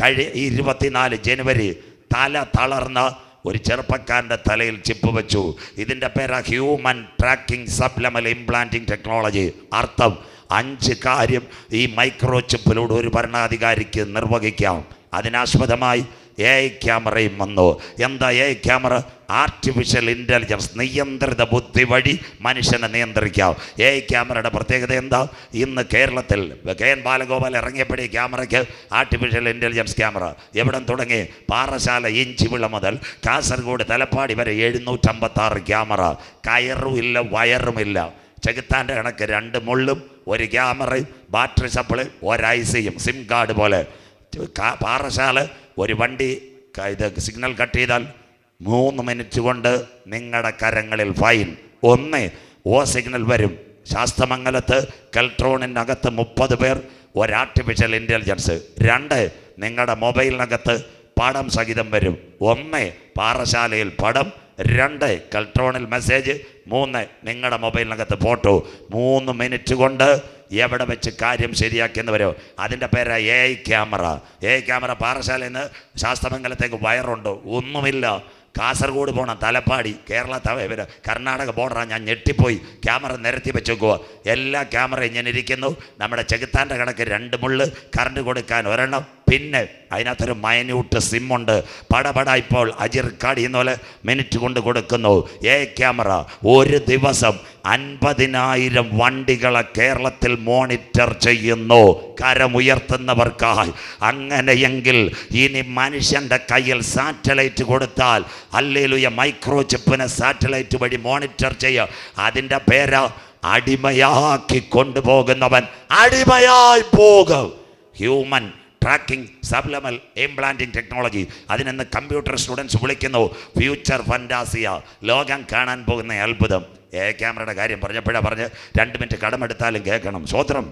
24 ജനുവരി തല തളർന്ന ഒരു ചെറുപ്പക്കാരൻ്റെ തലയിൽ ചിപ്പ് വെച്ചു. ഇതിൻ്റെ പേരാ ഹ്യൂമൻ ട്രാക്കിംഗ് സപ്ലമൽ ഇംപ്ലാന്റിംഗ് ടെക്നോളജി. അർത്ഥം 5 കാര്യം ഈ മൈക്രോ ചിപ്പിലൂടെ ഒരു ഭരണാധികാരിക്ക് നിർവഹിക്കാം. അതിനാസ്പദമായി AI ക്യാമറയും വന്നു. എന്താ AI ക്യാമറ? ആർട്ടിഫിഷ്യൽ ഇൻ്റലിജൻസ്, നിയന്ത്രിത ബുദ്ധി വഴി മനുഷ്യനെ നിയന്ത്രിക്കാം. AI ക്യാമറയുടെ പ്രത്യേകത എന്താ? ഇന്ന് കേരളത്തിൽ KN ബാലഗോപാൽ ഇറങ്ങിയപ്പോഴേ ക്യാമറയ്ക്ക് ആർട്ടിഫിഷ്യൽ ഇൻ്റലിജൻസ് ക്യാമറ എവിടെ തുടങ്ങി? പാറശാല ഇഞ്ചിവിള മുതൽ കാസർഗോഡ് തലപ്പാടി വരെ 756 ക്യാമറ. കയറുമില്ല, വയറുമില്ല. ചെകുത്താൻ്റെ കണക്ക് 2 മുള്ളും 1 ക്യാമറയും ബാറ്ററി സപ്ലൈ 1 IC-യും സിം കാർഡ് പോലെ. പാറശാല ഒരു വണ്ടി ഇത് സിഗ്നൽ കട്ട് ചെയ്താൽ 3 മിനിറ്റ് കൊണ്ട് നിങ്ങളുടെ കരങ്ങളിൽ ഫൈൻ. 1 ഓ സിഗ്നൽ വരും. ശാസ്തമംഗലത്ത് കെൽട്രോണിനകത്ത് 30 പേർ, ഒരു ആർട്ടിഫിഷ്യൽ ഇൻ്റലിജൻസ്. 2 നിങ്ങളുടെ മൊബൈലിനകത്ത് പടം സഹിതം വരും. 1 പാറശാലയിൽ പടം, 2 കെൽട്രോണിൽ മെസ്സേജ്, 3 നിങ്ങളുടെ മൊബൈലിനകത്ത് ഫോട്ടോ. 3 മിനിറ്റ് കൊണ്ട് എവിടെ വെച്ച് കാര്യം ശരിയാക്കിയെന്ന് വരും. അതിൻ്റെ പേര് AI ക്യാമറ. AI camera. പാറശാലയിൽ നിന്ന് ശാസ്തമംഗലത്തേക്ക് വയറുണ്ടോ? ഒന്നുമില്ല. കാസർഗോഡ് പോകണം, തലപ്പാടി, കേരള കർണാടക ബോർഡറാണ്. ഞാൻ ഞെട്ടിപ്പോയി. ക്യാമറ നിരത്തി വെച്ചേക്കുക. എല്ലാ ക്യാമറയും ഞാൻ ഇരിക്കുന്നു. നമ്മുടെ ചെകുത്താൻ്റെ കണക്ക് 2 മുള്ള്, കറണ്ട് കൊടുക്കാൻ 1 പിന്നെ അതിനകത്തൊരു മൈന്യൂട്ട് സിമ്മുണ്ട്. പടപട ഇപ്പോൾ അജി റെക്കോർഡ് ചെയ്യുന്ന പോലെ മിനിറ്റ് കൊണ്ട് കൊടുക്കുന്നു. AI camera. ഒരു ദിവസം 50,000 വണ്ടികളെ കേരളത്തിൽ മോണിറ്റർ ചെയ്യുന്നു, കരമുയർത്തുന്നവർക്കായി. അങ്ങനെയെങ്കിൽ ഇനി മനുഷ്യൻ്റെ കയ്യിൽ സാറ്റലൈറ്റ് കൊടുത്താൽ, ഹല്ലേലൂയ, മൈക്രോ ചിപ്പിനെ സാറ്റലൈറ്റ് വഴി മോണിറ്റർ ചെയ്യുക. അതിൻ്റെ പേരാ അടിമയാക്കി കൊണ്ടുപോകുന്നവൻ അടിമയായി പോകും. Human tracking subliminal implanting technology. അതിനെന്ന് കമ്പ്യൂട്ടർ സ്റ്റുഡൻസ് വിളിക്കുന്നു ഫ്യൂച്ചർ ഫന്റാസിയ. ലോകം കാണാൻ പോകുന്ന അത്ഭുതം. AI ക്യാമറയുടെ കാര്യം പറഞ്ഞപ്പോഴാണ് 2 മിനിറ്റ് കടമെടുത്താലും കേൾക്കണം. സ്വോത്രം.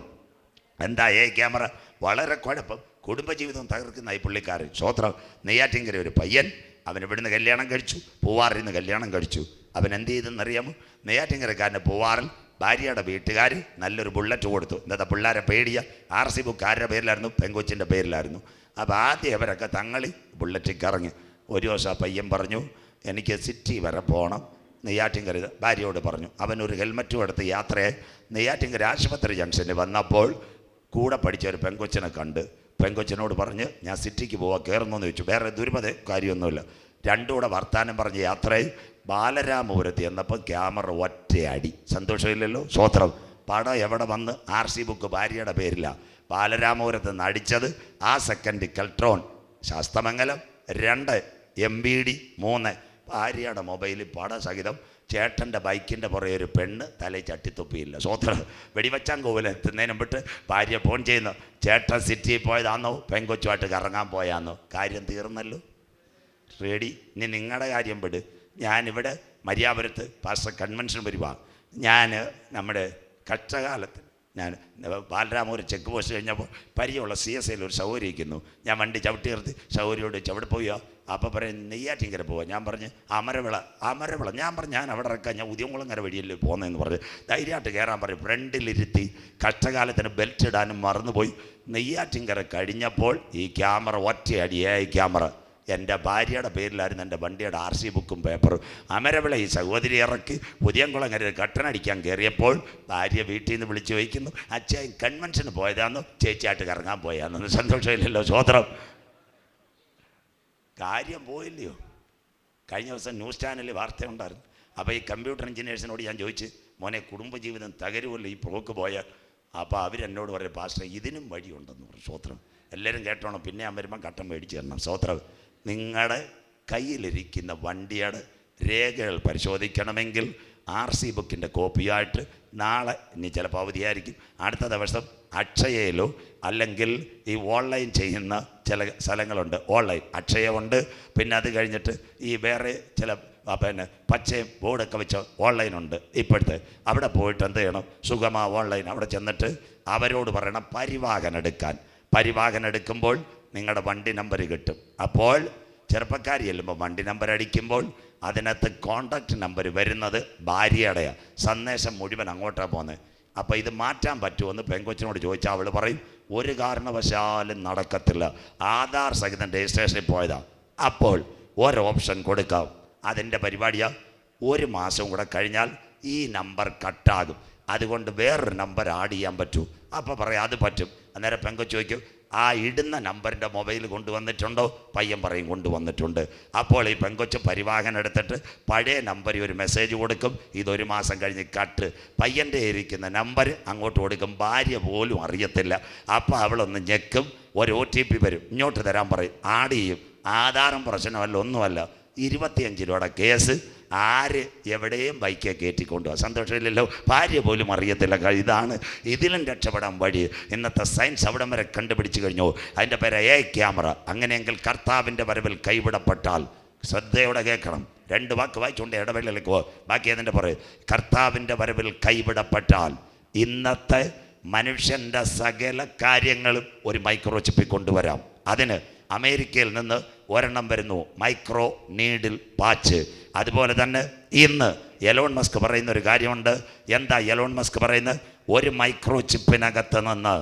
എന്താ AI ക്യാമറ? വളരെ കുഴപ്പം. കുടുംബജീവിതം തകർക്കുന്ന ഈ പുള്ളിക്കാരൻ. സ്വോത്രം. നെയ്യാറ്റിൻകര ഒരു പയ്യൻ, അവൻ ഇവിടുന്ന് കല്യാണം കഴിച്ചു, പൂവാറിൽ നിന്ന് കല്യാണം കഴിച്ചു. അവൻ എന്ത് ചെയ്തെന്നറിയാമോ? നെയ്യാറ്റിൻകരക്കാരൻ്റെ പൂവാറിൽ ഭാര്യയുടെ വീട്ടുകാർ നല്ലൊരു ബുള്ളറ്റ് കൊടുത്തു. എന്താ പിള്ളേരെ പേടിയ? RC ബുക്ക് ആരുടെ പേരിലായിരുന്നു? പെങ്കൊച്ചിൻ്റെ പേരിലായിരുന്നു. അപ്പോൾ ആദ്യം അവരൊക്കെ തങ്ങളി ബുള്ളറ്റിൽ കറങ്ങി. ഒരു ദിവസം ആ പയ്യൻ പറഞ്ഞു, എനിക്ക് സിറ്റി വരെ പോകണം. നെയ്യാറ്റിൻകര ഭാര്യയോട് പറഞ്ഞു. അവനൊരു ഹെൽമറ്റും എടുത്ത് യാത്രയായി നെയ്യാറ്റിൻകര ആശുപത്രി ജംഗ്ഷനിൽ വന്നപ്പോൾ കൂടെ പഠിച്ച ഒരു പെങ്കൊച്ചിനെ കണ്ട് പെങ്കൊച്ചിനോട് പറഞ്ഞ്, ഞാൻ സിറ്റിക്ക് പോവാൻ കയറുന്നു ചോദിച്ചു. വേറെ ദുർമത കാര്യമൊന്നുമില്ല. 2 കൂടെ വർത്താനം പറഞ്ഞ് യാത്രയായി ബാലരാമപുരത്ത് എന്നപ്പോൾ ക്യാമറ ഒറ്റയടി. സന്തോഷമില്ലല്ലോ? സ്വോത്രം. പടം എവിടെ വന്ന്? RC ബുക്ക് ഭാര്യയുടെ പേരില്ല. ബാലരാമപുരത്ത് നിന്ന് അടിച്ചത് ആ സെക്കൻഡ് കെൽട്രോൺ. ശാസ്തമംഗലം 2 MBD 3 ഭാര്യയുടെ മൊബൈലിൽ പടസഹിതം ചേട്ടൻ്റെ ബൈക്കിൻ്റെ പുറകെ ഒരു പെണ്ണ് തലയിൽ ചട്ടിത്തൊപ്പിയില്ല. സ്വോത്രം. വെടിവെച്ചാൻ കോവില എത്തുന്നതിനും വിട്ട് ഭാര്യ ഫോൺ ചെയ്യുന്നു, ചേട്ടൻ സിറ്റിയിൽ പോയതാന്നോ പെങ്കൊച്ചുമായിട്ട് കറങ്ങാൻ പോയാന്നോ? കാര്യം തീർന്നല്ലോ. റെഡി. ഇനി നിങ്ങളുടെ കാര്യം വിട്. ഞാനിവിടെ മര്യാപുരത്ത് പാസ്റ്റർ കൺവെൻഷൻ വരുവാ. ഞാൻ നമ്മുടെ കഷ്ടകാലത്ത് ഞാൻ ബാലരാമൂർ ചെക്ക് പോസ്റ്റ് കഴിഞ്ഞപ്പോൾ പരിചയമുള്ള CSIയിൽ ഒരു സൗകര്യം ഇരിക്കുന്നു. ഞാൻ വണ്ടി ചവിട്ടി നിർത്തി സൗകര്യോട് ചവിടെ പോയോ? അപ്പോൾ പറയും നെയ്യാറ്റിങ്കര പോവാ. ഞാൻ പറഞ്ഞ് അമരവിള. ഞാൻ പറഞ്ഞു ഞാൻ അവിടെ ഇറക്കാം, ഞാൻ ഉദ്യമകുളങ്ങര വഴിയല്ലേ പോകുന്നതെന്ന് പറഞ്ഞ് ധൈര്യമായിട്ട് കയറാൻ പറയും. ഫ്രണ്ടിലിരുത്തി കഷ്ടകാലത്തിന് ബെൽറ്റ് ഇടാനും മറന്നുപോയി. നെയ്യാറ്റിങ്കര കഴിഞ്ഞപ്പോൾ ഈ ക്യാമറ ഒറ്റയടിയായി ക്യാമറ എൻ്റെ ഭാര്യയുടെ പേരിലായിരുന്നു എൻ്റെ വണ്ടിയുടെ RC ബുക്കും പേപ്പറും. അമരവിള ഈ സഹോദരി ഇറക്കി പുതിയംകുളങ്ങര കട്ടനടിക്കാൻ കയറിയപ്പോൾ ഭാര്യ വീട്ടിൽ നിന്ന് വിളിച്ചു ചോദിക്കുന്നു, അച്ഛൻ കൺവെൻഷന് പോയതാണെന്നോ ചേച്ചിയായിട്ട് കറങ്ങാൻ പോയാന്നോ? സന്തോഷമില്ലല്ലോ. സ്വോത്രം. കാര്യം പോയില്ലയോ? കഴിഞ്ഞ ദിവസം ന്യൂസ് ചാനലിൽ വാർത്ത ഉണ്ടായിരുന്നു. അപ്പോൾ ഈ കമ്പ്യൂട്ടർ എഞ്ചിനീയേഴ്സിനോട് ഞാൻ ചോദിച്ച്, മോനെ കുടുംബജീവിതം തകരുമല്ലോ ഈ പോക്ക് പോയാൽ? അപ്പോൾ അവരെന്നോട് പറയും, പാസ്റ്റർ ഇതിനും വഴിയുണ്ടെന്ന് പറഞ്ഞു. സ്വോത്രം. എല്ലാവരും കേട്ടോണം. പിന്നെ ഞാൻ വരുമ്പം കട്ടൻ മേടിച്ച് തരണം. സ്വോത്രം. നിങ്ങളുടെ കയ്യിലിരിക്കുന്ന വണ്ടിയുടെ രേഖകൾ പരിശോധിക്കണമെങ്കിൽ RC ബുക്കിൻ്റെ കോപ്പിയായിട്ട് നാളെ, ഇനി ചിലപ്പോൾ അവധിയായിരിക്കും, അടുത്ത ദിവസം അക്ഷയയിലോ അല്ലെങ്കിൽ ഈ ഓൺലൈൻ ചെയ്യുന്ന ചില സ്ഥലങ്ങളുണ്ട്. ഓൺലൈൻ അക്ഷയമുണ്ട്. പിന്നെ അത് കഴിഞ്ഞിട്ട് ഈ വേറെ ചില പിന്നെ പച്ചയും ബോർഡൊക്കെ വെച്ച ഓൺലൈനുണ്ട് ഇപ്പോഴത്തെ. അവിടെ പോയിട്ട് എന്ത് ചെയ്യണം? സുഗമ ഓൺലൈൻ അവിടെ ചെന്നിട്ട് അവരോട് പറയണം പരിവാഹനം എടുക്കാൻ. പരിവാഹനം എടുക്കുമ്പോൾ നിങ്ങളുടെ വണ്ടി നമ്പർ കിട്ടും. അപ്പോൾ ചെറുപ്പക്കാർ ചെല്ലുമ്പോൾ വണ്ടി നമ്പർ അടിക്കുമ്പോൾ അതിനകത്ത് കോണ്ടാക്റ്റ് നമ്പർ വരുന്നത് ഭാര്യയുടെയാണ്. സന്ദേശം മുഴുവൻ അങ്ങോട്ടാണ് പോകുന്നത്. അപ്പോൾ ഇത് മാറ്റാൻ പറ്റുമെന്ന് പെങ്കൊച്ചിനോട് ചോദിച്ചാൽ അവൾ പറയും, ഒരു കാരണവശാലും നടക്കത്തില്ല, ആധാർ സഹിതം രജിസ്ട്രേഷനിൽ പോയതാണ്. അപ്പോൾ ഒരു ഓപ്ഷൻ കൊടുക്കാം. അതിൻ്റെ പരിപാടിയാണ്, 1 മാസം കൂടെ കഴിഞ്ഞാൽ ഈ നമ്പർ കട്ടാകും, അതുകൊണ്ട് വേറൊരു നമ്പർ ആഡ് ചെയ്യാൻ പറ്റൂ. അപ്പോൾ പറയാം അത് പറ്റും. അന്നേരം പെങ്കൊച്ച് ചോദിക്കും, ആ ഇടുന്ന നമ്പറിൻ്റെ മൊബൈൽ കൊണ്ടുവന്നിട്ടുണ്ടോ? പയ്യൻ പറയും കൊണ്ടുവന്നിട്ടുണ്ട്. അപ്പോൾ ഈ പെങ്കൊച്ച് പരിവാഹനം എടുത്തിട്ട് പഴയ നമ്പറിൽ ഒരു മെസ്സേജ് കൊടുക്കും, ഇതൊരു മാസം കഴിഞ്ഞ് കട്ട്. പയ്യൻ്റെ ഇരിക്കുന്ന നമ്പർ അങ്ങോട്ട് കൊടുക്കും, ഭാര്യ പോലും അറിയത്തില്ല. അപ്പോൾ അവളൊന്ന് ഞെക്കും, ഒരു OTP വരും, ഇങ്ങോട്ട് തരാൻ പറയും, ആഡ് ചെയ്യും. ആധാരം പ്രശ്നമല്ല, ഒന്നുമല്ല. 25 രൂപയുടെ കേസ്. ആര് എവിടെയും ബൈക്കെ കയറ്റിക്കൊണ്ടുപോകാം. സന്തോഷമില്ലല്ലോ. ഭാര്യ പോലും അറിയത്തില്ല. ഇതാണ് ഇതിലും രക്ഷപ്പെടാൻ വഴി. ഇന്നത്തെ സയൻസ് അവിടം വരെ കണ്ടുപിടിച്ച് കഴിഞ്ഞു. അതിൻ്റെ പേര് AI ക്യാമറ. അങ്ങനെയെങ്കിൽ കർത്താവിൻ്റെ വരവിൽ കൈവിടപ്പെട്ടാൽ, ശ്രദ്ധയോടെ കേൾക്കണം, 2 വാക്ക് വായിച്ചുകൊണ്ട് ഇടവേളയിലേക്ക് പോ. ബാക്കി അതിൻ്റെ പറയും, കർത്താവിൻ്റെ വരവിൽ കൈവിടപ്പെട്ടാൽ ഇന്നത്തെ മനുഷ്യൻ്റെ സകല കാര്യങ്ങളും ഒരു മൈക്രോ ചിപ്പിൽ കൊണ്ടുവരാം. അതിന് അമേരിക്കയിൽ നിന്ന് ഒരെണ്ണം വരുന്നു, മൈക്രോ നീഡിൽ പാച്ച്. അതുപോലെ തന്നെ ഇന്ന് എലോൺ മസ്ക് പറയുന്ന ഒരു കാര്യമുണ്ട്. എന്താ എലോൺ മസ്ക് പറയുന്നത്? ഒരു മൈക്രോ ചിപ്പിനകത്ത് നിന്ന്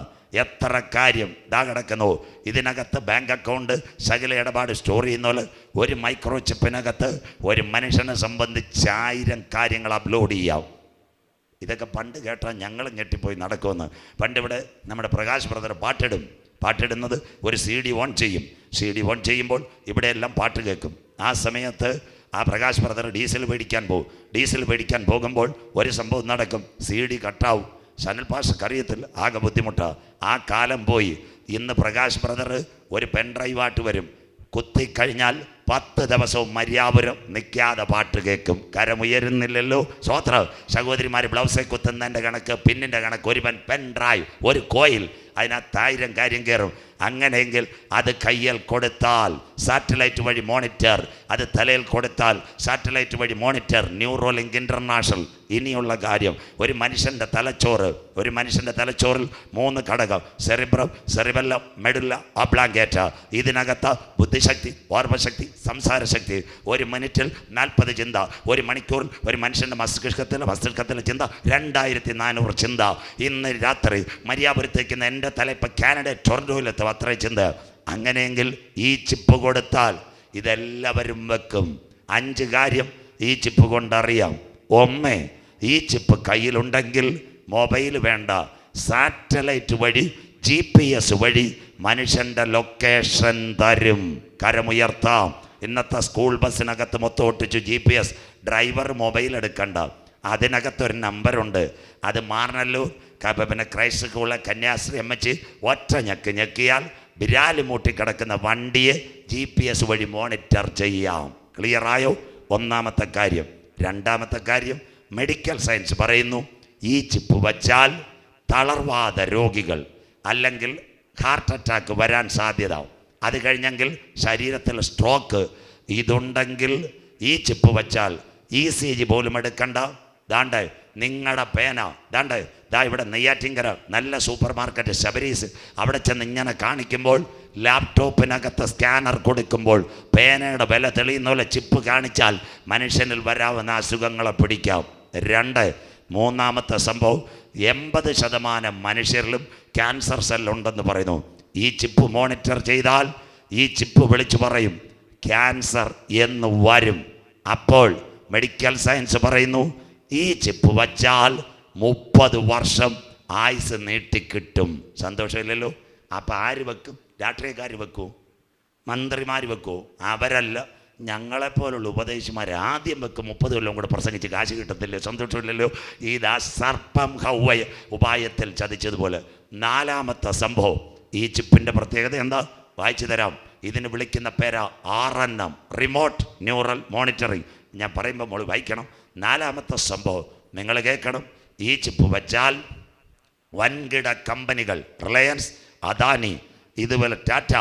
എത്ര കാര്യം ഇതാ കിടക്കുന്നു. ഇതിനകത്ത് ബാങ്ക് അക്കൗണ്ട്, സകല ഇടപാട് സ്റ്റോർ ചെയ്യുന്ന ഒരു മൈക്രോ ചിപ്പിനകത്ത് ഒരു മനുഷ്യനെ സംബന്ധിച്ച് 1000 കാര്യങ്ങൾ അപ്ലോഡ് ചെയ്യാം. ഇതൊക്കെ പണ്ട് കേട്ടാൽ ഞങ്ങൾ ഞെട്ടിപ്പോയി നടക്കുമെന്ന്. പണ്ടിവിടെ നമ്മുടെ പ്രകാശ് ബ്രദർ പാട്ടിടുന്നത് ഒരു CD ഓൺ ചെയ്യും. CD ഓൺ ചെയ്യുമ്പോൾ ഇവിടെയെല്ലാം പാട്ട് കേൾക്കും. ആ സമയത്ത് ആ പ്രകാശ് ബ്രദർ ഡീസൽ മേടിക്കാൻ പോകുമ്പോൾ ഒരു സംഭവം നടക്കും, CD കട്ടാവും. സനൽ പാസ്റ്റർക്ക് അറിയത്തില്ല, ആകെ ബുദ്ധിമുട്ടാണ്. ആ കാലം പോയി. ഇന്ന് പ്രകാശ് ബ്രദർ ഒരു പെൻഡ്രൈവായിട്ട് വരും, കുത്തിക്കഴിഞ്ഞാൽ 10 ദിവസവും മര്യാപുരം നിൽക്കാതെ പാട്ട് കേൾക്കും. കരമുയരുന്നില്ലല്ലോ. സ്വോത്രം. സഹോദരിമാർ ബ്ലൗസെ കുത്തുന്നതിൻ്റെ കണക്ക്, പിന്നിൻ്റെ കണക്ക്, ഒരു പെൻഡ്രൈവ്, ഒരു കോയിൽ, അതിനകത്ത് 1000 കാര്യം കയറും. അങ്ങനെയെങ്കിൽ അത് കയ്യിൽ കൊടുത്താൽ സാറ്റലൈറ്റ് വഴി മോണിറ്റർ, അത് തലയിൽ കൊടുത്താൽ സാറ്റലൈറ്റ് വഴി മോണിറ്റർ, ന്യൂറോലിങ്ക് ഇൻ്റർനാഷണൽ. ഇനിയുള്ള കാര്യം, ഒരു മനുഷ്യൻ്റെ തലച്ചോറിൽ 3 ഘടകം, സെറിബ്രം, സെറിബെല്ലം, മെഡുല്ല, ഒബ്ലാങ്കേറ്റ. ഇതിനകത്ത് ബുദ്ധിശക്തി, ഓർമ്മശക്തി, സംസാരശക്തി. ഒരു മിനിറ്റിൽ 40 ചിന്ത, ഒരു മണിക്കൂറിൽ ഒരു മനുഷ്യൻ്റെ മസ്തിഷ്കത്തിലെ ചിന്ത 2400 ചിന്ത. ഇന്ന് രാത്രി മര്യാപുരത്തേക്ക് എൻ്റെ തല ഇപ്പം കാനഡ ടൊറൻറ്റോയിലെത്തും, അത്രയും ചിന്ത. അങ്ങനെയെങ്കിൽ ഈ ചിപ്പ് കൊടുത്താൽ ഇതെല്ലാവരും വെക്കും. 5 കാര്യം ഈ ചിപ്പ് കൊണ്ടറിയാം. ഒന്ന്, ഈ ചിപ്പ് കയ്യിലുണ്ടെങ്കിൽ മൊബൈൽ വേണ്ട, സാറ്റലൈറ്റ് വഴി GPS വഴി മനുഷ്യൻ്റെ ലൊക്കേഷൻ തരും. കരമുയർത്താം. ഇന്നത്തെ സ്കൂൾ ബസ്സിനകത്ത് മൊത്തം ഒട്ടിച്ചു GPS. ഡ്രൈവർ മൊബൈൽ എടുക്കണ്ട, അതിനകത്തൊരു നമ്പറുണ്ട്. അത് മാറണല്ലോ. പിന്നെ ക്രൈസ്റ്റ് സ്കൂളിലെ കന്യാസ്ത്രീ അമ്മച്ചി ഒറ്റ ഞെക്കിയാൽ വിരാല് മൂട്ടിക്കിടക്കുന്ന വണ്ടിയെ GPS വഴി മോണിറ്റർ ചെയ്യാം. ക്ലിയറായോ? ഒന്നാമത്തെ കാര്യം. രണ്ടാമത്തെ കാര്യം, മെഡിക്കൽ സയൻസ് പറയുന്നു ഈ ചിപ്പ് വച്ചാൽ തളർവാദ രോഗികൾ അല്ലെങ്കിൽ ഹാർട്ട് അറ്റാക്ക് വരാൻ സാധ്യത, അത് കഴിഞ്ഞെങ്കിൽ ശരീരത്തിൽ സ്ട്രോക്ക്, ഇതുണ്ടെങ്കിൽ ഈ ചിപ്പ് വച്ചാൽ ECG പോലും എടുക്കണ്ട. ദാണ്ട് നിങ്ങളുടെ പേന, ദാണ്ട് ദാ ഇവിടെ നെയ്യാറ്റിങ്കര നല്ല സൂപ്പർ മാർക്കറ്റ് ശബരീസ്, അവിടെ ചെന്ന് ഇങ്ങനെ കാണിക്കുമ്പോൾ ലാപ്ടോപ്പിനകത്ത് സ്കാനർ കൊടുക്കുമ്പോൾ പേനയുടെ വില തെളിയുന്ന പോലെ ചിപ്പ് കാണിച്ചാൽ മനുഷ്യനിൽ വരാവുന്ന അസുഖങ്ങളെ പിടിക്കാം. മൂന്നാമത്തെ സംഭവം, 80% മനുഷ്യരിലും ക്യാൻസർ സെല്ലുണ്ടെന്ന് പറയുന്നു. ഈ ചിപ്പ് മോണിറ്റർ ചെയ്താൽ ഈ ചിപ്പ് വിളിച്ചു പറയും ക്യാൻസർ എന്ന് വരും. അപ്പോൾ മെഡിക്കൽ സയൻസ് പറയുന്നു ഈ ചിപ്പ് വച്ചാൽ 30 വർഷം ആയുസ് നീട്ടിക്കിട്ടും. സന്തോഷമില്ലല്ലോ? അപ്പം ആര് വെക്കും? രാഷ്ട്രീയക്കാർ വെക്കൂ? മന്ത്രിമാർ വെക്കൂ? അവരല്ല, ഞങ്ങളെപ്പോലുള്ള ഉപദേശിമാർ ആദ്യം വെക്കും. 30 കൊല്ലം കൂടെ പ്രസംഗിച്ച് കാശ് കിട്ടത്തില്ലേ? സന്തോഷമില്ലല്ലോ? ഇതാ സർപ്പം ഹൗവയെ ഉപായത്തിൽ ചതിച്ചതുപോലെ. നാലാമത്തെ സംഭവം, ഈ ചിപ്പിൻ്റെ പ്രത്യേകത എന്താ? വായിച്ചു തരാം. ഇതിന് വിളിക്കുന്ന പേരാ RNM, റിമോട്ട് ന്യൂറൽ മോണിറ്ററിങ്. ഞാൻ പറയുമ്പോൾ മോള് വായിക്കണം. നാലാമത്തെ സംഭവം നിങ്ങൾ കേൾക്കണം. ഈ ചിപ്പ് വച്ചാൽ വൻകിട കമ്പനികൾ, റിലയൻസ്, അദാനി, ഇതുപോലെ ടാറ്റ,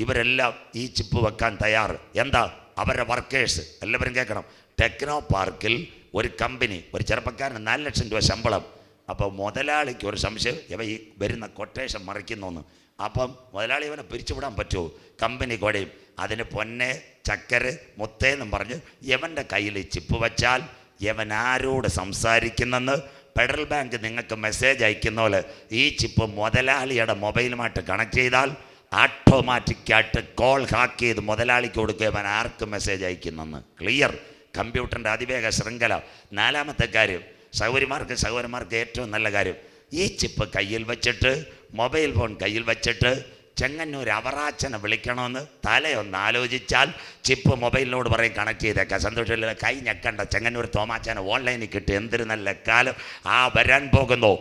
ഇവരെല്ലാം ഈ ചിപ്പ് വെക്കാൻ തയ്യാർ. എന്താ? അവരുടെ വർക്കേഴ്സ് എല്ലാവരും കേൾക്കണം. ടെക്നോ പാർക്കിൽ ഒരു കമ്പനി, ഒരു ചെറുപ്പക്കാരന് 4 ലക്ഷം രൂപ ശമ്പളം. അപ്പോൾ മുതലാളിക്ക് ഒരു സംശയം, ഇവ ഈ വരുന്ന കൊട്ടേഷൻ മറിക്കുന്നു. അപ്പം മുതലാളി ഇവനെ പിരിച്ചുവിടാൻ പറ്റുമോ? കമ്പനി കൊടയും. അതിന് പൊന്നെ ചക്കര് മുത്തേന്നും പറഞ്ഞ് യവൻ്റെ കയ്യിൽ ഈ ചിപ്പ് വച്ചാൽ യവൻ ആരോട് സംസാരിക്കുന്നെന്ന് ഫെഡറൽ ബാങ്ക് നിങ്ങൾക്ക് മെസ്സേജ് അയക്കുന്ന പോലെ ഈ ചിപ്പ് മുതലാളിയുടെ മൊബൈലുമായിട്ട് കണക്ട് ചെയ്താൽ ഓട്ടോമാറ്റിക്കായിട്ട് കോൾ ഹാക്ക് ചെയ്ത് മുതലാളിക്ക് കൊടുക്കുക ഇവൻ ആർക്ക് മെസ്സേജ് അയക്കുന്നെന്ന്. ക്ലിയർ. കമ്പ്യൂട്ടറിൻ്റെ അതിവേഗ ശൃംഖല. നാലാമത്തെ കാര്യം, സഹോദരന്മാർക്ക് ഏറ്റവും നല്ല കാര്യം, ഈ ചിപ്പ് കയ്യിൽ വെച്ചിട്ട്, മൊബൈൽ ഫോൺ കയ്യിൽ വെച്ചിട്ട് ചെങ്ങന്നൂർ അവറാച്ചനെ വിളിക്കണമെന്ന് തലയൊന്ന് ആലോചിച്ചാൽ ചിപ്പ് മൊബൈലിനോട് പറയും കണക്ട് ചെയ്തേക്കാം. സന്തോഷമില്ല? കൈ ഞെക്കണ്ട. ചെങ്ങന്നൂർ തോമാച്ചാനെ ഓൺലൈനിൽ കിട്ടി. എന്തൊരു നല്ല കാലം. ആ വരാൻ പോകുന്നു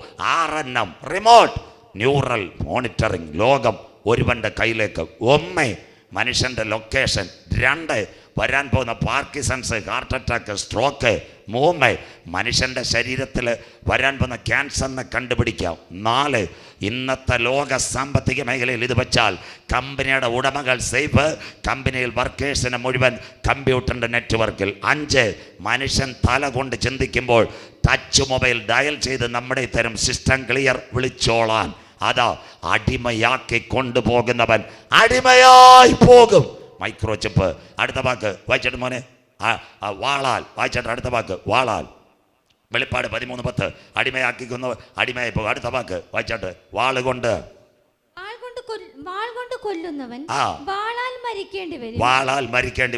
RNM, റിമോട്ട് ന്യൂറൽ മോണിറ്ററിങ്. ലോകം ഒരുവൻ്റെ കയ്യിലേക്ക്. 1 മനുഷ്യൻ്റെ ലൊക്കേഷൻ. 2 വരാൻ പോകുന്ന പാർക്കിസൺസ്, ഹാർട്ട് അറ്റാക്ക്, സ്ട്രോക്ക്. 3 മനുഷ്യൻ്റെ ശരീരത്തിൽ വരാൻ പോകുന്ന ക്യാൻസറിനെ കണ്ടുപിടിക്കാം. 4 ഇന്നത്തെ ലോക സാമ്പത്തിക മേഖലയിൽ ഇത് വെച്ചാൽ കമ്പനിയുടെ ഉടമകൾ സേഫ്, കമ്പനിയിൽ വർക്കേഴ്സിന് മുഴുവൻ കമ്പ്യൂട്ടറിൻ്റെ നെറ്റ്വർക്കിൽ. 5 മനുഷ്യൻ തല കൊണ്ട് ചിന്തിക്കുമ്പോൾ ടച്ച് മൊബൈൽ ഡയൽ ചെയ്ത് നമ്മുടെ ഇത്തരം സിസ്റ്റം ക്ലിയർ വിളിച്ചോളാൻ. അതാ അടിമയാക്കി കൊണ്ടുപോകുന്നവൻ അടിമയായി പോകും. Micro chip. അടുത്ത വാക്ക് വായിച്ചിട്ട് മോനെ. വാളാൽ. വായിച്ചിട്ട് അടുത്ത വാക്ക് വാളാൽ. വെളിപ്പാട് 13:10 അടിമയാക്കിക്കുന്നു, അടിമയായി പോകും. അടുത്ത വാക്ക് വായിച്ചിട്ട് വാളുകൊണ്ട്. വാൾ കൊല്ലുന്നവൻ വാളാൽ മരിക്കേണ്ടി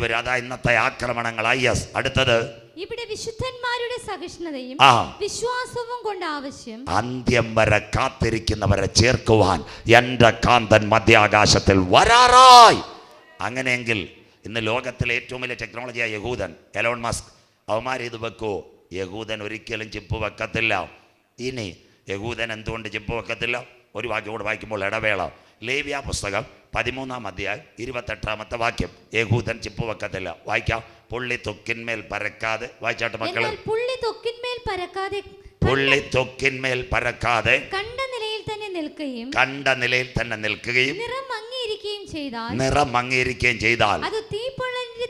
വരും. അതാ ഇന്നത്തെ ആക്രമണങ്ങൾ. IS. അടുത്തത് ഇവിടെ വിശുദ്ധന്മാരുടെ സഹിഷ്ണുതയും വിശ്വാസവും കൊണ്ട് ആവശ്യം. അന്ത്യം വരെ കാത്തിരിക്കുന്നവരെ ചേർക്കുവാൻ എൻ്റെ കാന്തൻ മധ്യാകാശത്തിൽ വരാറായി. അങ്ങനെയെങ്കിൽ ഇന്ന് ലോകത്തിലെ ഏറ്റവും വലിയ ടെക്നോളജിയായ യഹൂദൻ എലോൺ മസ്ക്, അവന്മാർ ഇത് വെക്കോ? യഹൂദൻ ഒരിക്കലും ചിപ്പ് വെക്കത്തില്ല. ഇനി യഹൂദൻ എന്തുകൊണ്ട് ചിപ്പ് വെക്കത്തില്ല? ഒരു വാക്യം കൂടെ വായിക്കുമ്പോൾ ഇടവേള. ലേവ്യ പുസ്തകം 13-ാം അധ്യായം 28-ാമത്തെ വാക്യം. യഹൂദൻ ചിപ്പ് വെക്കത്തില്ല. വായിക്കാം. പുള്ളി തൊക്കിന്മേൽ പരക്കാതെ. വായിച്ചാട്ട് മക്കളെ. പുള്ളി തൊക്കിന്മേൽ പരക്കാതെ കണ്ട നിലയിൽ തന്നെ നിൽക്കുകയും നിറം മങ്ങിയിരിക്കുകയും ചെയ്താൽ അത് തീപ്പൊള്ളലിന്റെ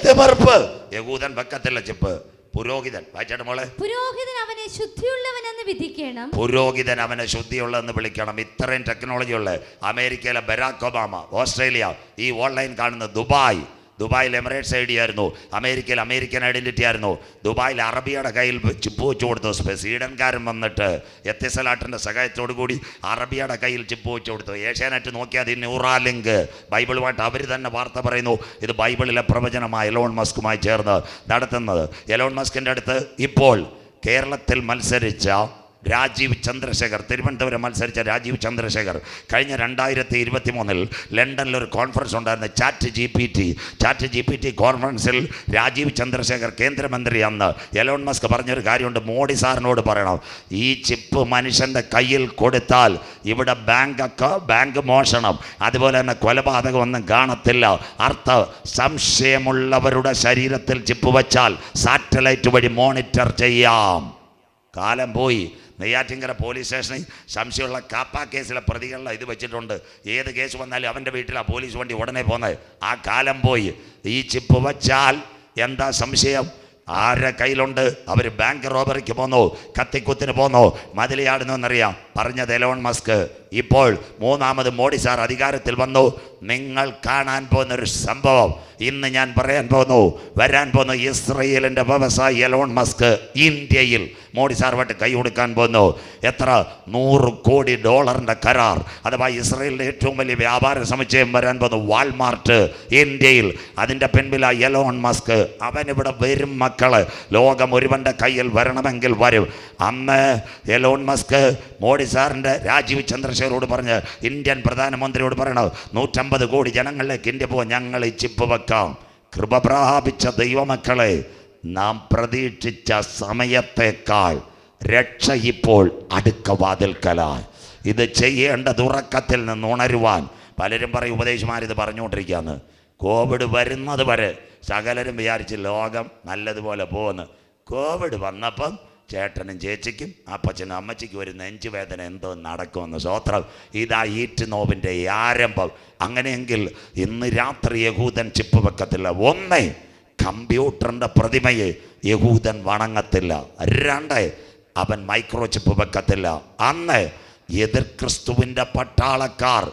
തിമർപ്പ്. യഹൂദൻ വെക്കത്തില്ല ചിപ്പ്. പുരോഹിതൻ. വായിച്ചാട്ട് മോളെ. പുരോഹിതൻ അവനെ ശുദ്ധിയുള്ളവനെന്ന് വിധിക്കണം. പുരോഹിതൻ അവനെ ശുദ്ധിയുള്ളതെന്ന് വിളിക്കണം. ഇത്രയും ടെക്നോളജി ഉള്ള അമേരിക്കയിലെ ബരാക് ഒബാമ, ഓസ്ട്രേലിയ, ഈ ഓൺലൈൻ കാണുന്ന ദുബായിൽ എമിറേറ്റ്സ് ഐഡി ആയിരുന്നു, അമേരിക്കയിൽ അമേരിക്കൻ ഐഡന്റിറ്റി ആയിരുന്നു. ദുബായിൽ അറബിയുടെ കയ്യിൽ ചിപ്പ് വെച്ച് കൊടുത്തു. സ്വീഡൻകാരൻ വന്നിട്ട് എത്തിസലാട്ടിൻ്റെ സഹായത്തോടു കൂടി അറബിയുടെ കയ്യിൽ ചിപ്പ് വെച്ച് കൊടുത്തു. ഏഷ്യാനെറ്റ് നോക്കിയാൽ അതിന് ന്യൂറാലിങ്ക് ബൈബിളുമായിട്ട് അവർ തന്നെ വാർത്ത പറയുന്നു. ഇത് ബൈബിളിലെ പ്രവചനമായി എലോൺ മസ്കുമായി ചേർന്ന് നടത്തുന്നത്. എലോൺ മസ്കിൻ്റെ അടുത്ത് ഇപ്പോൾ കേരളത്തിൽ മത്സരിച്ച രാജീവ് ചന്ദ്രശേഖർ, തിരുവനന്തപുരം മത്സരിച്ച രാജീവ് ചന്ദ്രശേഖർ കഴിഞ്ഞ 2023 ലണ്ടനിൽ ഒരു കോൺഫറൻസ് ഉണ്ടായിരുന്നു. ചാറ്റ് ജി പി ടി കോൺഫറൻസിൽ രാജീവ് ചന്ദ്രശേഖർ കേന്ദ്രമന്ത്രി അന്ന് എലോൺ മസ്ക് പറഞ്ഞൊരു കാര്യമുണ്ട്. മോഡി സാറിനോട് പറയണം, ഈ ചിപ്പ് മനുഷ്യൻ്റെ കയ്യിൽ കൊടുത്താൽ ഇവിടെ ബാങ്ക് മോഷണം, അതുപോലെ തന്നെ കൊലപാതകം ഒന്നും കാണത്തില്ല. സംശയമുള്ളവരുടെ ശരീരത്തിൽ ചിപ്പ് വച്ചാൽ സാറ്റലൈറ്റ് വഴി മോണിറ്റർ ചെയ്യാം. കാലം പോയി. നെയ്യാറ്റിൻകര പോലീസ് സ്റ്റേഷനിൽ സംശയമുള്ള കാപ്പ കേസിലെ പ്രതികളിലെ ഇത് വെച്ചിട്ടുണ്ട്. ഏത് കേസ് വന്നാലും അവൻ്റെ വീട്ടിലാണ് പോലീസ് വണ്ടി ഉടനെ പോകുന്നത്. ആ കാലം പോയി. ഈ ചിപ്പ് വച്ചാൽ എന്താ സംശയം? ആരുടെ കയ്യിലുണ്ട്? അവർ ബാങ്ക് റോബറിക്ക് പോന്നോ, കത്തിക്കുത്തിന് പോന്നോ, മതിലിയാടുന്നു എന്നറിയാം. പറഞ്ഞത് എലോൺ മസ്ക്. ഇപ്പോൾ മൂന്നാമത് മോഡി സാർ അധികാരത്തിൽ വന്നു. നിങ്ങൾ കാണാൻ പോകുന്നൊരു സംഭവം ഇന്ന് ഞാൻ പറയാൻ പോകുന്നു. വരാൻ പോകുന്നു ഇസ്രയേലിൻ്റെ വ്യവസായി എലോൺ മസ്ക് ഇന്ത്യയിൽ മോഡി സാറുമായിട്ട് കൈ കൊടുക്കാൻ പോകുന്നു. എത്ര $100 കോടി കരാർ, അഥവാ ഇസ്രയേലിൻ്റെ ഏറ്റവും വലിയ വ്യാപാര സമുച്ചയം വരാൻ പോകുന്നു വാൾമാർട്ട് ഇന്ത്യയിൽ. അതിൻ്റെ പിൻപിലായി എലോൺ മസ്ക്. അവനിവിടെ വരും മക്കള്. ലോകം ഒരുവൻ്റെ കയ്യിൽ വരണമെങ്കിൽ വരും. അന്ന് എലോൺ മസ്ക് മോഡി സാറിൻ്റെ രാജീവ് ചന്ദ്രശേഖരോട് പറഞ്ഞ് ഇന്ത്യൻ പ്രധാനമന്ത്രിയോട് പറയണം, 150 കോടി ജനങ്ങളിലേക്ക് ഇന്ത്യ പോകാൻ ഞങ്ങൾ ഈ ചിപ്പ് വെക്കാം. കൃപ പ്രാപിച്ച ദൈവമക്കളെ, നാം പ്രതീക്ഷിച്ച സമയത്തേക്കാൾ രക്ഷ ഇപ്പോൾ അടുക്ക വാതിൽക്കലായി. ഇത് ചെയ്യേണ്ടത് ഉറക്കത്തിൽ നിന്ന് ഉണരുവാൻ. പലരും പറയും ഉപദേശിമാരിത് പറഞ്ഞുകൊണ്ടിരിക്കുകയാണ്. കോവിഡ് വരുന്നത് വരെ സകലരും വിചാരിച്ച് ലോകം നല്ലതുപോലെ പോകുന്നു. കോവിഡ് വന്നപ്പം ചേട്ടനും ചേച്ചിക്കും അപ്പച്ചനും അമ്മച്ചിക്കും ഒരു നെഞ്ചുവേദന എന്തോ നടക്കുമെന്ന്. സ്വോത്രം. ഇതാ ഈറ്റ് നോവിൻ്റെ ആരംഭം. അങ്ങനെയെങ്കിൽ ഇന്ന് രാത്രി യഹൂദൻ ചിപ്പ് വെക്കത്തില്ല. ഒന്ന്, കമ്പ്യൂട്ടറിൻ്റെ പ്രതിമയെ യഹൂദൻ വണങ്ങത്തില്ല. 2, അവൻ മൈക്രോ ചിപ്പ് വെക്കത്തില്ല. അന്ന് എതിർ ക്രിസ്തുവിൻ്റെ പട്ടാളക്കാർ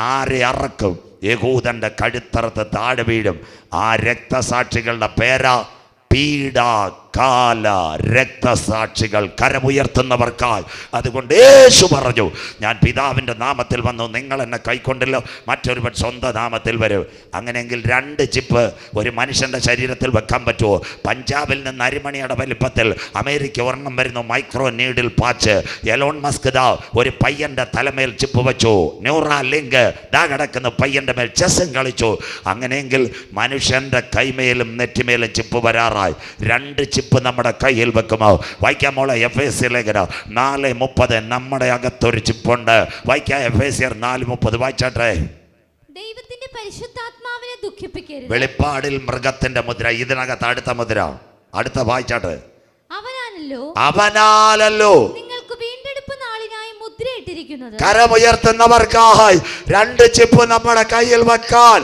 ആരെ അറക്കും? യഹൂദൻ്റെ കഴുത്തറത്ത് താഴെ വീഴും. ആ രക്തസാക്ഷികളുടെ പേരാ പീഡാകാല രക്തസാക്ഷികൾ, കരമുയർത്തുന്നവർക്കായി. അതുകൊണ്ട് യേശു പറഞ്ഞു, ഞാൻ പിതാവിൻ്റെ നാമത്തിൽ വന്നു, നിങ്ങൾ എന്നെ കൈക്കൊണ്ടല്ലോ, മറ്റൊരുവൻ സ്വന്തം നാമത്തിൽ വരും. അങ്ങനെയെങ്കിൽ 2 ചിപ്പ് ഒരു മനുഷ്യൻ്റെ ശരീരത്തിൽ വെക്കാൻ പറ്റുമോ? പഞ്ചാബിൽ നിന്ന് അരിമണിയുടെ വലിപ്പത്തിൽ അമേരിക്ക ഒരെണ്ണം വരുന്നു, micro needle patch. Elon Musk ദാ ഒരു പയ്യൻ്റെ തലമേൽ ചിപ്പ് വെച്ചു. ന്യൂറാ ലിങ്ക് ദാ കിടക്കുന്ന പയ്യൻ്റെ മേൽ ചെസ്സും കളിച്ചു. അങ്ങനെയെങ്കിൽ മനുഷ്യൻ്റെ കൈമേലും നെറ്റിമേലും ചിപ്പ് വരാറായി. 2 ചിപ്പ് നമ്മുടെ കയ്യിൽ വെക്കുമോ? വായിക്കാമോളെ എഫേസ്യർ ലേഖനം 4:30. നമ്മുടെ അകത്തൊരു ചിപ്പുണ്ട്. വായിക്കാം എഫേസ്യർ 4:30. വായിച്ചാട്ടെ. ദൈവത്തിന്റെ പരിശുദ്ധാത്മാവിനെ ദുഃഖിപ്പിക്കരുത്. വെളിപ്പാടിൽ മൃഗത്തിന്റെ മുദ്ര. ഇതിനകത്ത് അടുത്ത മുദ്ര. അടുത്ത വായിച്ചാട്ടെ. അവനാലല്ലോ നിങ്ങൾക്ക് വീണ്ടെടുപ്പ് നാളിനായി മുദ്രയിട്ടിരിക്കുന്നത്. കരമുയർത്തുന്നവർക്കായി 2 ചിപ്പ് നമ്മുടെ കയ്യിൽ വെക്കാൻ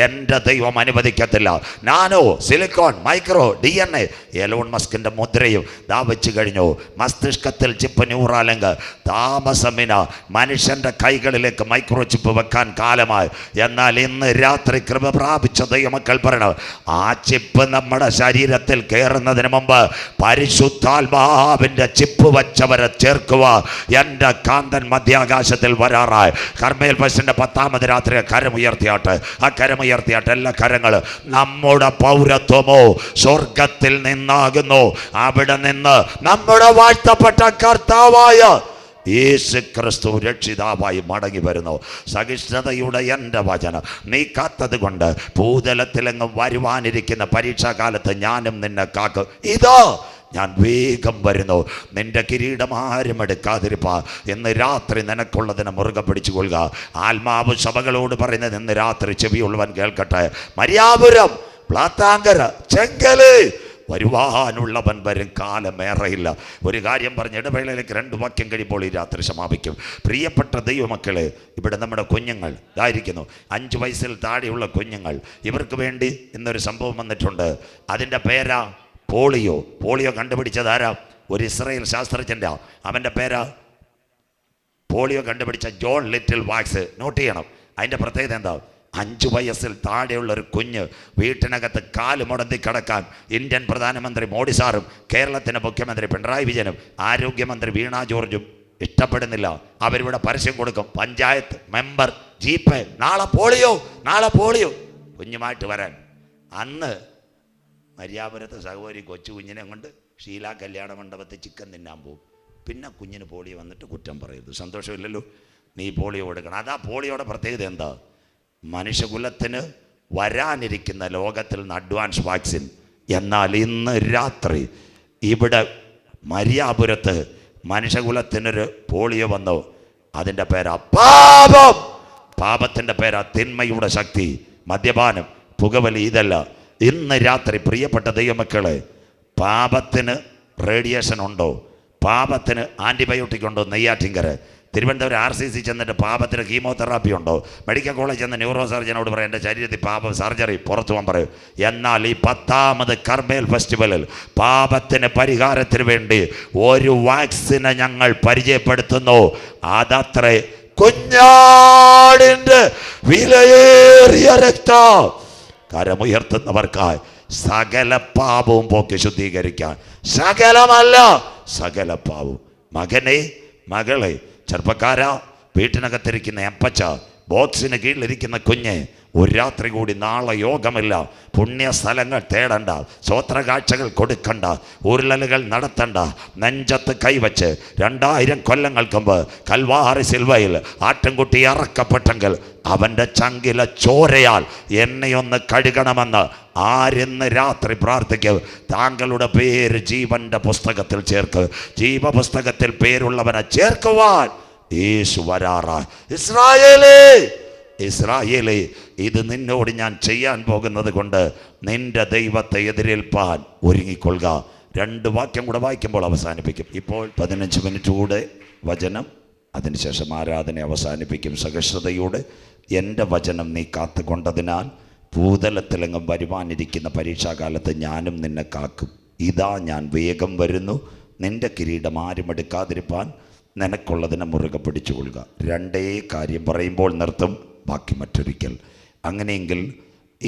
എൻ്റെ ദൈവം അനുവദിക്കത്തില്ല. Nano, silicon, micro, DNA, Elon മസ്കിൻ്റെ മുദ്രയും ദാ വെച്ച് കഴിഞ്ഞു. മസ്തിഷ്കത്തിൽ ചിപ്പ് ന്യൂറാലിങ്ക്. താമസമിന മനുഷ്യൻ്റെ കൈകളിലേക്ക് മൈക്രോ ചിപ്പ് വെക്കാൻ കാലമായി. എന്നാൽ ഇന്ന് രാത്രി കൃപ പ്രാപിച്ച ദൈവമക്കൾ പറയണം, ആ ചിപ്പ് നമ്മുടെ ശരീരത്തിൽ കയറുന്നതിന് മുമ്പ് പരിശുദ്ധാത്മാവിൻ്റെ ചിപ്പ് വച്ചവരെ ചേർക്കുക. എൻ്റെ കാന്തൻ മധ്യാകാശത്തിൽ വരാറായി. കർമ്മേൽ ബസിൻ്റെ 10ാമത് രാത്രി കരമുയർത്തിയാട്ടെ. ആ കരമുയർത്തിയാട്ടെ. എല്ലാ കരങ്ങൾ. നമ്മുടെ പൗരത്വമോ സ്വർഗത്തിൽ നിന്നാകുന്നു. അവിടെ നിന്ന് നമ്മുടെ വാഴ്ത്തപ്പെട്ട കർത്താവായ യേശു ക്രിസ്തു രക്ഷിതാവായി മടങ്ങി വരുന്നു. സഹിഷ്ണുതയുടെ എൻ്റെ വചനം നീ കാത്തത് കൊണ്ട് ഭൂതലത്തിലെങ്ങും വരുവാനിരിക്കുന്ന പരീക്ഷാകാലത്ത് ഞാനും നിന്നെ കാക്കും. ഇതോ ഞാൻ വേഗം വരുന്നു. നിന്റെ കിരീടം ആരും എടുക്കാതിരിപ്പാ. ഇന്ന് രാത്രി നിനക്കുള്ളതിനെ മുറുകെ പിടിച്ചു കൊള്ളുക. ആത്മാവ് സഭകളോട് പറയുന്നത് ഇന്ന് രാത്രി ചെവിയുള്ളവൻ കേൾക്കട്ടെ. മരിയാപുരം, പ്ലാത്താങ്കര, ചെങ്കല് വരുവാനുള്ളവൻ വരും. കാലമേറെയില്ല. ഒരു കാര്യം പറഞ്ഞ് ഇടവേളയിലേക്ക് 2 വാക്യം കഴിയുമ്പോൾ ഈ രാത്രി സമാപിക്കും. പ്രിയപ്പെട്ട ദൈവമക്കളെ, ഇവിടെ നമ്മുടെ കുഞ്ഞുങ്ങൾ ഇതായിരിക്കുന്നു. 5 വയസ്സിൽ താഴെയുള്ള കുഞ്ഞുങ്ങൾ. ഇവർക്ക് വേണ്ടി ഇന്നൊരു സംഭവം വന്നിട്ടുണ്ട്. അതിൻ്റെ പേരാ പോളിയോ കണ്ടുപിടിച്ചതാരാ? ഒരു ഇസ്രായേൽ ശാസ്ത്രജ്ഞൻ്റെ. അവൻ്റെ പേരാ പോളിയോ കണ്ടുപിടിച്ച ജോൺ ലിറ്റിൽ വാക്സ്. നോട്ട് ചെയ്യണം. അതിൻ്റെ പ്രത്യേകത എന്താ? 5 വയസ്സിൽ താഴെയുള്ള ഒരു കുഞ്ഞ് വീട്ടിനകത്ത് കാല് മുടന്തി കിടക്കാൻ ഇന്ത്യൻ പ്രധാനമന്ത്രി മോഡി സാറും കേരളത്തിൻ്റെ മുഖ്യമന്ത്രി പിണറായി വിജയനും ആരോഗ്യമന്ത്രി വീണ ജോർജും ഇഷ്ടപ്പെടുന്നില്ല. അവരിവിടെ പരസ്യം കൊടുക്കും. പഞ്ചായത്ത് മെമ്പർ ജീപ്പ്, നാളെ പോളിയോ കുഞ്ഞുമായിട്ട് വരാൻ. അന്ന് മര്യാപുരത്ത് സഹോദരി കൊച്ചു കുഞ്ഞിനെ കൊണ്ട് ഷീല കല്യാണ മണ്ഡപത്തിൽ ചിക്കൻ തിന്നാൻ പോകും. പിന്നെ കുഞ്ഞിന് പോളിയോ വന്നിട്ട് കുറ്റം പറയരുത്. സന്തോഷമില്ലല്ലോ? നീ പോളിയോ കൊടുക്കണം. അതാ പോളിയോയുടെ പ്രത്യേകത എന്താ? മനുഷ്യകുലത്തിന് വരാനിരിക്കുന്ന ലോകത്തിൽ നിന്ന് അഡ്വാൻസ് വാക്സിൻ. എന്നാൽ ഇന്ന് രാത്രി ഇവിടെ മരിയാപുരത്ത് മനുഷ്യകുലത്തിനൊരു പോളിയോ വന്നു. അതിൻ്റെ പേരാ പാപം. പാപത്തിൻ്റെ പേരാ തിന്മയുടെ ശക്തി. മദ്യപാനം, പുകവലി, ഇതല്ല. ഇന്ന് രാത്രി പ്രിയപ്പെട്ട ദൈവമക്കളെ, പാപത്തിന് റേഡിയേഷൻ ഉണ്ടോ? പാപത്തിന് ആൻറ്റിബയോട്ടിക് ഉണ്ടോ? നെയ്യാറ്റിൻകര തിരുവനന്തപുരം RCC ചെന്നിട്ട് പാപത്തിന് കീമോതെറാപ്പി ഉണ്ടോ? മെഡിക്കൽ കോളേജ് ചെന്ന് ന്യൂറോ സർജനോട് പറയും എൻ്റെ ശരീരത്തിൽ പാപം, സർജറി പുറത്തു പോകാൻ പറയും. എന്നാൽ ഈ 10ാമത് കർമേൽ ഫെസ്റ്റിവലിൽ പാപത്തിന് പരിഹാരത്തിന് വേണ്ടി ഒരു വാക്സിനെ ഞങ്ങൾ പരിചയപ്പെടുത്തുന്നു. അതത്രേ കുഞ്ഞാടിൻ്റെ വിലയേറിയ രക്തം. കരമുയർത്തുന്നവർക്കായി സകല പാപവും പോക്കി ശുദ്ധീകരിക്കാൻ. സകലമല്ല, സകല പാപവും. മകനെ, മകളെ, ചെറുപ്പക്കാരാ, വീട്ടിനകത്തിരിക്കുന്ന അപ്പച്ച, ബോക്സിന് കീഴിലിരിക്കുന്ന കുഞ്ഞ്, ഒരു രാത്രി കൂടി നാളെ യോഗമില്ല. പുണ്യ സ്ഥലങ്ങൾ തേടണ്ട, സ്വോത്രകാഴ്ചകൾ കൊടുക്കണ്ട, ഉരുളലുകൾ നടത്തണ്ട. നെഞ്ചത്ത് കൈവച്ച് 2000 കൊല്ലങ്ങൾക്ക് മുമ്പ് കൽവാറി സിൽവയിൽ ആട്ടിൻകുട്ടി അറക്കപ്പെട്ടെങ്കിൽ അവൻ്റെ ചങ്കിലെ ചോരയാൽ എന്നെയൊന്ന് കഴുകണമെന്ന് ആരിന്ന് രാത്രി പ്രാർത്ഥിക്കും. താങ്കളുടെ പേര് ജീവന്റെ പുസ്തകത്തിൽ ചേർക്ക്. ജീവപുസ്തകത്തിൽ പേരുള്ളവനെ ചേർക്കുവാൻ യേശു വരാറാ. ഇസ്രായേലേ, ഇസ്രായേലേ, ഇത് നിന്നോട് ഞാൻ ചെയ്യാൻ പോകുന്നത് കൊണ്ട് നിന്റെ ദൈവത്തെ എതിരേൽപ്പാൻ ഒരുങ്ങിക്കൊള്ളുക. 2 വാക്യം കൂടെ വായിക്കുമ്പോൾ അവസാനിപ്പിക്കും. ഇപ്പോൾ 15 മിനിറ്റ് കൂടെ വചനം, അതിനുശേഷം ആരാധന അവസാനിപ്പിക്കും. സഹിഷ്ണുതയോടെ എൻ്റെ വചനം നീ കാത്തുകൊണ്ടതിനാൽ ഭൂതലത്തിലെങ്ങും വരുവാനിരിക്കുന്ന പരീക്ഷാകാലത്ത് ഞാനും നിന്നെ കാക്കും. ഇതാ ഞാൻ വേഗം വരുന്നു, നിന്റെ കിരീടം ആരും എടുക്കാതിരിപ്പാൻ നിനക്കുള്ളതിനെ മുറുകെ പിടിച്ചുകൊള്ളുക. 2 കാര്യം പറയുമ്പോൾ നിർത്തും, ബാക്കി മറ്റൊരിക്കൽ. അങ്ങനെയെങ്കിൽ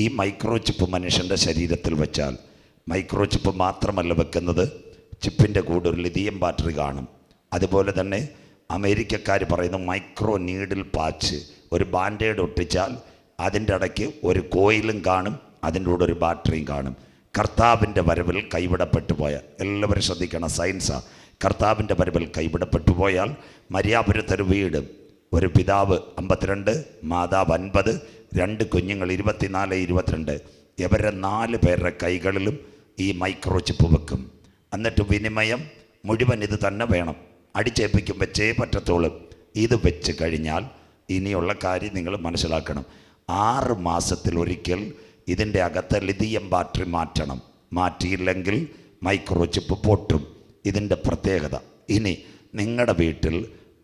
ഈ മൈക്രോ ചിപ്പ് മനുഷ്യൻ്റെ ശരീരത്തിൽ വെച്ചാൽ, മൈക്രോ ചിപ്പ് മാത്രമല്ല വെക്കുന്നത്, ചിപ്പിൻ്റെ കൂടെ ഒരു ലിഥിയം ബാറ്ററി കാണും. അതുപോലെ തന്നെ അമേരിക്കക്കാർ പറയുന്നു മൈക്രോ നീഡിൽ പാച്ച്. ഒരു ബാൻഡേഡ് ഒട്ടിച്ചാൽ അതിൻ്റെ ഇടയ്ക്ക് ഒരു കോയിലും കാണും, അതിൻ്റെ കൂടെ ഒരു ബാറ്ററിയും കാണും. കർത്താവിൻ്റെ വരവിൽ കൈവിടപ്പെട്ടു പോയാൽ, എല്ലാവരും ശ്രദ്ധിക്കണം, സയൻസാണ്. കർത്താവിൻ്റെ വരവിൽ കൈവിടപ്പെട്ടു പോയാൽ മരിയാപുരത്തൊരു വീട്, ഒരു പിതാവ് 52, മാതാവ് 50, 2 കുഞ്ഞുങ്ങൾ 24, 22. ഇവരുടെ 4 പേരുടെ കൈകളിലും ഈ മൈക്രോ ചിപ്പ് വെക്കും. എന്നിട്ട് വിനിമയം മുഴുവൻ ഇത് തന്നെ വേണം. അടിച്ചേൽപ്പിക്കും, വെച്ചേ പറ്റത്തുള്ളൂ. ഇത് വെച്ച് കഴിഞ്ഞാൽ ഇനിയുള്ള കാര്യം നിങ്ങൾ മനസ്സിലാക്കണം. 6 മാസത്തിലൊരിക്കൽ ഇതിൻ്റെ അകത്ത് ലിഥിയം ബാറ്ററി മാറ്റണം. മാറ്റിയില്ലെങ്കിൽ മൈക്രോ ചിപ്പ് പൊട്ടും. ഇതിൻ്റെ പ്രത്യേകത. ഇനി നിങ്ങളുടെ വീട്ടിൽ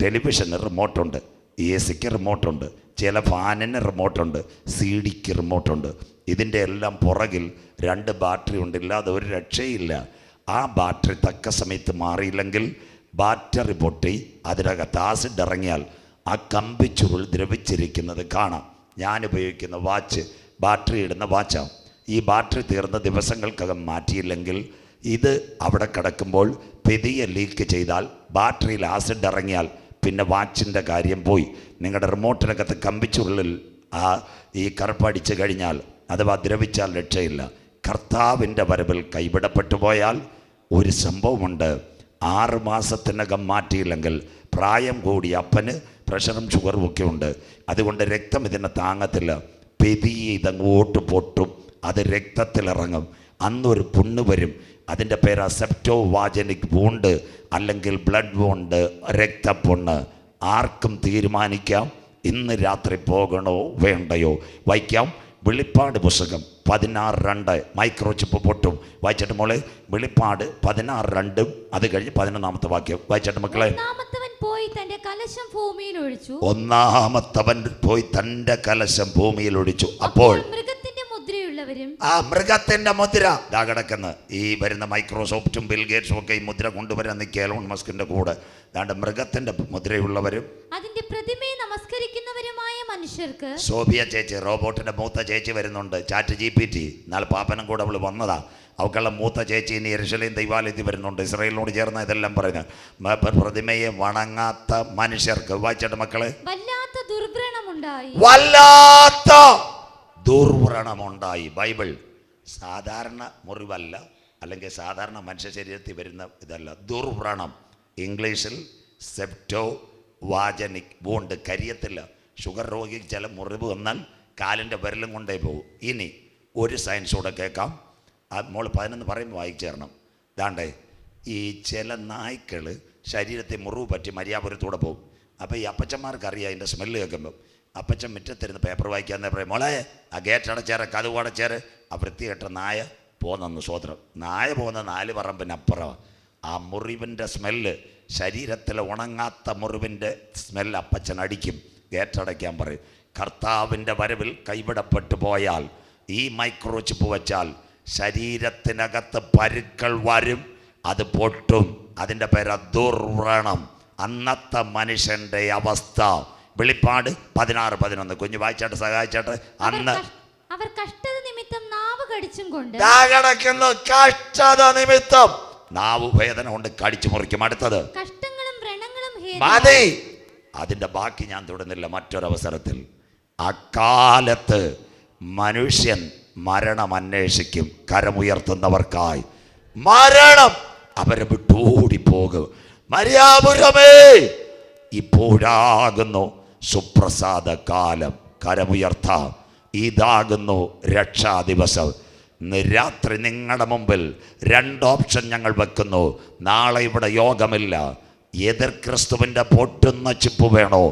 ടെലിവിഷന് റിമോട്ടുണ്ട്, AC-ക്ക് റിമോട്ടുണ്ട്, ചില ഫാനിന് റിമോട്ടുണ്ട്, CD-ക്ക് റിമോട്ടുണ്ട്. ഇതിൻ്റെ എല്ലാം പുറകിൽ 2 ബാറ്ററി ഉണ്ട്. ഇല്ലാതെ ഒരു രക്ഷയില്ല. ആ ബാറ്ററി തക്ക സമയത്ത് മാറിയില്ലെങ്കിൽ ബാറ്ററി പൊട്ടി അതിനകത്ത് ആസിഡ് ഇറങ്ങിയാൽ ആ കമ്പിച്ചുരുൾ ദ്രവിച്ചിരിക്കുന്നത് കാണാം. ഞാൻ ഉപയോഗിക്കുന്ന വാച്ച് ബാറ്ററി ഇടുന്ന വാച്ചാണ്. ഈ ബാറ്ററി തീർന്ന ദിവസങ്ങൾക്കകം മാറ്റിയില്ലെങ്കിൽ ഇത് അവിടെ കിടക്കുമ്പോൾ പെതിയെ ലീക്ക് ചെയ്താൽ, ബാറ്ററിയിൽ ആസിഡ് ഇറങ്ങിയാൽ പിന്നെ വാച്ചിൻ്റെ കാര്യം പോയി. നിങ്ങളുടെ റിമോട്ടിനകത്ത് കമ്പിച്ചുള്ളിൽ ഈ കറുപ്പടിച്ച് കഴിഞ്ഞാൽ അഥവാ ദ്രവിച്ചാൽ രക്ഷയില്ല. കർത്താവിൻ്റെ വരവിൽ കൈവിടപ്പെട്ടു പോയാൽ ഒരു സംഭവമുണ്ട്. 6 മാസത്തിനകം മാറ്റിയില്ലെങ്കിൽ പ്രായം കൂടി അപ്പന് പ്രഷറും ഷുഗറും ഒക്കെ ഉണ്ട്. അതുകൊണ്ട് രക്തം ഇതിനെ താങ്ങത്തില്ല. പെതി ഇതങ്ങോട്ട് പൊട്ടും, അത് രക്തത്തിലിറങ്ങും. അന്നൊരു പുണ്ണ് വരും. അതിൻ്റെ പേര് സെപ്റ്റോ വാജനിക് വൂണ്ട്, അല്ലെങ്കിൽ ബ്ലഡ് വൂണ്ട്, രക്തപ്പൊണ്ണ്. ആർക്കും തീരുമാനിക്കാം ഇന്ന് രാത്രി പോകണോ വേണ്ടയോ. വായിക്കാം വെളിപ്പാട് പുസ്തകം 16:2. മൈക്രോ ചിപ്പ് പൊട്ടും. വായിച്ചിട്ട് മോളെ, വെളിപ്പാട് 16:2, അത് കഴിഞ്ഞ് 11-ാമത്തെ വാക്യം വായിച്ചിട്ട് മക്കളെ. ഒന്നാമത്തവൻ പോയി തന്റെ കലശം ഭൂമിയിൽ ഒഴിച്ചു. അപ്പോൾ മൃഗത്തിന്റെ മുദ്രയുള്ളവരും, ആ മൃഗത്തിന്റെ മുദ്ര ദാ കിടക്കുന്ന ഈ വരുന്ന മൈക്രോസോഫ്റ്റും ബിൽഗേറ്റ്സും ഒക്കെ ഈ മുദ്ര കൊണ്ടുവരാൻ നിൽക്കുക എലോൺ മസ്കിന്റെ കൂടെ. ദാണ്ട് മൃഗത്തിന്റെ മുദ്രയുള്ളവരും അതിന്റെ പ്രതിമയെ നമസ്കരിക്കുന്നവരുമായ മനുഷ്യർക്ക്. സോഫിയ ചേച്ചി, റോബോട്ടിന്റെ മൂത്ത ചേച്ചി വരുന്നുണ്ട്, ചാറ്റ് GPT. എന്നാൽ പാപ്പനും കൂടെ അവള് വന്നതാ. അവക്കുള്ള മൂത്ത ചേച്ചി ഇനി യെരുശലേം ദൈവാലയത്തിൽ വരുന്നുണ്ട്. ഇസ്രായേലിനോട് ചേർന്ന് ഇതെല്ലാം പറഞ്ഞു. പ്രതിമയെ വണങ്ങാത്ത മനുഷ്യർക്ക്. വായിച്ചിട്ട് മക്കളെ, വല്ലാത്ത ദുർവ്രണമുണ്ടായി. ബൈബിൾ സാധാരണ മുറിവല്ല, അല്ലെങ്കിൽ സാധാരണ മനുഷ്യ ശരീരത്തിൽ വരുന്ന ഇതല്ല. ദുർവ്രണം, ഇംഗ്ലീഷിൽ സെപ്റ്റോ വാജനിക് വൂണ്ട്, കരിയത്തില്ല. ഷുഗർ രോഗിക്ക് ചില മുറിവ് വന്നാൽ കാലിൻ്റെ വിരലും കൊണ്ടേ പോകും. ഇനി ഒരു സയൻസ് കൂടെ കേൾക്കാം. മോൾ 11 പറയുമ്പോൾ വായിച്ചു തരണം. ദാണ്ടേ, ഈ ചില നായ്ക്കൾ ശരീരത്തെ മുറിവ് പറ്റി മര്യാപുരത്തൂടെ പോകും. അപ്പോൾ ഈ അപ്പച്ചന്മാർക്കറിയാം അതിൻ്റെ സ്മെല്ല് കേൾക്കുമ്പോൾ. അപ്പച്ചൻ മുറ്റത്തിരുന്ന് പേപ്പർ വായിക്കാന്നേ പറയും, മോളെ ആ ഗേറ്റ് അടച്ചേരെ, കതവ് അടച്ചേരെ. ആ വൃത്തികെട്ട നായ പോന്നു. സ്വോത്രം. നായ പോകുന്ന 4 പറമ്പിനപ്പുറമാണ്. ആ മുറിവിൻ്റെ സ്മെല്ല്, ശരീരത്തിൽ ഉണങ്ങാത്ത മുറിവിൻ്റെ സ്മെല്ല് അപ്പച്ചൻ അടിക്കും. ഗേറ്റ് അടയ്ക്കാൻ പറയും. കർത്താവിൻ്റെ വരവിൽ കൈവിടപ്പെട്ടു പോയാൽ, ഈ മൈക്രോ ചിപ്പ് വെച്ചാൽ ശരീരത്തിനകത്ത് പരുക്കൾ വരും, അത് പൊട്ടും. അതിൻ്റെ പേര് ദുർവ്രണം. അന്നത്തെ മനുഷ്യൻ്റെ അവസ്ഥ. വെളിപ്പാട് 16:11. കുഞ്ഞു വായിച്ചാട്ട് സഹായിച്ചാട്ട്. അന്ന് അവർ കഷ്ടത നിമിത്തം നാവ് കടിച്ചും കൊണ്ട് കഷ്ടത നിമിത്തം നാവ് വേദന കൊണ്ട് കടിച്ചു മുറിക്കും. അടുത്തത് കഷ്ടങ്ങളും വ്രണങ്ങളും മതി. അതിൻ്റെ ബാക്കി ഞാൻ തുടരുന്നില്ല. മറ്റൊരവസരത്തിൽ അക്കാലത്ത് മനുഷ്യൻ മരണം അന്വേഷിക്കും. കരമുയർത്തുന്നവർക്കായി മരണം അവരെ വിട്ടോടി പോകും. മര്യാപുരമേ, ഇപ്പോഴാകുന്നു സുപ്രസാദ കാലം. കരമുയർത്ത, ഇതാകുന്നു രക്ഷാ ദിവസം. ഇന്ന് രാത്രി നിങ്ങളുടെ മുമ്പിൽ 2 ഓപ്ഷൻ ഞങ്ങൾ വെക്കുന്നു. നാളെ ഇവിടെ യോഗമില്ല. എതിർ ക്രിസ്തുവിൻ്റെ പൊട്ടുന്ന ചിപ്പ് വേണോ,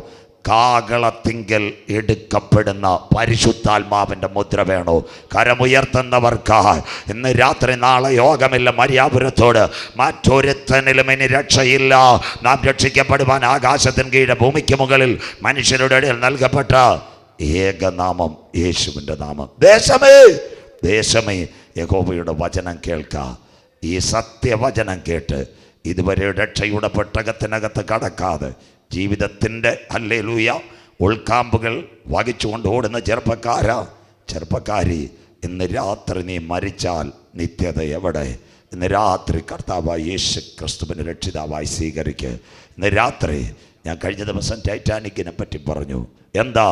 കാകളത്തിങ്കൽ എടുക്കപ്പെടുന്ന പരിശുദ്ധാത്മാവിൻ്റെ മുദ്ര വേണോ? കരമുയർത്തുന്നവർക്ക് ഇന്ന് രാത്രി നാളെ യോഗമില്ല. മര്യാപുരത്തോട് മറ്റൊരുത്തനിലും ഇനി രക്ഷയില്ല. നാം രക്ഷിക്കപ്പെടുവാൻ ആകാശത്തിന് കീഴ് ഭൂമിക്ക് മുകളിൽ മനുഷ്യരുടെ ഇടയിൽ നൽകപ്പെട്ട ഏകനാമം യേശുവിൻ്റെ നാമം. ദേശമേ, ദേശമേ, യഹോവയുടെ വചനം കേൾക്ക. ഈ സത്യവചനം കേട്ട് ഇതുവരെ രക്ഷയുടെ പെട്ടകത്തിനകത്ത് കടക്കാതെ ജീവിതത്തിൻ്റെ ഹല്ലേലൂയ ഉൾക്കാമ്പുകൾ വഹിച്ചുകൊണ്ട് ഓടുന്ന ചെറുപ്പക്കാരി, ഇന്ന് രാത്രി നീ മരിച്ചാൽ നിത്യത എവിടെ? ഇന്ന് രാത്രി കർത്താവായ യേശു ക്രിസ്തുവിനെ രക്ഷിതാവായി സ്വീകരിക്കുക. ഇന്ന് രാത്രി ഞാൻ കഴിഞ്ഞ ദിവസം ടൈറ്റാനിക്കിനെ പറ്റി പറഞ്ഞു. എന്താ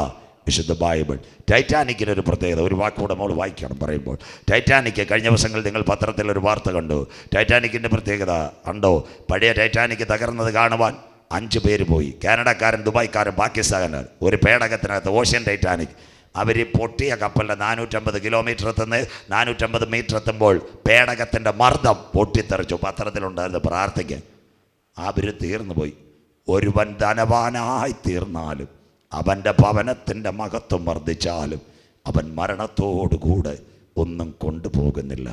വിശുദ്ധ ബൈബിൾ? ടൈറ്റാനിക്കിനൊരു പ്രത്യേകത, ഒരു വാക്കുകൂടെ നമ്മൾ വായിക്കണം പറയുമ്പോൾ. ടൈറ്റാനിക്ക് കഴിഞ്ഞ ദിവസങ്ങളിൽ നിങ്ങൾ പത്രത്തിൽ ഒരു വാർത്ത കണ്ടു. ടൈറ്റാനിക്കിൻ്റെ പ്രത്യേകത കണ്ടോ? പഴയ ടൈറ്റാനിക്ക് തകർന്നത് കാണുവാൻ 5 പേര് പോയി. കാനഡക്കാരൻ, ദുബായ്ക്കാരൻ, പാകിസ്ഥാൻകാരൻ. ഒരു പേടകത്തിനകത്ത് ഓഷ്യൻ ടൈറ്റാനിക്. അവർ പൊട്ടിയ കപ്പലിൻ്റെ 450 കിലോമീറ്റർ എത്തുന്ന 450 മീറ്റർ എത്തുമ്പോൾ പേടകത്തിൻ്റെ മർദ്ദം പൊട്ടിത്തെറിച്ചു. പത്രത്തിലുണ്ടായിരുന്നു. പ്രാർത്ഥിക്കാൻ അവർ തീർന്നു പോയി. ഒരുവൻ ധനവാനായി തീർന്നാലും അവൻ്റെ ഭവനത്തിൻ്റെ മഹത്വം വർദ്ധിച്ചാലും അവൻ മരണത്തോടുകൂടെ ഒന്നും കൊണ്ടുപോകുന്നില്ല.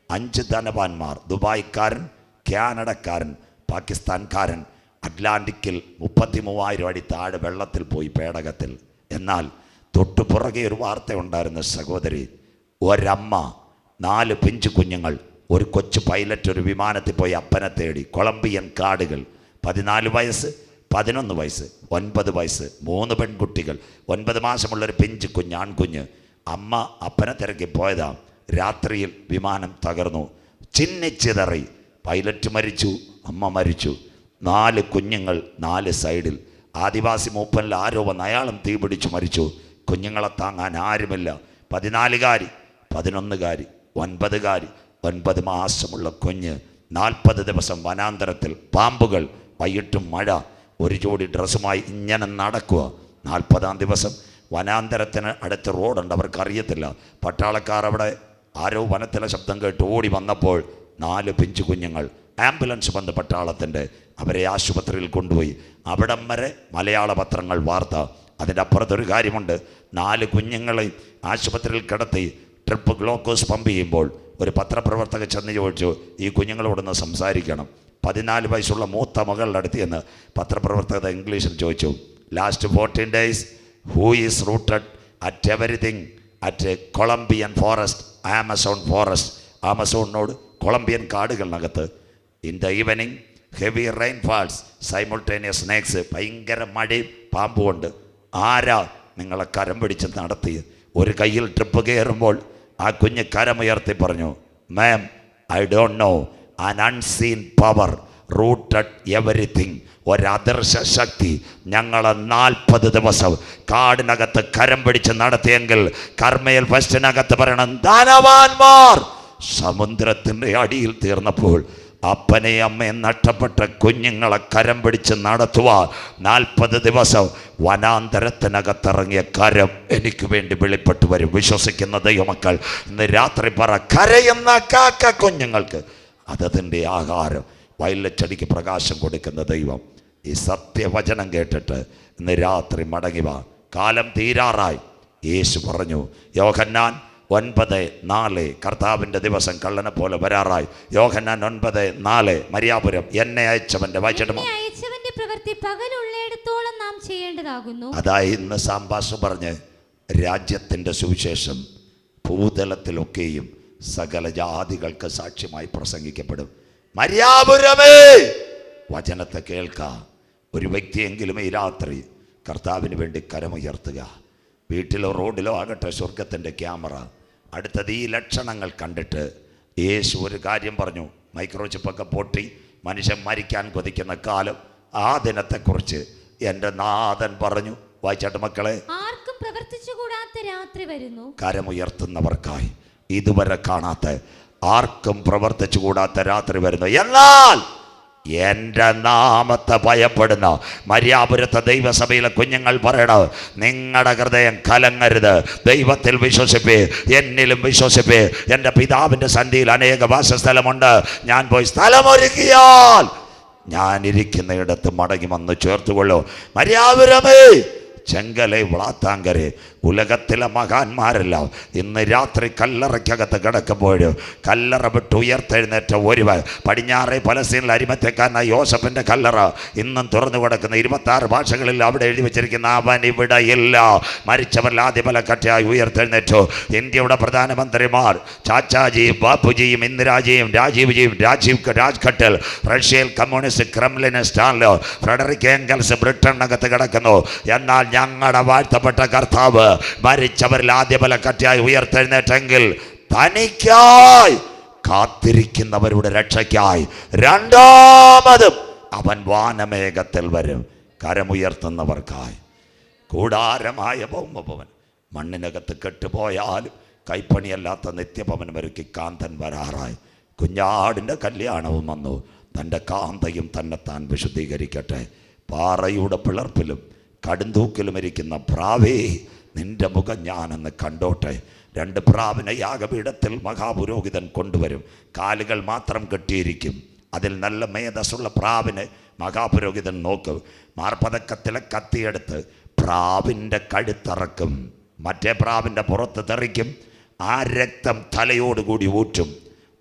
5 ധനവാന്മാർ, ദുബായ്ക്കാരൻ, കാനഡക്കാരൻ, പാകിസ്ഥാൻകാരൻ, അറ്റ്ലാന്റിക്കിൽ 33,000 അടി താഴെ വെള്ളത്തിൽ പോയി പേടകത്തിൽ. എന്നാൽ തൊട്ടുപുറകെ ഒരു വാർത്ത ഉണ്ടായിരുന്ന സഹോദരി, ഒരമ്മ, 4 പിഞ്ചു കുഞ്ഞുങ്ങൾ, ഒരു കൊച്ചു പൈലറ്റ് ഒരു വിമാനത്തിൽ പോയി അപ്പനെ തേടി. കൊളംബിയൻ കാടുകൾ. 14 വയസ്സ്, 11 വയസ്സ്, 9 വയസ്സ്, 3 പെൺകുട്ടികൾ, 9 മാസമുള്ളൊരു പിഞ്ചു കുഞ്ഞ്, ആൺകുഞ്ഞ്. അമ്മ അപ്പനെ തിരക്കി പോയതാ. രാത്രിയിൽ വിമാനം തകർന്നു, ചിന്നിച്ചിതറി. പൈലറ്റ് മരിച്ചു, അമ്മ മരിച്ചു. 4 കുഞ്ഞുങ്ങൾ 4 സൈഡിൽ. ആദിവാസി മൂപ്പനിൽ ആരോ വന്ന് അയാളും തീ പിടിച്ചു മരിച്ചു. കുഞ്ഞുങ്ങളെ താങ്ങാൻ ആരുമില്ല. 14കാരി, 11കാരി, 9കാരി, 9 മാസമുള്ള കുഞ്ഞ്. 40 ദിവസം വനാന്തരത്തിൽ. പാമ്പുകൾ, വൈകിട്ടും മഴ. ഒരു ജോഡി ഡ്രസ്സുമായി ഇങ്ങനെ നടക്കുക. 40-ാം ദിവസം വനാന്തരത്തിന് അടുത്ത് റോഡുണ്ട്, അവർക്കറിയത്തില്ല. പട്ടാളക്കാർ അവിടെ ആരോ വനത്തിലെ ശബ്ദം കേട്ട് ഓടി വന്നപ്പോൾ 4 പിഞ്ചു കുഞ്ഞുങ്ങൾ. ആംബുലൻസ് വന്ന് പട്ടാളത്തിൻ്റെ, അവരെ ആശുപത്രിയിൽ കൊണ്ടുപോയി. അവിടം വരെ മലയാള പത്രങ്ങൾ വാർത്ത. അതിൻ്റെ അപ്പുറത്തൊരു കാര്യമുണ്ട്. 4 കുഞ്ഞുങ്ങളെ ആശുപത്രിയിൽ കിടത്തി ട്രിപ്പ് ഗ്ലൂക്കോസ് പമ്പ് ചെയ്യുമ്പോൾ ഒരു പത്രപ്രവർത്തക ചെന്ന് ചോദിച്ചു, ഈ കുഞ്ഞുങ്ങളോടൊന്ന് സംസാരിക്കണം. 14 വയസ്സുള്ള മൂത്ത മകളുടെ അടുത്ത് എന്ന് പത്രപ്രവർത്തകർ ഇംഗ്ലീഷിൽ ചോദിച്ചു. Last 14 days who is rooted at everything at Colombian forest, Amazon forest. ആമസോണിനോട് കൊളംബിയൻ കാടുകളിനകത്ത്. In the evening heavy rainfalls, simultaneous snakes. ഭയങ്കര മഴയും പാമ്പുമുണ്ട്. ആരാ നിങ്ങളെ കരം പിടിച്ച് നടത്തി? ഒരു കയ്യിൽ ട്രിപ്പ് കയറുമ്പോൾ ആ കുഞ്ഞ് കരമുയർത്തി പറഞ്ഞു, ma'am, I don't know, an unseen power rooted everything. ഒരദൃശ്യ ശക്തി ഞങ്ങളെ 40 ദിവസം കാടിനകത്ത് കരം പിടിച്ച് നടത്തിയെങ്കിൽ കർമ്മേൽ ഫസ്റ്റിനകത്ത് പറയണം, ധനവാന്മാർ സമുദ്രത്തിൻ്റെ അടിയിൽ തീർന്നപ്പോൾ അപ്പനെയും അമ്മയും നഷ്ടപ്പെട്ട കുഞ്ഞുങ്ങളെ കരം പിടിച്ച് നടത്തുവാൻ 40 ദിവസം വനാന്തരത്തിനകത്തിറങ്ങിയ കരം എനിക്ക് വേണ്ടി വെളിപ്പെട്ട് വരും. വിശ്വസിക്കുന്ന ദൈവമക്കൾ ഇന്ന് രാത്രി പറ, കരയുന്ന കാക്ക കുഞ്ഞുങ്ങൾക്ക് അതതിൻ്റെ ആഹാരം. വയലിലെ ചെടിക്ക് പ്രകാശം കൊടുക്കുന്ന ദൈവം ഈ സത്യവചനം കേട്ടിട്ട് ഇന്ന് രാത്രി മടങ്ങി വാ. കാലം തീരാറായി. യേശു പറഞ്ഞു, യോഹന്നാൻ 9:4 കർത്താവിൻ്റെ ദിവസം കള്ളനെ പോലെ വരാറായി. യോഹന്നാൻ 9:4 മരിയാപുരം എന്നെ അയച്ചവന്റെ പ്രവൃത്തി പകലുള്ളിടത്തോളം നാം ചെയ്യേണ്ടതാകുന്നു. അതായത് ഇന്ന് സാംബാസ് പറഞ്ഞ് രാജ്യത്തിൻ്റെ സുവിശേഷം ഭൂതലത്തിലൊക്കെയും സകല ജാതികൾക്ക് സാക്ഷ്യമായി പ്രസംഗിക്കപ്പെടും. മരിയാപുരമേ, വചനത്തെ കേൾക്കാം. ഒരു വ്യക്തിയെങ്കിലും ഈ രാത്രി കർത്താവിന് വേണ്ടി കരമുയർത്തുക. വീട്ടിലോ റോഡിലോ ആകട്ടെ, സ്വർഗത്തിൻ്റെ ക്യാമറ. അടുത്തത് ഈ ലക്ഷണങ്ങൾ കണ്ടിട്ട് യേശു ഒരു കാര്യം പറഞ്ഞു. മൈക്രോ ചിപ്പൊക്കെ പൊട്ടി മനുഷ്യൻ മരിക്കാൻ കൊതിക്കുന്ന കാലം, ആ ദിനത്തെക്കുറിച്ച് എൻ്റെ നാഥൻ പറഞ്ഞു. വായിച്ചാട്ട് മക്കളെ, ആർക്കും പ്രവർത്തിച്ചുകൂടാത്ത രാത്രി വരുന്നു. കരമുയർത്തുന്നവർക്കായി ഇതുവരെ കാണാത്ത, ആർക്കും പ്രവർത്തിച്ചുകൂടാത്ത രാത്രി വരുന്നു. എന്നാൽ എൻ്റെ നാമത്തെ ഭയപ്പെടുന്ന മരിയാപുരത്തെ ദൈവസഭയിലെ കുഞ്ഞുങ്ങൾ പറയണം, നിങ്ങളുടെ ഹൃദയം കലങ്ങരുത്. ദൈവത്തിൽ വിശ്വസിപ്പേ, എന്നിലും വിശ്വസിപ്പേ. എൻ്റെ പിതാവിൻ്റെ സന്ധിയിൽ അനേക വാസസ്ഥലമുണ്ട്. ഞാൻ പോയി സ്ഥലമൊരുക്കിയാൽ ഞാൻ ഇരിക്കുന്നിടത്ത് മടങ്ങി വന്ന് ചേർത്തുകൊള്ളൂ. മരിയാപുരമേ, ചെങ്കലെ, വളാത്താങ്കരെ, ഉലകത്തിലെ മഹാന്മാരെല്ലാം ഇന്ന് രാത്രി കല്ലറയ്ക്കകത്ത് കിടക്കുമ്പോൾ കല്ലറ വിട്ട് ഉയർത്തെഴുന്നേറ്റ ഒരുവൻ, പടിഞ്ഞാറെ പലസ്തീനിൽ അരിമത്യക്കാരനായ യോസഫിൻ്റെ കല്ലറ ഇന്നും തുറന്നു കിടക്കുന്ന 26 ഭാഷകളിൽ അവിടെ എഴുതി വെച്ചിരിക്കുന്ന അവൻ ഇവിടെ ഇല്ല. മരിച്ചവരിൽ ആദ്യമലക്കട്ടയായി ഉയർത്തെഴുന്നേറ്റു. ഇന്ത്യയുടെ പ്രധാനമന്ത്രിമാർ ചാച്ചാജിയും ബാപ്പുജിയും ഇന്ദിരാജിയും രാജീവ്ജിയും രാജ്ഘട്ടിൽ, റഷ്യയിൽ കമ്മ്യൂണിസ്റ്റ് ക്രെംലിനിസ്റ്റാണല്ലോ ഫ്രെഡറിക് ഏംഗൽസ് ബ്രിട്ടനകത്ത് കിടക്കുന്നു. എന്നാൽ ഞങ്ങളുടെ വാഴ്ത്തപ്പെട്ട കർത്താവ് മരിച്ചവരിൽ ആദ്യമലക്കട്ടയായി ഉയർത്തെഴുന്നേറ്റെങ്കിൽ തനിക്കായി കാത്തിരിക്കുന്നവരുടെ രക്ഷയ്ക്കായി രണ്ടാമതും അവൻ വാനമേഘത്തിൽ വരും. കരമുയർത്തുന്നവർക്കായി കൂടാരമായ ഭൗമഭവൻ, മണ്ണിനകത്ത് കെട്ടുപോയാലും കൈപ്പണിയല്ലാത്ത നിത്യഭവൻ ഒരുക്കി കാന്തൻ വരാറായി. കുഞ്ഞാടിൻ്റെ കല്യാണവും വന്നു. തൻ്റെ കാന്തയും തന്നെത്താൻ വിശുദ്ധീകരിക്കട്ടെ. പാറയുടെ പിളർപ്പിലും കടുന്തൂക്കിലും ഇരിക്കുന്ന പ്രാവേ, നിന്റെ മുഖം ഞാനെന്ന് കണ്ടോട്ടെ. 2 പ്രാവിനെ യാഗപീഠത്തിൽ മഹാപുരോഹിതൻ കൊണ്ടുവരും. കാലുകൾ മാത്രം കെട്ടിയിരിക്കും. അതിൽ നല്ല മേധസ്സുള്ള പ്രാവിനെ മഹാപുരോഹിതൻ നോക്കും. മാർപ്പതക്കത്തിലെ കത്തിയെടുത്ത് പ്രാവിൻ്റെ കഴുത്തറക്കും. മറ്റേ പ്രാവിൻ്റെ പുറത്ത് തെറിക്കും. ആ രക്തം തലയോടുകൂടി ഊറ്റും.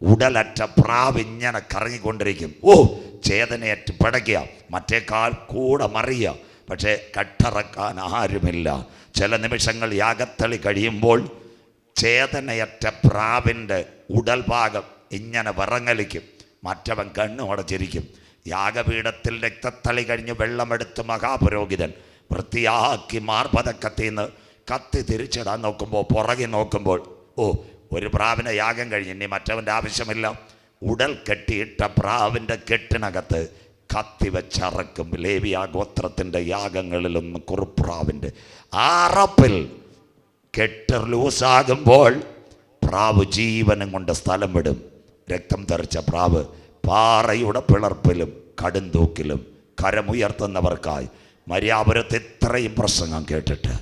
ഉടലറ്റ പ്രാവ് ഇങ്ങനെ കറങ്ങിക്കൊണ്ടിരിക്കും. ചേതനയേറ്റ് പിടയ്ക്കുക, മറ്റേ കാൽ കൂടെ മറിയുക. പക്ഷേ കട്ടറക്കാൻ ആരുമില്ല. ചില നിമിഷങ്ങൾ യാഗത്തളി കഴിയുമ്പോൾ ചേതനയറ്റ പ്രാവിൻ്റെ ഉടൽ ഭാഗം ഇങ്ങനെ വിറങ്ങലിക്കും. മറ്റവൻ കണ്ണു അടച്ചിരിക്കും. യാഗപീഠത്തിൽ രക്തത്തളി കഴിഞ്ഞ് വെള്ളമെടുത്ത് മഹാപുരോഹിതൻ വൃത്തിയാക്കി മാർപതക്കത്തിന്ന് കത്തി തിരിച്ചിടാൻ നോക്കുമ്പോൾ, പുറകെ നോക്കുമ്പോൾ, ഒരു പ്രാവിനെ യാഗം കഴിഞ്ഞ് ഇനി മറ്റവൻ്റെ ആവശ്യമില്ല. ഉടൽ കെട്ടിയിട്ട പ്രാവിൻ്റെ കെട്ടിനകത്ത് കത്തി വെച്ചറക്കും. ലേവിയ ഗോത്രത്തിൻ്റെ യാഗങ്ങളിലൊന്ന് കുറുപ്രാവിൻ്റെ അറപ്പിൽ കെട്ട് ലൂസാകുമ്പോൾ പ്രാവ് ജീവനും കൊണ്ട് സ്ഥലം വിടും. രക്തം തെറിച്ച പ്രാവ് പാറയുടെ പിളർപ്പിലും കടുന്തൂക്കിലും കരമുയർത്തുന്നവർക്കായി. മരിയാപുരത്ത് ഇത്രയും പ്രസംഗം കേട്ടിട്ട്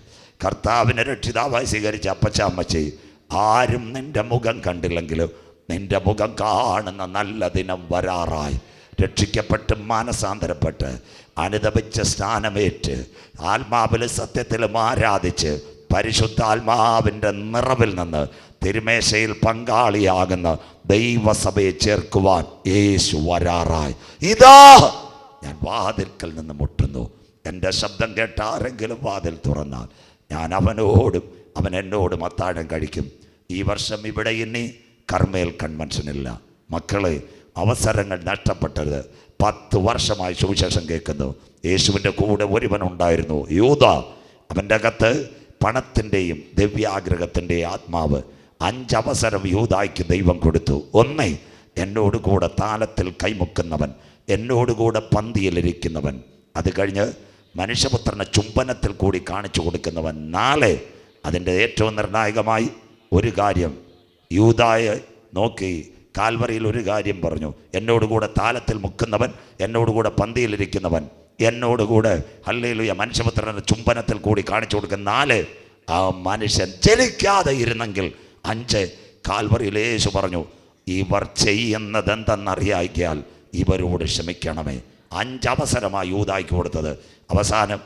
കർത്താവിനെ രക്ഷിതാവായി സ്വീകരിച്ച അപ്പച്ച അമ്മച്ചി, ആരും നിന്റെ മുഖം കണ്ടില്ലെങ്കിലും നിന്റെ മുഖം കാണുന്ന നല്ല ദിനം വരാറായി. രക്ഷിക്കപ്പെട്ട് മാനസാന്തരപ്പെട്ട് അനുദപിച്ച് സ്നാനമേറ്റ് ആത്മാവിൽ സത്യത്തിലും ആരാധിച്ച് പരിശുദ്ധാത്മാവിൻ്റെ നിറവിൽ നിന്ന് തിരുമേശയിൽ പങ്കാളിയാകുന്ന ദൈവസഭയെ ചേർക്കുവാൻ യേശു വരാറായി. ഇതാ ഞാൻ വാതിൽക്കൽ നിന്ന് മുട്ടുന്നു. എൻ്റെ ശബ്ദം കേട്ട ആരെങ്കിലും വാതിൽ തുറന്നാൽ ഞാൻ അവനോടും അവൻ എന്നോടും അത്താഴം കഴിക്കും. ഈ വർഷം ഇവിടെ ഇനി കർമ്മേൽ കൺവെൻഷനില്ല. മക്കളെ, അവസരങ്ങൾ നഷ്ടപ്പെട്ടത്. 10 വർഷമായി സുവിശേഷം കേൾക്കുന്നു. യേശുവിൻ്റെ കൂടെ ഒരുവനുണ്ടായിരുന്നു, യൂദ. അവൻ്റെ അകത്ത് പണത്തിൻ്റെയും ദിവ്യാഗ്രഹത്തിൻ്റെയും ആത്മാവ്. 5 അവസരം യൂദായ്ക്ക് ദൈവം കൊടുത്തു. 1, എന്നോടുകൂടെ താലത്തിൽ കൈമുക്കുന്നവൻ, എന്നോടുകൂടെ പന്തിയിലിരിക്കുന്നവൻ. അത് കഴിഞ്ഞ് മനുഷ്യപുത്രനെ ചുംബനത്തിൽ കൂടി കാണിച്ചു കൊടുക്കുന്നവൻ. 4, അതിൻ്റെ ഏറ്റവും നിർണായകമായി ഒരു കാര്യം, യൂദായെ നോക്കി കാൽവറിയിൽ ഒരു കാര്യം പറഞ്ഞു, എന്നോടുകൂടെ താലത്തിൽ മുക്കുന്നവൻ, എന്നോടുകൂടെ പന്തിയിലിരിക്കുന്നവൻ, എന്നോടുകൂടെ ഹല്ലേലൂയ മനുഷ്യപുത്രന്റെ ചുംബനത്തിൽ കൂടി കാണിച്ചു കൊടുക്കുന്ന 4 ആ മനുഷ്യൻ ചലിക്കാതെ ഇരുന്നെങ്കിൽ 5 കാൽവറിയിൽ യേശു പറഞ്ഞു, ഇവർ ചെയ്യുന്നതെന്തെന്നറിയായിക്കാൽ ഇവരോട് ക്ഷമിക്കണമേ. 5 അവസരമായി യൂദായ്ക്ക് കൊടുത്തത്. അവസാനം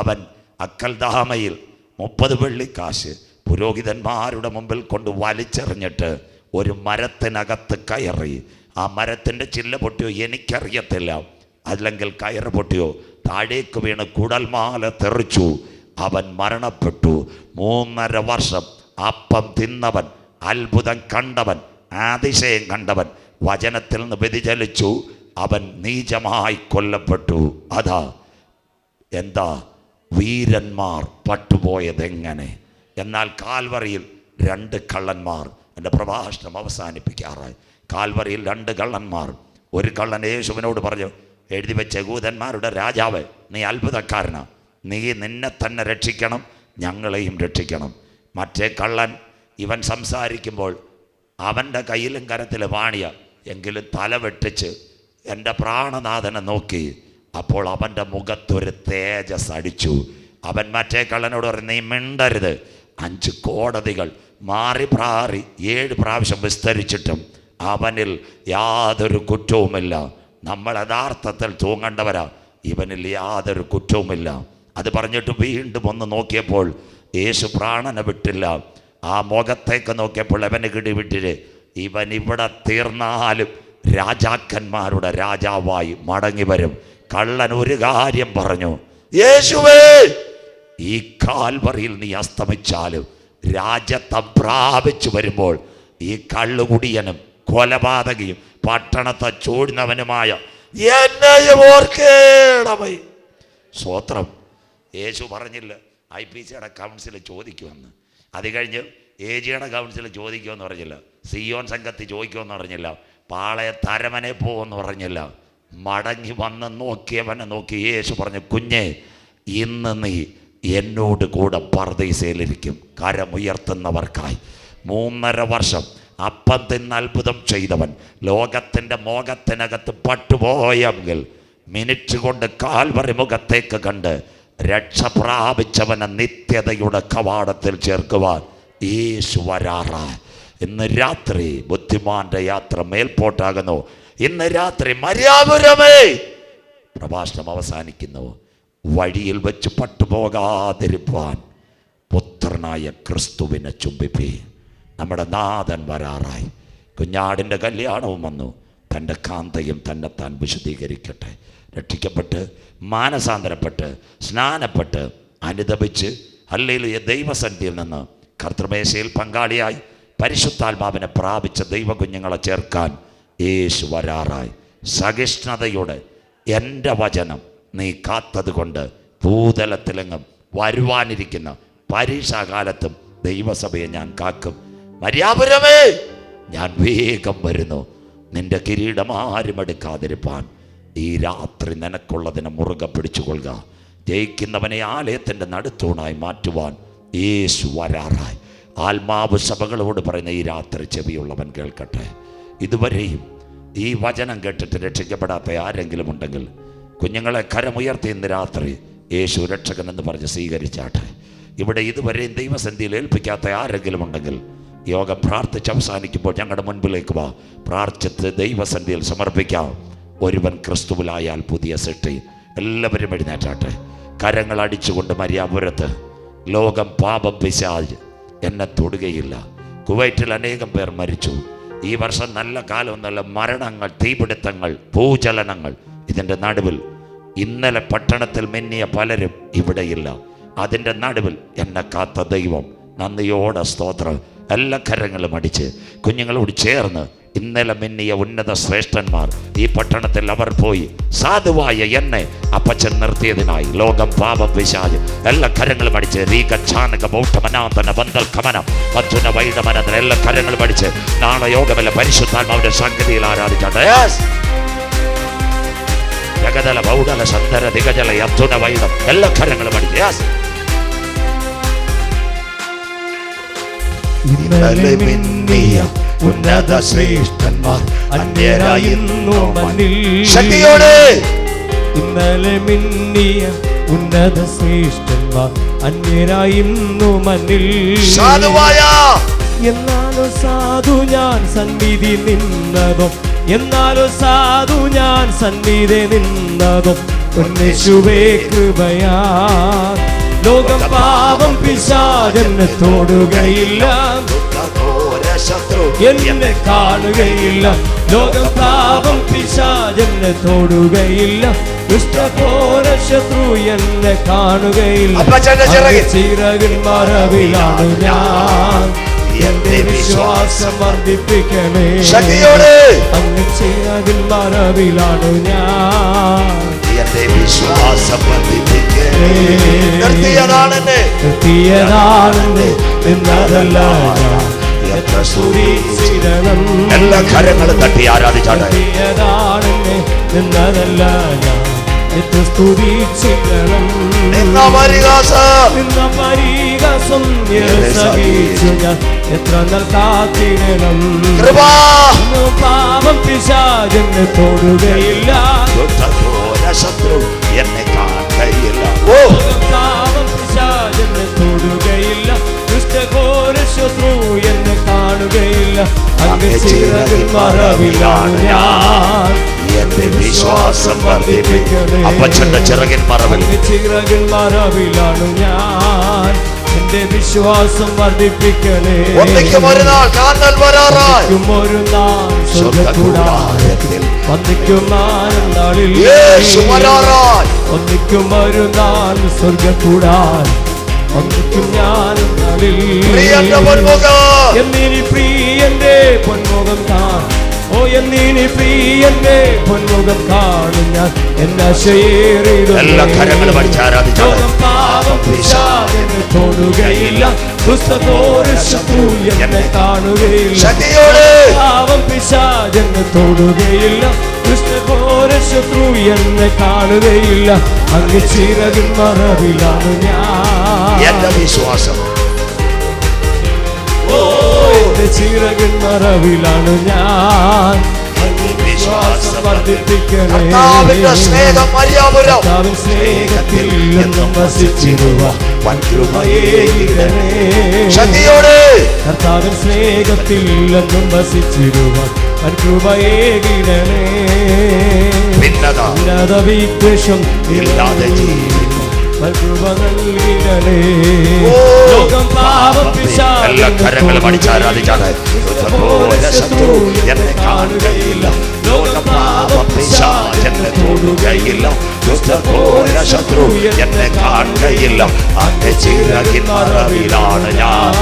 അവൻ അക്കൽദാമയിൽ 30 വെള്ളിക്കാശ് പുരോഹിതന്മാരുടെ മുമ്പിൽ കൊണ്ട് വലിച്ചെറിഞ്ഞിട്ട് ഒരു മരത്തിനകത്ത് കയറി. ആ മരത്തിൻ്റെ ചില്ല പൊട്ടിയോ എനിക്കറിയത്തില്ല, അല്ലെങ്കിൽ കയറ് പൊട്ടിയോ, താഴേക്ക് വീണ് കുടൽമാല തെറിച്ചു. അവൻ മരണപ്പെട്ടു. 3.5 വർഷം അപ്പം തിന്നവൻ, അത്ഭുതം കണ്ടവൻ, അതിശയം കണ്ടവൻ വചനത്തിൽ നിന്ന് വ്യതിചലിച്ചു. അവൻ നീചമായി കൊല്ലപ്പെട്ടു. അതാ എന്താ വീരന്മാർ പട്ടുപോയതെങ്ങനെ. എന്നാൽ കാൽവറിയിൽ 2 കള്ളന്മാർ. എൻ്റെ പ്രഭാഷണം അവസാനിപ്പിക്കാറായി. കാൽവറിയിൽ 2 കള്ളന്മാർ. ഒരു കള്ളൻ യേശുവിനോട് പറഞ്ഞു, എഴുതി വെച്ച യഹൂദന്മാരുടെ രാജാവ്, നീ അത്ഭുതക്കാരനാ, നീ നിന്നെ തന്നെ രക്ഷിക്കണം, ഞങ്ങളെയും രക്ഷിക്കണം. മറ്റേ കള്ളൻ ഇവൻ സംസാരിക്കുമ്പോൾ അവൻ്റെ കയ്യിലും കരത്തിലും വാണിയ, എങ്കിലും തല വെട്ടിച്ച് എൻ്റെ പ്രാണനാഥനെ നോക്കി. അപ്പോൾ അവൻ്റെ മുഖത്തൊരു തേജസ് അടിച്ചു. അവൻ മറ്റേ കള്ളനോട് പറഞ്ഞു, നീ മിണ്ടരുത്. 5 കോടതികൾ മാറി 7 പ്രാവശ്യം വിസ്തരിച്ചിട്ടും അവനിൽ യാതൊരു കുറ്റവുമില്ല. നമ്മൾ യഥാർത്ഥത്തിൽ തൂങ്ങേണ്ടവരാ, ഇവനിൽ യാതൊരു കുറ്റവുമില്ല. അത് പറഞ്ഞിട്ട് വീണ്ടും ഒന്ന് നോക്കിയപ്പോൾ യേശു പ്രാണനെ വിട്ടില്ല. ആ മുഖത്തേക്ക് നോക്കിയപ്പോൾ അവന് കിടിവിട്ടിര്, ഇവൻ ഇവിടെ തീർന്നാലും രാജാക്കന്മാരുടെ രാജാവായി മടങ്ങി വരും. കള്ളൻ ഒരു കാര്യം പറഞ്ഞു, യേശുവേ, ഈ കാൽവറിയിൽ നീ അസ്തമിച്ചാലും രാജ്യത്വം പ്രാപിച്ചു വരുമ്പോൾ ഈ കള്ളുകുടിയനും കൊലപാതകയും പട്ടണത്തെ ചൂടുന്നവനുമായ എന്നെയും ഓർക്കേണമേ. സ്വോത്രം. യേശു പറഞ്ഞില്ല IPCയുടെ കൗൺസിൽ ചോദിക്കുമെന്ന്. അത് കഴിഞ്ഞ് AGയുടെ കൗൺസിൽ ചോദിക്കുമെന്ന് പറഞ്ഞില്ല, സിയോൻ സംഘത്തിൽ ചോദിക്കുമെന്ന് പറഞ്ഞില്ല, പാളയ തരമനെ പോകുമെന്ന് പറഞ്ഞില്ല. മടങ്ങി വന്ന് നോക്കിയവനെ നോക്കി യേശു പറഞ്ഞു, കുഞ്ഞെ, ഇന്ന് നീ എന്നോട് കൂടെ പർദീസയിലിരിക്കും. കരമുയർത്തുന്നവർക്കായി 3.5 വർഷം അപ്പം തിന്ന് അത്ഭുതം ചെയ്തവൻ, ലോകത്തിൻ്റെ മോഹത്തിനകത്ത് പട്ടുപോയെങ്കിൽ മിനിറ്റ് കൊണ്ട് കാൽവറി മുഖത്തേക്ക് കണ്ട് രക്ഷ പ്രാപിച്ചവനെ നിത്യതയുടെ കവാടത്തിൽ ചേർക്കുവാൻ യേശു വരാറായി. ഇന്ന് രാത്രി ബുദ്ധിമാന്റെ യാത്ര മേൽപോട്ടാകുന്നു. ഇന്ന് രാത്രി മര്യാപുരമേ പ്രഭാഷണം അവസാനിക്കുന്നു. വഴിയിൽ വെച്ച് പട്ടുപോകാതിരിപ്പാൻ പുത്രനായ ക്രിസ്തുവിനെ ചുംബിപ്പി. നമ്മുടെ നാഥൻ വരാറായി. കുഞ്ഞാടിൻ്റെ കല്യാണവും വന്നു. തൻ്റെ കാന്തയും തന്നെത്താൻ വിശുദ്ധീകരിക്കട്ടെ. രക്ഷിക്കപ്പെട്ട് മാനസാന്തരപ്പെട്ട് സ്നാനപ്പെട്ട് അനുദപിച്ച് ഹല്ലേലൂയ ദൈവസന്നിധിയിൽ നിന്ന് കർത്തൃമേശയിൽ പങ്കാളിയായി പരിശുദ്ധാത്മാവിനെ പ്രാപിച്ച ദൈവകുഞ്ഞുങ്ങളെ ചേർക്കാൻ യേശു വരാറായി. സഹിഷ്ണുതയോടെ എൻ്റെ വചനം നീ കാത്തത് കൊണ്ട് ഭൂതലത്തിലെങ്ങും വരുവാനിരിക്കുന്ന പരീക്ഷാകാലത്തും ദൈവസഭയെ ഞാൻ കാക്കും. മര്യാപുരമേ, ഞാൻ വേഗം വരുന്നു. നിന്റെ കിരീടം ആരും എടുക്കാതിരിപ്പാൻ ഈ രാത്രി നിനക്കുള്ളതിനെ മുറുകെ പിടിച്ചുകൊള്ളുക. ജയിക്കുന്നവനെ ആലയത്തിൻ്റെ നടുത്തൂണായി മാറ്റുവാൻ യേശു വരാറായി. ആത്മാവ് സഭകളോട് പറയുന്ന ഈ രാത്രി ചെവിയുള്ളവൻ കേൾക്കട്ടെ. ഇതുവരെയും ഈ വചനം കേട്ടിട്ട് രക്ഷിക്കപ്പെടാത്ത ആരെങ്കിലും ഉണ്ടെങ്കിൽ കുഞ്ഞുങ്ങളെ കരമുയർത്തി ഇന്ന് രാത്രി യേശു രക്ഷകൻ എന്ന് പറഞ്ഞ് സ്വീകരിച്ചാട്ടെ. ഇവിടെ ഇതുവരെയും ദൈവസന്നിധിയിൽ ഏൽപ്പിക്കാത്ത ആരെങ്കിലും ഉണ്ടെങ്കിൽ യോഗം പ്രാർത്ഥിച്ച് അവസാനിക്കുമ്പോൾ ഞങ്ങളുടെ മുൻപിലേക്ക് വാ. പ്രാർത്ഥിച്ച് ദൈവസന്നിധിയിൽ സമർപ്പിക്കാം. ഒരുവൻ ക്രിസ്തുവിലായാൽ പുതിയ സൃഷ്ടി. എല്ലാവരും എഴുന്നേറ്റാട്ടെ. കരങ്ങൾ അടിച്ചുകൊണ്ട് മര്യാപുരത്ത് ലോകം പാപം പിശാച് എന്നെ തൊടുകയില്ല. കുവൈറ്റിൽ അനേകം പേർ മരിച്ചു. ഈ വർഷം നല്ല കാലമൊന്നല്ല. മരണങ്ങൾ, തീപിടുത്തങ്ങൾ, ഭൂചലനങ്ങൾ. ഇതിൻ്റെ നടുവിൽ ഇന്നലെ പട്ടണത്തിൽ മിന്നിയ പലരും ഇവിടെയില്ല. അതിൻ്റെ നടുവിൽ എന്നെ കാത്ത ദൈവം നന്ദിയോടെ സ്തോത്രം. എല്ലാ കരങ്ങളും അടിച്ച് കുഞ്ഞുങ്ങളോട് ചേർന്ന് ഇന്നലെ മിന്നിയ ഉന്നത ശ്രേഷ്ഠന്മാർ ഈ പട്ടണത്തിൽ അവർ പോയി സാധുവായ എന്നെ അപ്പച്ചൻ നിർത്തിയതിനായി ലോകം പാപം പിശാച് എല്ലാ കരങ്ങളും അടിച്ച് എല്ലാ കരങ്ങളും അടിച്ച് നാളെ യോഗമല്ല പരിശുദ്ധാത്മാവിന്റെ സംഗതിയിൽ ആരാധിച്ചാട്ടെ. ജഗതല ബൗഡല സന്ധര ദിഗജല അബ്ദുന വൈദം എല്ലാ കരങ്ങളും അടിച്ച് ഇന്നലെ മിന്നിയ ഉന്നത ശ്രേഷ്ഠന്മാർ അന്യരായിരുന്നു മണ്ണിൽ. ശക്തിയോടെ ഇന്നലെ മിന്നിയ ഉന്നത ശ്രേഷ്ഠന്മാർ അന്യരായിരുന്നു മണ്ണിൽ. സാധുവായ എന്നാലോ സാധു ഞാൻ സന്നിധി നിന്നതോ, എന്നാലോ സാധു ഞാൻ സന്നിധി നിന്നതോ യേശുവേ കൃപയാ. ലോകം പാപം പിശാചെന്നെ തൊടുകയില്ല, എന്നെ കാണുകയില്ല. ലോകം പാപം പിശാചെന്നെ തൊടുകയില്ല, ദുഷ്ടഘോര ശത്രു എന്നെ കാണുകയില്ല. ചിറകിൻ മറവിലാണ് ഞാൻ, എന്റെ വിശ്വാസം വർദ്ധിപ്പിക്കണേ. അങ്ങ് ചിറകിൻ മറവിലാണ് ഞാൻ, എന്റെ വിശ്വാസം വർദ്ധിപ്പിക്കണേ. നിർത്തിയതാണെന്ന് എന്നതല്ല ഞാൻ, എത്ര സ്തുതിച്ചിടണം. എല്ലാ കരങ്ങളും തട്ടി ആരാധിച്ചാട്ടെ. നിർത്തിയതാണെന്ന് എന്നതല്ല ഞാൻ, എത്ര സ്തുതിച്ചിടണം. നിന്ന പരിഹാസം സഹിച്ചു ഞാൻ, എത്ര നാൾ കാത്തിടണം. പാപം പിശാചെന്നെ തൊടുകയില്ല, ശത്രു എന്നെ കാണുകയില്ല. പാപം പിശാചെന്നെ തൊടുകയില്ല, ദുഷ്ടഘോര ശത്രു എന്നെ കാണുകയില്ല. അങ്ങ് ചിറകിൻ മറവിലാണ് ഞാൻ, എന്റെ വിശ്വാസം വർദ്ധിപ്പിക്കണേ. അപ്പച്ചന്റെ ചിറകിൻ മറവിൽ, ചിറകിൻ മറവിലാണ് ഞാൻ, എന്റെ വിശ്വാസം വർദ്ധിപ്പിക്കണേ. ഒന്നിക്കും ഒരു നാൾ കാണൽ വരാറായി, ഒരു നാൾ സ്വർഗ്ഗകൂടാരത്തിൽ വന്നിക്കും നാളിൽ യേശു വരാറായി. ഒന്നിക്കും ഒരു നാൾ സ്വർഗ്ഗകൂടാരം ഒന്നിക്കും ഞാൻ നാളിൽ. എന്നിനി പ്രിയന്റെ പൊന്മുഖം കാണും, ഓ എന്നിനി പ്രിയന്റെ പൊന്മുഖം കാണും ഞാൻ. എല്ലാ കരങ്ങളും അടിച്ച് ആരാധിച്ചാട്ടെ. പാപം പിശാചെന്നെ തൊടുകയില്ല, ദുഷ്ടഘോര ശത്രു എന്നെ കാണുകയില്ല. പാപം പിശാചെന്നെ തൊടുകയില്ല, ദുഷ്ടഘോര ശത്രു എന്നെ കാണുകയില്ല. അങ്ങ് ചിറകിൻ മറവിലാണ് ഞാൻ, എന്റെ വിശ്വാസം. എന്റെ ചിറകിൻ മറവിലാണ് ഞാൻ, വിശ്വാസം വർദ്ധിപ്പിക്കണേ. സ്നേഹത്തിൽ എന്നും വസിച്ചിരുവാൻ വൻകൃപയേകിടണേ. കർത്താവിൻ സ്നേഹത്തിൽ എന്നും വസിച്ചിരുവാൻ വൻകൃപയേകിടണേ. ഭിന്നത വിദ്വേഷം ഇല്ലാതെ ജീവിക്കും വൻകൃപ നൽകിടണേ. ലോകം പാപം എല്ലാ കരങ്ങളും അടിച്ച് ആരാധിച്ചാട്ടെ. ശത്രു എന്നെ കാണുകയില്ല, ലോകം പാപം പിശാചെന്നെ തൊടുകയില്ല, ദുഷ്ടഘോര ശത്രു എന്നെ കാണുകയില്ല. അങ്ങ് ചിറകിൻ മറവിലാണ് ഞാൻ.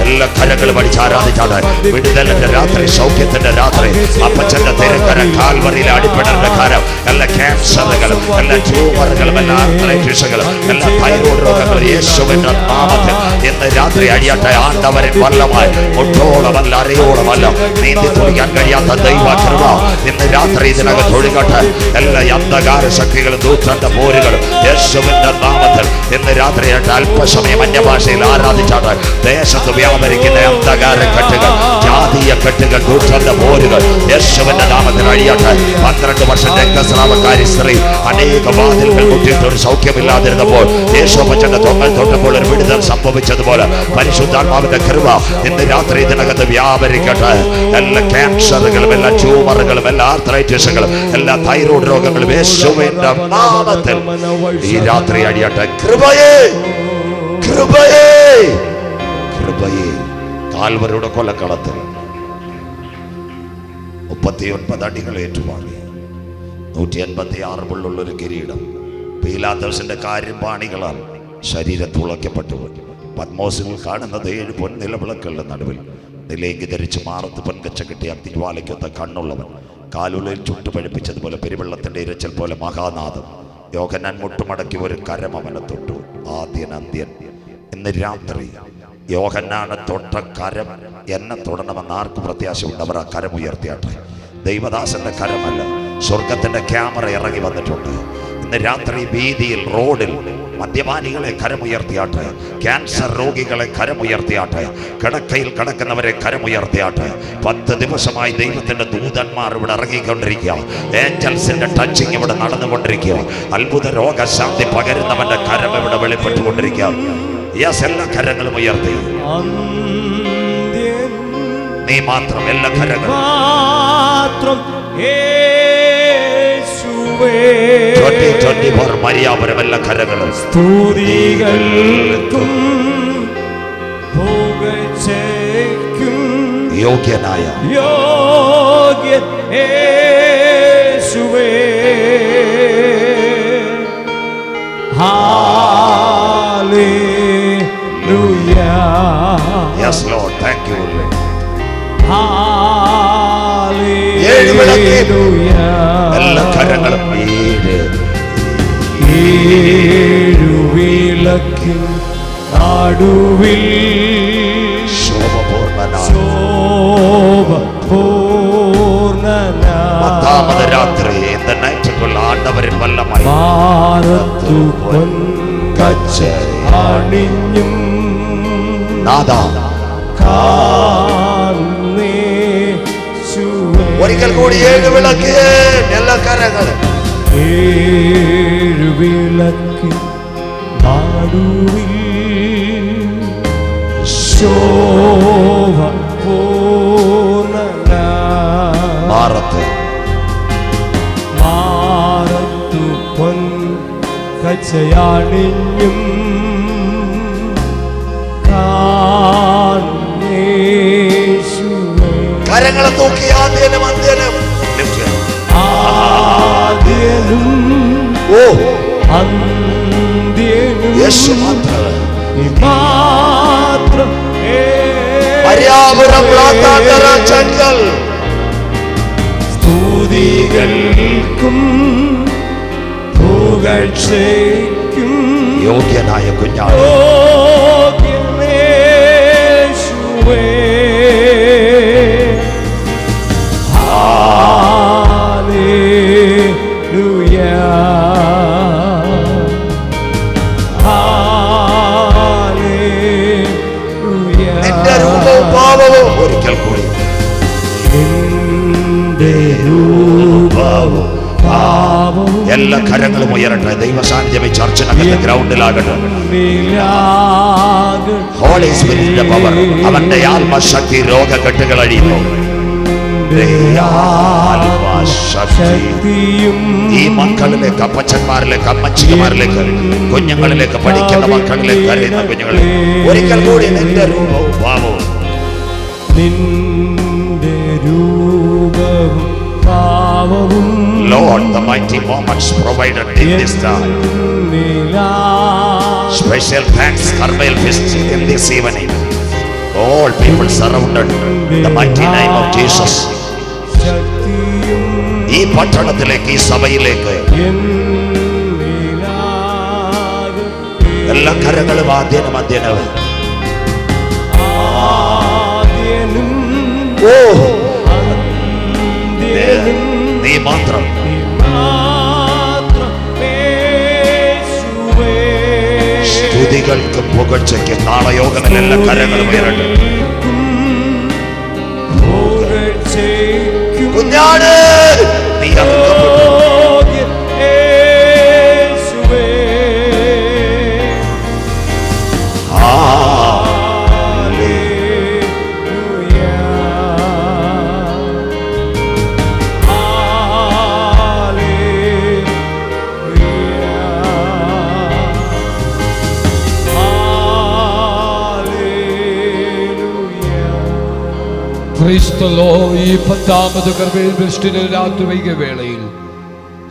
എല്ലാ കരങ്ങളും അടിച്ച് ആരാധിച്ചാട്ടെ. വിടുതലിന്റെ രാത്രി, സൗഖ്യത്തിന്റെ രാത്രി. അപ്പച്ചന്റെ തിരുക്കരം, കാൽവറിയിലെ അടിപ്പിടലിന്റെ കരം. എല്ലാ ക്യാൻസറുകളും, എല്ലാ ട്യൂമറുകളും, എല്ലാ ആർത്രൈറ്റിസുകളും, എല്ലാ തൈറോയ്ഡ് രോഗങ്ങളും യേശുവിന്റെ നാമത്തിൽ ഇന്ന് രാത്രി അടിയട്ടെ. ആണ്ടവരെ വല്ലമായി മുട്ടോളമല്ല, അരയോളമല്ല, നീന്തി തുടിക്കാൻ കഴിയാത്ത ദൈവകൃപ ഇന്ന് രാത്രി ഇതിനകത്ത് ഒഴുകട്ടെ. എല്ലാ അന്ധകാര ശക്തികളും ദൂതന്റെ പോരുകളും യേശുവിന്റെ നാമത്തിൽ ഇന്ന് രാത്രി അല്പസമയം അന്യഭാഷയിൽ ആരാധിച്ചാട്ടെ. ദേശത്ത് വ്യാപരിക്കുന്ന അന്ധകാര കെട്ടുകൾ, ജാതീയ കെട്ടുകൾ, ദൂതന്റെ പോരുകൾ യേശുവിന്റെ നാമത്തിൽ അഴിയട്ടെ. 12 വർഷം രക്തസ്രാവക്കാരി സ്ത്രീ അനേക വാതിലുകൾ മുട്ടിയിട്ട് ഒരു സൗഖ്യമില്ലാതിരുന്നപ്പോൾ യേശുവച്ചന്റെ തൊങ്ങൽ തൊട്ടപ്പോൾ ഒരു വിടുതൽ സംഭവിച്ചതുപോലെ പരിശുദ്ധാത്മാവിന്റെ കൃപ ഇന്ന് രാത്രി ഇതിനകത്ത് വ്യാപരിക്കട്ടെ. എല്ലാ ക്യാൻസറുകളും, എല്ലാ ട്യൂമറുകളും, എല്ലാ ആർത്രൈറ്റിസുകളും, എല്ലാ തൈറോയ്ഡ് രോഗങ്ങളും യേശുവിന്റെ നാമത്തിൽ ഈ രാത്രി അടിയട്ടെ. കൃപയേ, കൃപയേ, കൃപയേ. കാൽവരിയുടെ കൊലക്കളത്തിൽ 39 അടികൾ ഏറ്റുവാങ്ങി 186 പുള്ളുള്ളൊരു കിരീടം പീലാത്തോസിന്റെ കാര്യപാണികളാൽ ശരീരം തുളയ്ക്കപ്പെട്ടു. പത്മോസിൽ കാണുന്നത് 7 പൊൻനിലവിളക്കുകളുടെ നടുവിൽ നിലേങ്കി ധരിച്ച് മാറത്ത് പൊൻകച്ച കെട്ടി അഗ്നിജ്വാലയ്ക്കൊത്ത കണ്ണുള്ളവൻ, കാലുള്ളിൽ ചുട്ടുപഴിപ്പിച്ചതുപോലെ പെരുവെള്ളത്തിന്റെ ഇരച്ചൽ പോലെ മഹാനാദം. യോഹന്നാൻ മുട്ടുമടക്കി ഒരു കരം അവനെ തൊട്ടു. ആദ്യൻ അന്ത്യൻ. ഇന്ന് രാത്രി യോഹന്നാനെ തൊട്ട കരം എന്നെ തൊടണമെന്ന് ആർക്ക് പ്രത്യാശയുണ്ട്? അവർ ആ കരം ഉയർത്തിയാട്ടെ. ദൈവദാസന്റെ കരമല്ല, സ്വർഗത്തിന്റെ ക്യാമറ ഇറങ്ങി വന്നിട്ടുണ്ട്. ഇന്ന് രാത്രി വീതിയിൽ, റോഡിൽ മദ്യപാനികളെ കരമുയർത്തിയാട്ടെ, ക്യാൻസർ രോഗികളെ കരമുയർത്തിയാട്ടെ, കിടക്കയിൽ കിടക്കുന്നവരെ കരമുയർത്തിയാട്ടെ. 10 ദിവസമായി ദൈവത്തിന്റെ ദൂതന്മാർ ഇവിടെ ഇറങ്ങിക്കൊണ്ടിരിക്കുക. ഏഞ്ചൽസിന്റെ ടച്ചിങ് ഇവിടെ നടന്നുകൊണ്ടിരിക്കുക. അത്ഭുത രോഗശാന്തി പകരുന്നവന്റെ കരം ഇവിടെ വെളിപ്പെട്ടുകൊണ്ടിരിക്കുക. യെസ്, എല്ലാ കരങ്ങളും ഉയർത്തി. നീ മാത്രം, എല്ലാ കരങ്ങളും മാത്രം. 2024 മരിയാപുരം എല്ലാ കരങ്ങളും സ്തുതികൾക്കും പുകഴ്ചയ്ക്കും യോഗ്യനായ യോഗ്യൻ യേശുവേ. Hallelujah. Yes Lord, thank you. Hallelujah. എല്ലാ കരങ്ങളും ഏഴുവിളക്കിൻ നടുവിൽ ശോഭപൂർണ്ണനായ 10ാമത് രാത്രി ആണ്ടവരിൽ വല്ലമായി ഭാരത്തു പൊൻകച്ച അണിഞ്ഞും നാദാ ഒരിക്കൽ കൂടി 7 വിളക്ക് എല്ലാ കരങ്ങളും. 7 വിളക്ക് നടുവിൽ ശോഭപൂർണ്ണനായ മാറത്ത് പൊൻകച്ചയണിഞ്ഞും കരങ്ങളെ തൂക്കി ആദ്യനും അന്ത്യനും അന്ത്യനും യേശു മാത്രം. മാത്രം. മരിയാപുരം ചെങ്കൽ സ്തുതികൾക്കും പുകഴ്ചയ്ക്കും യോഗ്യനായ കുഞ്ഞാട് യേശുവേ. ഹല്ലേലൂയ. ഹല്ലേലൂയ. നിന്റെ രൂപവും ഭാവവും ഒരിക്കൽ കൂടി നിന്റെ രൂപവും ഭാവവും എല്ലാ കരങ്ങളും ഉയരട്ടെ. ദൈവസാന്നിധ്യം ഈ ചർച്ചിനകത്ത് ഗ്രൗണ്ടിലാകട്ടെ. ഹോളി സ്പിരിറ്റിന്റെ പവർ, അവന്റെ ആത്മശക്തി രോഗക്കെട്ടുകൾ അഴിയുന്നു. ഈ മക്കളിലേക്ക്, അപ്പച്ചന്മാരിലേക്ക്, അമ്മച്ചിമാരിലേക്ക്, കുഞ്ഞുങ്ങളിലേക്ക്, പഠിക്കുന്ന മക്കളിലേക്ക്, കരയുന്ന കുഞ്ഞുങ്ങളെ ഒരിക്കൽ കൂടി നിന്റെ രൂപവും ഭാവവും നിന്റെ രൂപവും ഭാവവും. Lord, the mighty moments provided in this time. Special thanks, Carmel Fest in this evening. All people surrounded the mighty name of Jesus. ഈ പട്ടണത്തിലേക്ക്, ഈ സഭയിലേക്ക് എല്ലാ കരങ്ങളും ആദ്യനും അന്ത്യനും. ഓ നീ മാത്രം. സ്തുതികൾക്കും പുകഴ്ചയ്ക്കും നാളെ യോഗങ്ങളിൽ എല്ലാ കരങ്ങളും ഉയരട്ടെ. കുഞ്ഞാട് നീ അറുക്കപ്പെട്ടു. ക്രൈസ്തലോ ഈ 10ാമത് കർമ്മേൽ ദൃഷ്ടിയുടെ രാത്രി വൈകിയ വേളയിൽ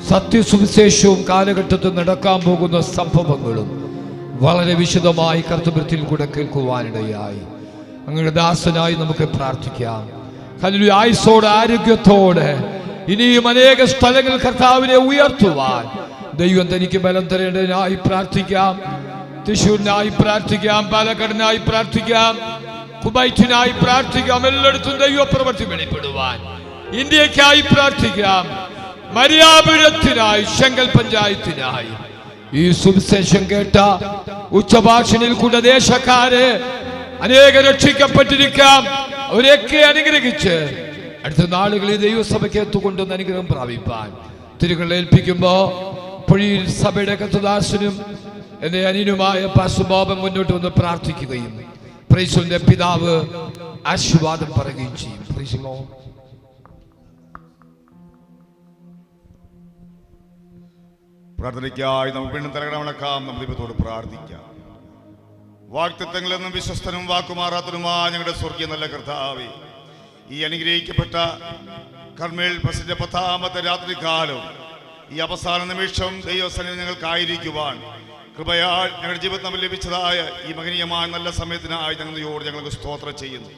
സത്യസുവിശേഷവും കാലഘട്ടത്തിൽ നടക്കാൻ പോകുന്ന സംഭവങ്ങളും വളരെ വിശദമായി കർത്തവ്യത്തിൽ കൂടെ കേൾക്കുവാനിടയായി. അങ്ങയുടെ ദാസനായി നമുക്ക് പ്രാർത്ഥിക്കാം. ഹല്ലേലൂയ. ആയുസ്സോടെ, ആരോഗ്യത്തോടെ ഇനിയും അനേക സ്ഥലങ്ങളിൽ കർത്താവിനെ ഉയർത്തുവാൻ ദൈവം തനിക്ക് ബലം തരേണ്ടതിനായി പ്രാർത്ഥിക്കാം. തൃശ്ശൂരിനായി പ്രാർത്ഥിക്കാം, പാലക്കാടിനായി പ്രാർത്ഥിക്കാം, കുവൈറ്റിനായി പ്രാർത്ഥിക്കാം. എല്ലായിടത്തും ദൈവപ്രവൃത്തി വെളിപ്പെടുവാൻ ഇന്ത്യക്കായി പ്രാർത്ഥിക്കാം. മരിയാപുരത്തിനായി ശങ്കൽ പഞ്ചായത്തിനായി ഈ സുവിശേഷം കേട്ട ഉച്ചഭാഷണിൽ കൂടെ ദേശക്കാര് അനേക രക്ഷിക്കപ്പെട്ടിരിക്കാം. അവരെയൊക്കെ അനുഗ്രഹിച്ച് അടുത്ത നാളുകളിൽ ദൈവസഭയ്ക്ക് എത്തുകൊണ്ടെന്ന് അനുഗ്രഹം പ്രാപിപ്പാൻ തിരുകൾ ഏൽപ്പിക്കുമ്പോ പൊഴിയിൽ സഭയുടെ കർത്തദാസനും എന്റെ അനിയനുമായ പാസുബോബൻ മുന്നോട്ട് വന്ന് പ്രാർത്ഥിക്കുകയും പ്രൈസലിന്റെ പിതാവ് ആശീർവാദം പറയുകയും ചെയ്യും. പ്രൈസലോ. പ്രാർത്ഥനയ്ക്കായി നമുക്ക് വീണ്ടും തലകടമടക്കാം. നമ്മൾ ദൈവത്തോട് പ്രാർത്ഥിക്കാം. വാഗ്ദത്തങ്ങളെന്നും വിശ്വസ്തനും വാക്കുമാറാത്തനുമായ ഞങ്ങളുടെ സ്വർഗീയ നല്ല കർത്താവേ, ഈ അനുഗ്രഹിക്കപ്പെട്ട കർമ്മേൽ പ്രസിന്റെ 10ാമത്തെ രാത്രികാലം ഈ അവസാന നിമിഷം ദൈവസന്നിധി ഞങ്ങൾക്കായിരിക്കുവാൻ കൃപയാൽ ഞങ്ങളുടെ ജീവിതം നമ്മൾ ലഭിച്ചതായ ഈ മഹനീയമായ നല്ല സമയത്തിനായി ഞങ്ങൾക്ക് സ്തോത്രം ചെയ്യുന്നു.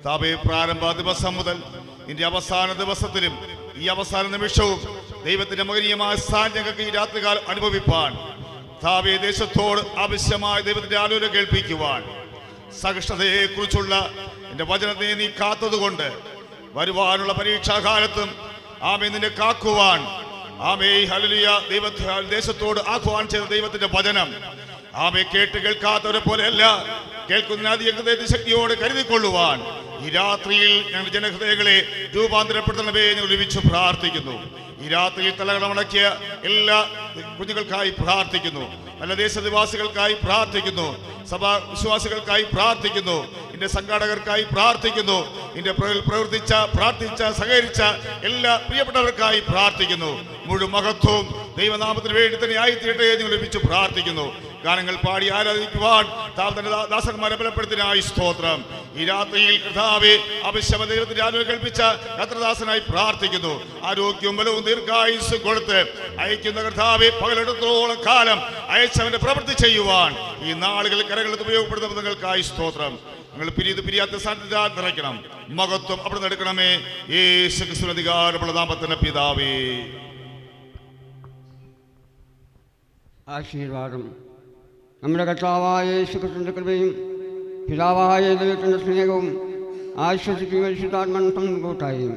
താപേ, പ്രാരംഭ ദിവസം മുതൽ ഇതിന്റെ അവസാന ദിവസത്തിലും ഈ അവസാന നിമിഷവും ദൈവത്തിന്റെ മഹനീയമായ സ്ഥാനം ഞങ്ങൾക്ക് ഈ രാത്രികാലം അനുഭവിപ്പാൻ താപേ, ദേശത്തോട് ആവശ്യമായ ദൈവത്തിന്റെ ആലോചന കേൾപ്പിക്കുവാൻ സഹിഷ്ണുതയെ കുറിച്ചുള്ള എന്റെ വചനത്തെ നീ കാത്തതുകൊണ്ട് വരുവാനുള്ള പരീക്ഷാകാലത്തും ആമേ നിന്നെ കാക്കുവാൻ ആമേ ഹല്ലേലൂയ ദേശത്തോട് ആഹ്വാനം ചെയ്ത ദൈവത്തിന്റെ വചനം ആമേ കേട്ട് കേൾക്കാത്തവരെ പോലെയല്ല കേൾക്കുന്ന ശക്തിയോട് കരുതിക്കൊള്ളുവാൻ ഈ രാത്രിയിൽ ഞങ്ങളുടെ ജനഹൃദയങ്ങളെ രൂപാന്തരപ്പെടുത്തണമേ ഞങ്ങൾ ഒരുമിച്ച് പ്രാർത്ഥിക്കുന്നു. ഈ രാത്രിയിൽ തലകളമടക്കിയ എല്ലാ കുഞ്ഞുങ്ങൾക്കായി പ്രാർത്ഥിക്കുന്നു. നല്ല ദേശനിവാസികൾക്കായി പ്രാർത്ഥിക്കുന്നു. സഭാ വിശ്വാസികൾക്കായി പ്രാർത്ഥിക്കുന്നു. എന്റെ സംഘാടകർക്കായി പ്രാർത്ഥിക്കുന്നു. എന്റെ പ്രവർത്തിച്ച പ്രാർത്ഥിച്ച സഹകരിച്ച എല്ലാ പ്രിയപ്പെട്ടവർക്കായി പ്രാർത്ഥിക്കുന്നു. മുഴുവൻ മഹത്വവും ദൈവനാമത്തിന് വേണ്ടി തന്നെ ആയിത്തീരട്ടെ എന്ന് ഒരുമിച്ച് പ്രാർത്ഥിക്കുന്നു. ഗാനങ്ങൾ പാടി ആരാധിക്കുവാൻ താൻ ദാസന്മാരെ ബലപ്പെടുത്തിനായി സ്തോത്രം. ഈ രാത്രിയിൽ കർത്താവേ ആവശ്യമ ദൈവത്തിന്റെ ആരോഗ്യം കൽപ്പിച്ച കർത്തദാസനായി പ്രാർത്ഥിക്കുന്നു. ആരോഗ്യവും ബലവും ദീർഘായുസ്സും കൊടുത്ത് അയക്കുന്ന കർത്താവേ പകലെടുത്തോളം കാലം അയച്ചവന്റെ പ്രവൃത്തി ചെയ്യുവാൻ ഈ നാളുകളിൽ കരങ്ങളിൽ ഉപയോഗപ്പെടുത്തുന്ന നിങ്ങൾക്കായി സ്തോത്രം. നിങ്ങൾ പിരിയാത്ത സാന്നിധ്യം നിറയ്ക്കണം. മഹത്വം അവിടെ നടക്കണമേ. യേശു ക്രിസ്തുവിന്റെ അധികാരമുള്ള നാമത്തിന്റെ പിതാവേ. ആശീർവാദം. നമ്മുടെ കർത്താവായ യേശു ക്രിസ്തുവിന്റെ കൃപയും പിതാവായ ദൈവത്തിന്റെ സ്നേഹവും ആശ്വസിക്കുകയും വിശുദ്ധാത്മൻ കൂട്ടായും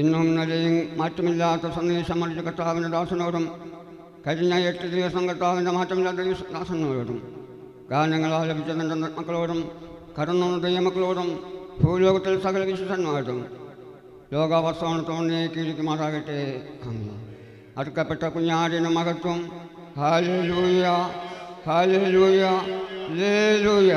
ഇന്നും നിലയും മാറ്റമില്ലാത്ത സന്ദേശം അറിയിച്ച കർത്താവിൻ്റെ ദാസനോടും കഴിഞ്ഞ 8 ദിവസം കർത്താവിൻ്റെ മാറ്റമില്ലാത്ത ദാസനോടും ഗാനങ്ങളാൽ ലഭിച്ച എൻ്റെ മക്കളോടും കടന്നു ദൈവമക്കളോടും ഭൂലോകത്തിൽ സകല വിശുദ്ധന്മാരോടും ലോകാവസാനത്തോടെ കീഴിക്കുമാറാകട്ടെ. അടുക്കപ്പെട്ട കുഞ്ഞാടിന് മഹത്വം. Hallelujah, hallelujah, hallelujah.